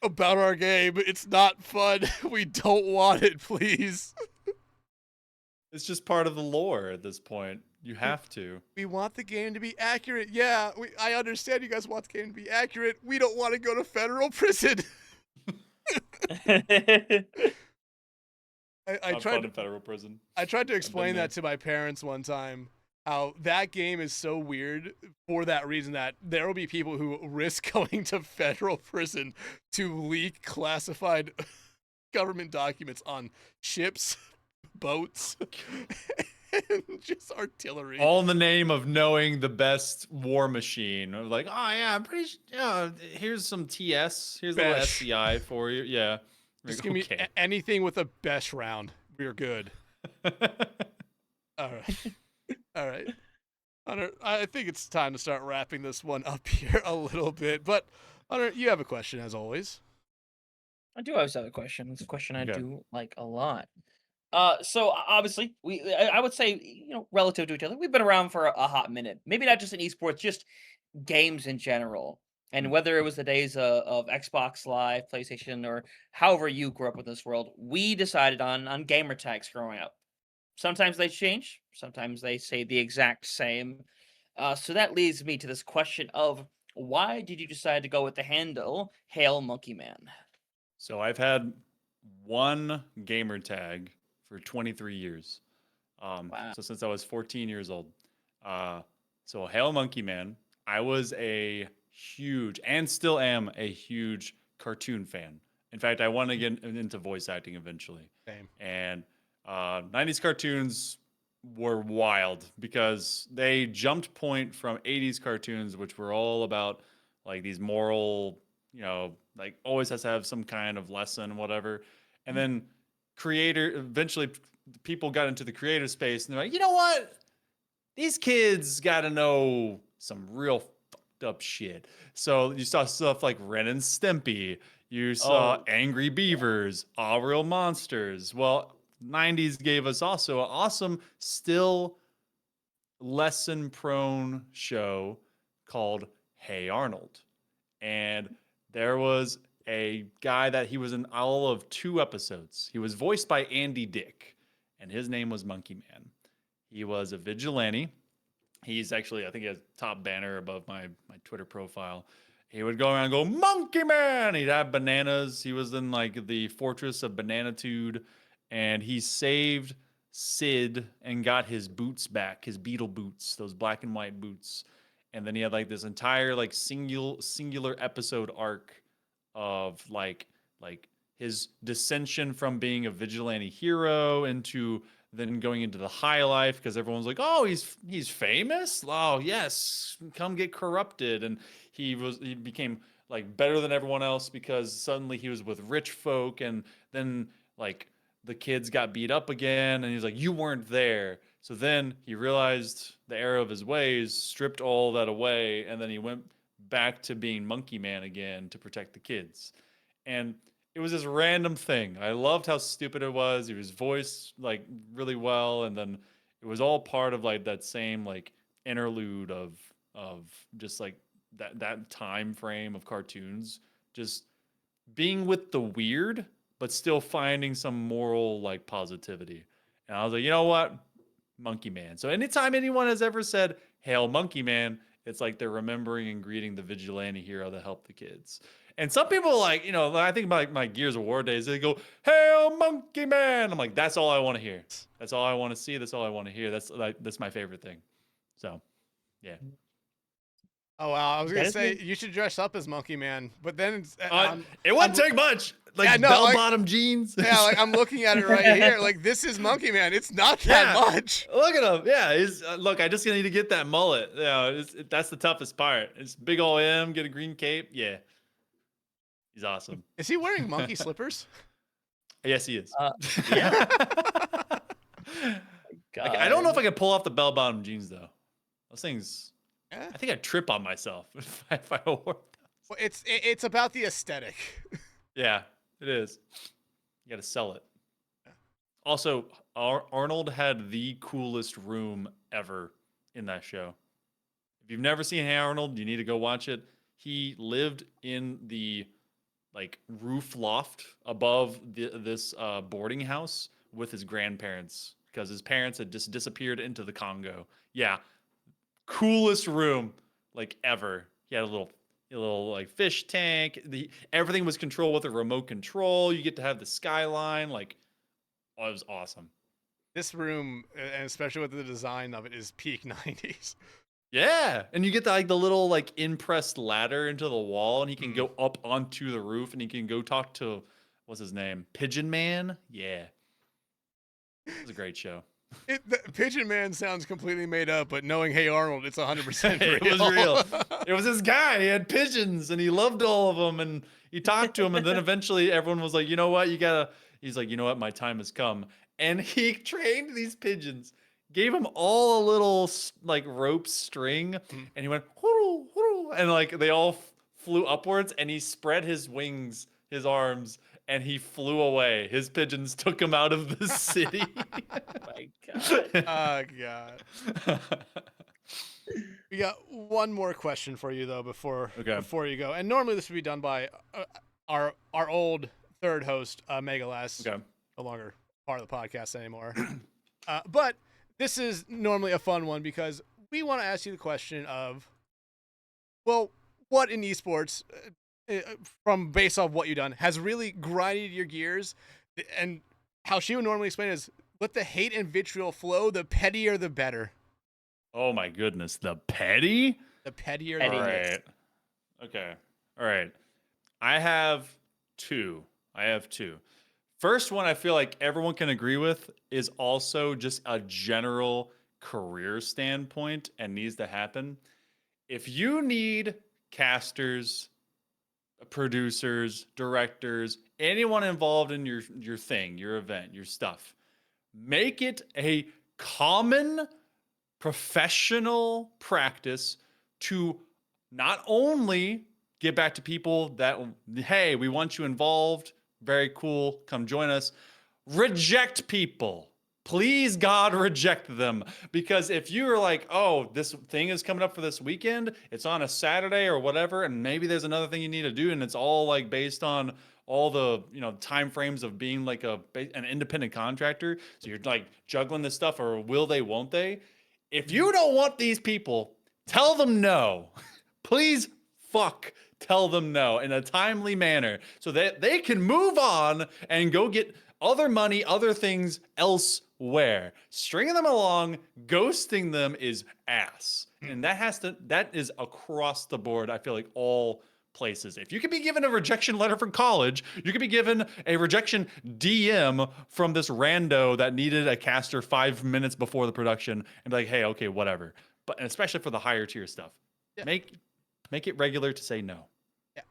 about our game. It's not fun. We don't want it, please. It's just part of the lore at this point. You have to. We want the game to be accurate. Yeah, I understand you guys want the game to be accurate. We don't want to go to federal prison. I Not tried fun in federal prison. I tried to explain there. that to my parents one time. How that game is so weird for that reason that there will be people who risk going to federal prison to leak classified government documents on ships, boats, and just artillery. All in the name of knowing the best war machine. Like, oh yeah, I'm pretty sure. Yeah, here's some TS. Here's a little Besh. SCI for you. Yeah. Just Like, give me anything with a Besh round. We're good. All right. All right. Hunter, I think it's time to start wrapping this one up here a little bit. But Hunter, you have a question as always. I do always have a question. It's a question I Okay. do like a lot. So obviously, I would say, relative to each other, we've been around for a hot minute. Maybe not just in esports, just games in general. And Mm. whether it was the days of Xbox Live, PlayStation, or however you grew up in this world, we decided on gamer tags growing up. Sometimes they change, sometimes they say the exact same. So that leads me to this question of why did you decide to go with the handle HailMonkeyMan? So I've had one gamer tag for 23 years. Wow. So since I was 14 years old. So Hail Monkey Man, I was a huge, and still am a huge cartoon fan. In fact, I want to get into voice acting eventually. Same. And 90s cartoons were wild because they jumped point from 80s cartoons, which were all about like these moral, like always has to have some kind of lesson, whatever. And then eventually people got into the creative space and they're like, you know what? These kids got to know some real fucked up shit. So you saw stuff like Ren and Stimpy. You saw Oh, Angry Beavers, All Real Monsters. Well, 90s gave us also an awesome, still lesson prone show called Hey Arnold. And there was a guy that he was in all of 2 episodes. He was voiced by Andy Dick, and his name was Monkey Man. He was a vigilante. He's actually, I think he has top banner above my Twitter profile. He would go around and go, Monkey Man! He'd have bananas. He was in like the fortress of Bananitude, and he saved Sid and got his boots back, his beetle boots, those black and white boots. And then he had like this entire like singular episode arc of like his dissension from being a vigilante hero into then going into the high life because everyone's like, oh, he's famous. Oh yes, come get corrupted, and he became like better than everyone else because suddenly he was with rich folk, and then like the kids got beat up again, and he's like, you weren't there. So then he realized the error of his ways, stripped all that away, and then he went back to being Monkey Man again to protect the kids. And it was this random thing. I loved how stupid it was. He was voiced like really well, and then it was all part of like that same like interlude of just like that time frame of cartoons, just being with the weird, but still finding some moral like positivity. And I was like, you know what? Monkey Man. So anytime anyone has ever said, Hail Monkey Man, it's like they're remembering and greeting the vigilante hero that helped the kids. And some people like, you know, I think about my Gears of War days, they go, HailMonkeyMan. I'm like, that's all I want to hear. That's all I want to see. That's all I want to hear. That's my favorite thing. So, yeah. Oh wow! I was gonna That is say me. you should dress up as Monkey Man, but then It wouldn't take much. Like Yeah, no, bell-bottom jeans. yeah, like I'm looking at it right here. Like this is Monkey Man. It's not that much. Look at him. Yeah, look. I just need to get that mullet. Yeah, that's the toughest part. It's big ol' M. Get a green cape. Yeah, he's awesome. Is he wearing monkey slippers? Yes, he is. Yeah. Like, I don't know if I can pull off the bell-bottom jeans though. Those things. Yeah. I think I'd trip on myself if I wore them. Well, it's about the aesthetic. Yeah, it is. You got to sell it. Also, Arnold had the coolest room ever in that show. If you've never seen Hey Arnold, you need to go watch it. He lived in the like roof loft above this boarding house with his grandparents because his parents had just disappeared into the Congo. Yeah, coolest room like ever. He had a little like fish tank. Everything was controlled with a remote control. You get to have the skyline. Like, oh, it was awesome. This room, and especially with the design of it, is peak 90s. Yeah, and you get the little like impressed ladder into the wall, and he can go up onto the roof, and he can go talk to what's his name, Pigeon Man. Yeah, it was a great show. Pigeon Man sounds completely made up, but knowing Hey Arnold, it's 100% real. It was real. It was this guy. He had pigeons, and he loved all of them, and he talked to them, and then eventually everyone was like, you know what, He's like, you know what, my time has come, and he trained these pigeons. Gave him all a little like rope string, and he went whoo, whoo, and like they all flew upwards, and he spread his wings, his arms, and he flew away. His pigeons took him out of the city. My God. Oh God. We got one more question for you though before you go, and normally this would be done by our old third host, Megalass. Okay. No longer part of the podcast anymore, but. This is normally a fun one because we want to ask you the question of, well, what in esports, from based off what you've done, has really grinded your gears? And how she would normally explain is, let the hate and vitriol flow, the pettier the better. Oh my goodness, the petty? The pettier the All better. right. Okay. All right. I have two. First one I feel like everyone can agree with is also just a general career standpoint and needs to happen. If you need casters, producers, directors, anyone involved in your thing, your event, your stuff, make it a common professional practice to not only get back to people that, hey, we want you involved, very cool, come join us. Reject people. Please, God, reject them. Because if you're like, oh, this thing is coming up for this weekend, it's on a Saturday or whatever, and maybe there's another thing you need to do, and it's all like based on all the time frames of being like an independent contractor. So you're like juggling this stuff, or will they, won't they? If you don't want these people, tell them no. Please tell them no in a timely manner so that they can move on and go get other money, other things elsewhere. Stringing them along, ghosting them is ass. And that is across the board. I feel like all places. If you could be given a rejection letter from college, you could be given a rejection DM from this rando that needed a caster 5 minutes before the production and be like, hey, okay, whatever. But especially for the higher tier stuff, make it regular to say no. Yeah,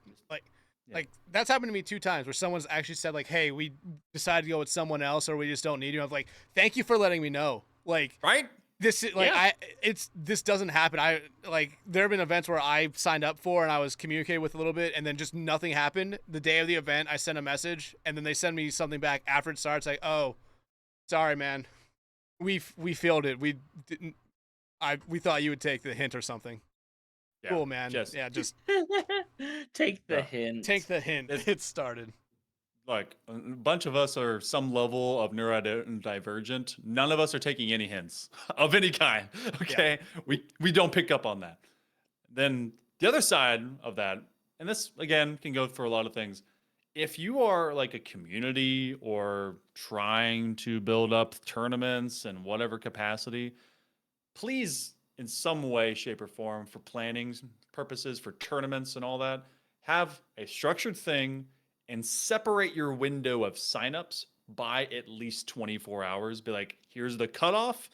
like that's happened to me 2 times where someone's actually said like, "Hey, we decided to go with someone else, or we just don't need you." I'm like, "Thank you for letting me know." Like, right? This is like this doesn't happen. There have been events where I signed up for and I was communicated with a little bit, and then just nothing happened. The day of the event, I sent a message, and then they send me something back after it starts. Like, "Oh, sorry, man, we failed it. We didn't. We thought you would take the hint or something." Yeah, cool, man. Just take the hint. Take the hint. It started. Like a bunch of us are some level of neurodivergent. None of us are taking any hints of any kind. Okay, we don't pick up on that. Then the other side of that and this again can go for a lot of things. If you are like a community or trying to build up tournaments in whatever capacity, please, in some way, shape, or form, for planning purposes, for tournaments and all that, have a structured thing and separate your window of signups by at least 24 hours. Be like, here's the cutoff,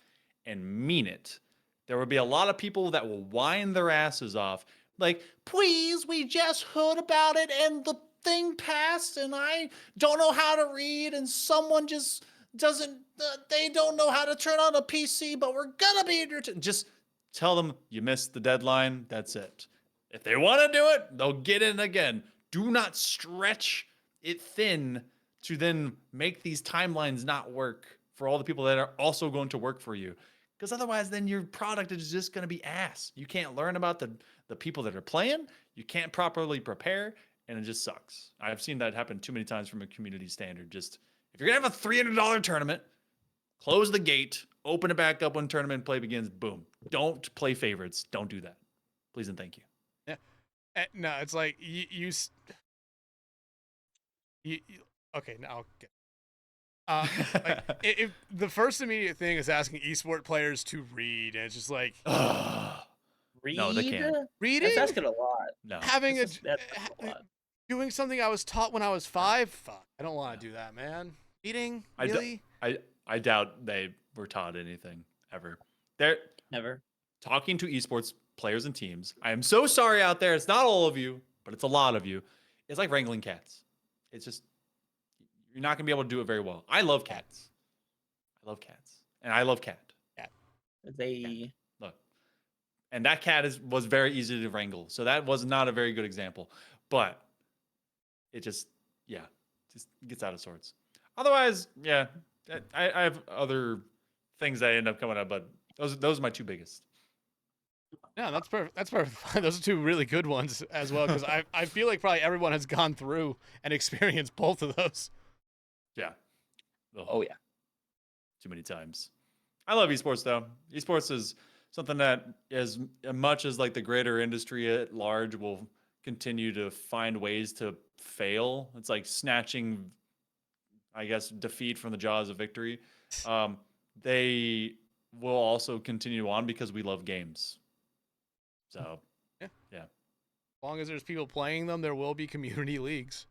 and mean it. There will be a lot of people that will whine their asses off. Like, please, we just heard about it and the thing passed and I don't know how to read and someone just doesn't, they don't know how to turn on a PC, but we're gonna be in your, just tell them you missed the deadline. That's it. If they want to do it, they'll get in again. Do not stretch it thin to then make these timelines not work for all the people that are also going to work for you. Because otherwise, then your product is just going to be ass. You can't learn about the people that are playing. You can't properly prepare, and it just sucks. I've seen that happen too many times from a community standard. Just if you're going to have a $300 tournament, close the gate, open it back up when tournament play begins. Boom. Don't play favorites. Don't do that. Please and thank you. Yeah. No, it's like you okay, now I'll get. Like if the first immediate thing is asking esport players to read, and it's just like Read? No, they can't. reading, That's asking a lot. No. having That's a lot. doing something I was taught when I was 5. Fuck, I don't want to do that, man. Reading, really? I doubt they were taught anything ever. They're Never. talking to esports players and teams. I am so sorry out there. It's not all of you, but it's a lot of you. It's like wrangling cats. It's just, you're not going to be able to do it very well. I love cats. I love cats. And I love cat. They. Look. And that cat was very easy to wrangle. So that was not a very good example. But it just gets out of sorts. Otherwise, yeah, I have other things that end up coming up, but those are my two biggest. Yeah, that's perfect. That's perfect. Those are two really good ones as well, because I feel like probably everyone has gone through and experienced both of those. Yeah. Ugh, Oh yeah. too many times. I love esports though. Esports is something that, as much as like the greater industry at large will continue to find ways to fail. It's like snatching, I guess, defeat from the jaws of victory. They will also continue on because we love games. So, yeah. Yeah. As long as there's people playing them, there will be community leagues.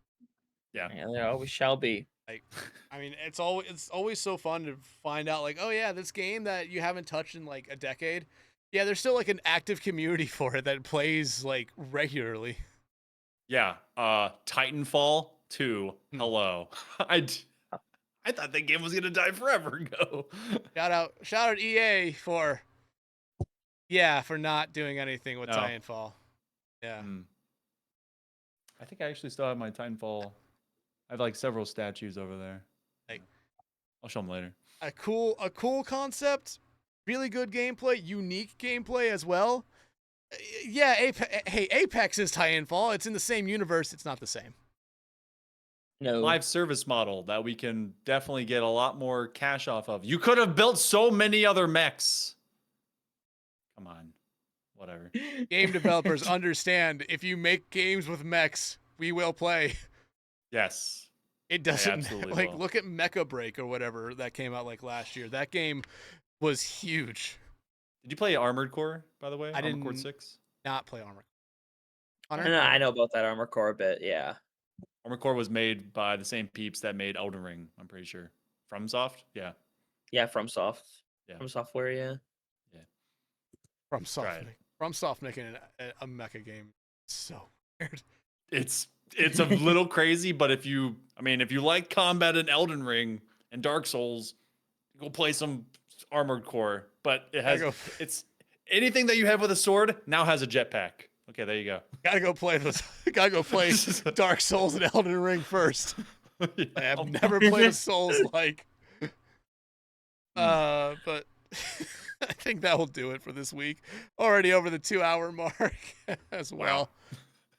Yeah. Yeah, there always shall be. Like, I mean, it's always so fun to find out, like, oh yeah, this game that you haven't touched in like a decade, yeah, there's still like an active community for it that plays like regularly. Yeah. Titanfall 2. Hello. I thought that game was gonna die forever ago. Shout out EA for not doing anything with No. Titanfall. Yeah. I think I actually still have my Titanfall. I have like several statues over there. Like, I'll show them later. A cool concept, really good gameplay, unique gameplay as well. Yeah, Apex is Titanfall. It's in the same universe. It's not the same. No. Live service model that we can definitely get a lot more cash off of. You could have built so many other mechs. Come on. Whatever. Game developers understand, if you make games with mechs, we will play. Yes. It doesn't absolutely like will. look at Mecha Break or whatever that came out like last year. That game was huge. Did you play Armored Core, by the way? I Armored Core didn't- 6? Not play Armor. I know about that Armor Core a bit. Yeah. Armored Core was made by the same peeps that made Elden Ring, I'm pretty sure. FromSoft? Yeah. Yeah, FromSoft. Yeah. From software, yeah. FromSoft making a mecha game. It's so weird. It's a little crazy, but if you like combat in Elden Ring and Dark Souls, go play some Armored Core. But it's anything that you have with a sword now has a jetpack. Okay, there you go. Gotta go play Dark Souls and Elden Ring first. I have never played a Souls like. But I think that will do it for this week. Already over the 2-hour mark as well.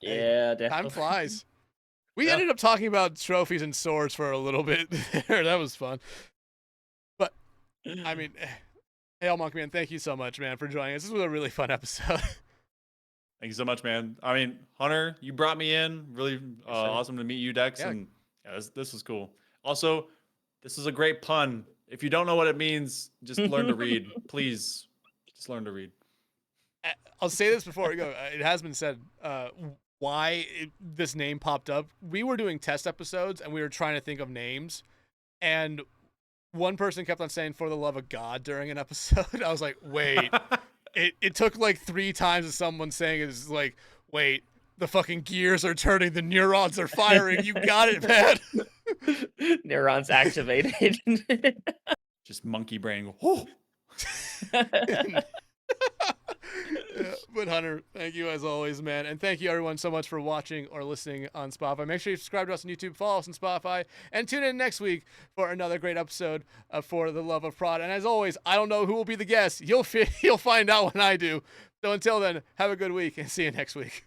Yeah, definitely. Time flies. We ended up talking about trophies and swords for a little bit there. That was fun. But, I mean, HailMonkeyMan, thank you so much, man, for joining us. This was a really fun episode. Thank you so much, man. I mean, Hunter, you brought me in. Really awesome to meet you, Dex. Yeah. And this was cool. Also, this is a great pun. If you don't know what it means, just learn to read. Please, just learn to read. I'll say this before we go. It has been said why this name popped up. We were doing test episodes, and we were trying to think of names. And one person kept on saying, "For the love of God," during an episode. I was like, wait. It took like 3 times of someone saying it. It's like, wait, the fucking gears are turning, the neurons are firing. You got it, man. Neurons activated. Just monkey brain. Whoo! Yeah, but Hunter, thank you as always, man. And thank you everyone so much for watching or listening on Spotify. Make sure you subscribe to us on YouTube, follow us on Spotify, and tune in next week for another great episode of For the Love of Prod. And as always, I don't know who will be the guest. You'll find out when I do. So until then, have a good week and see you next week.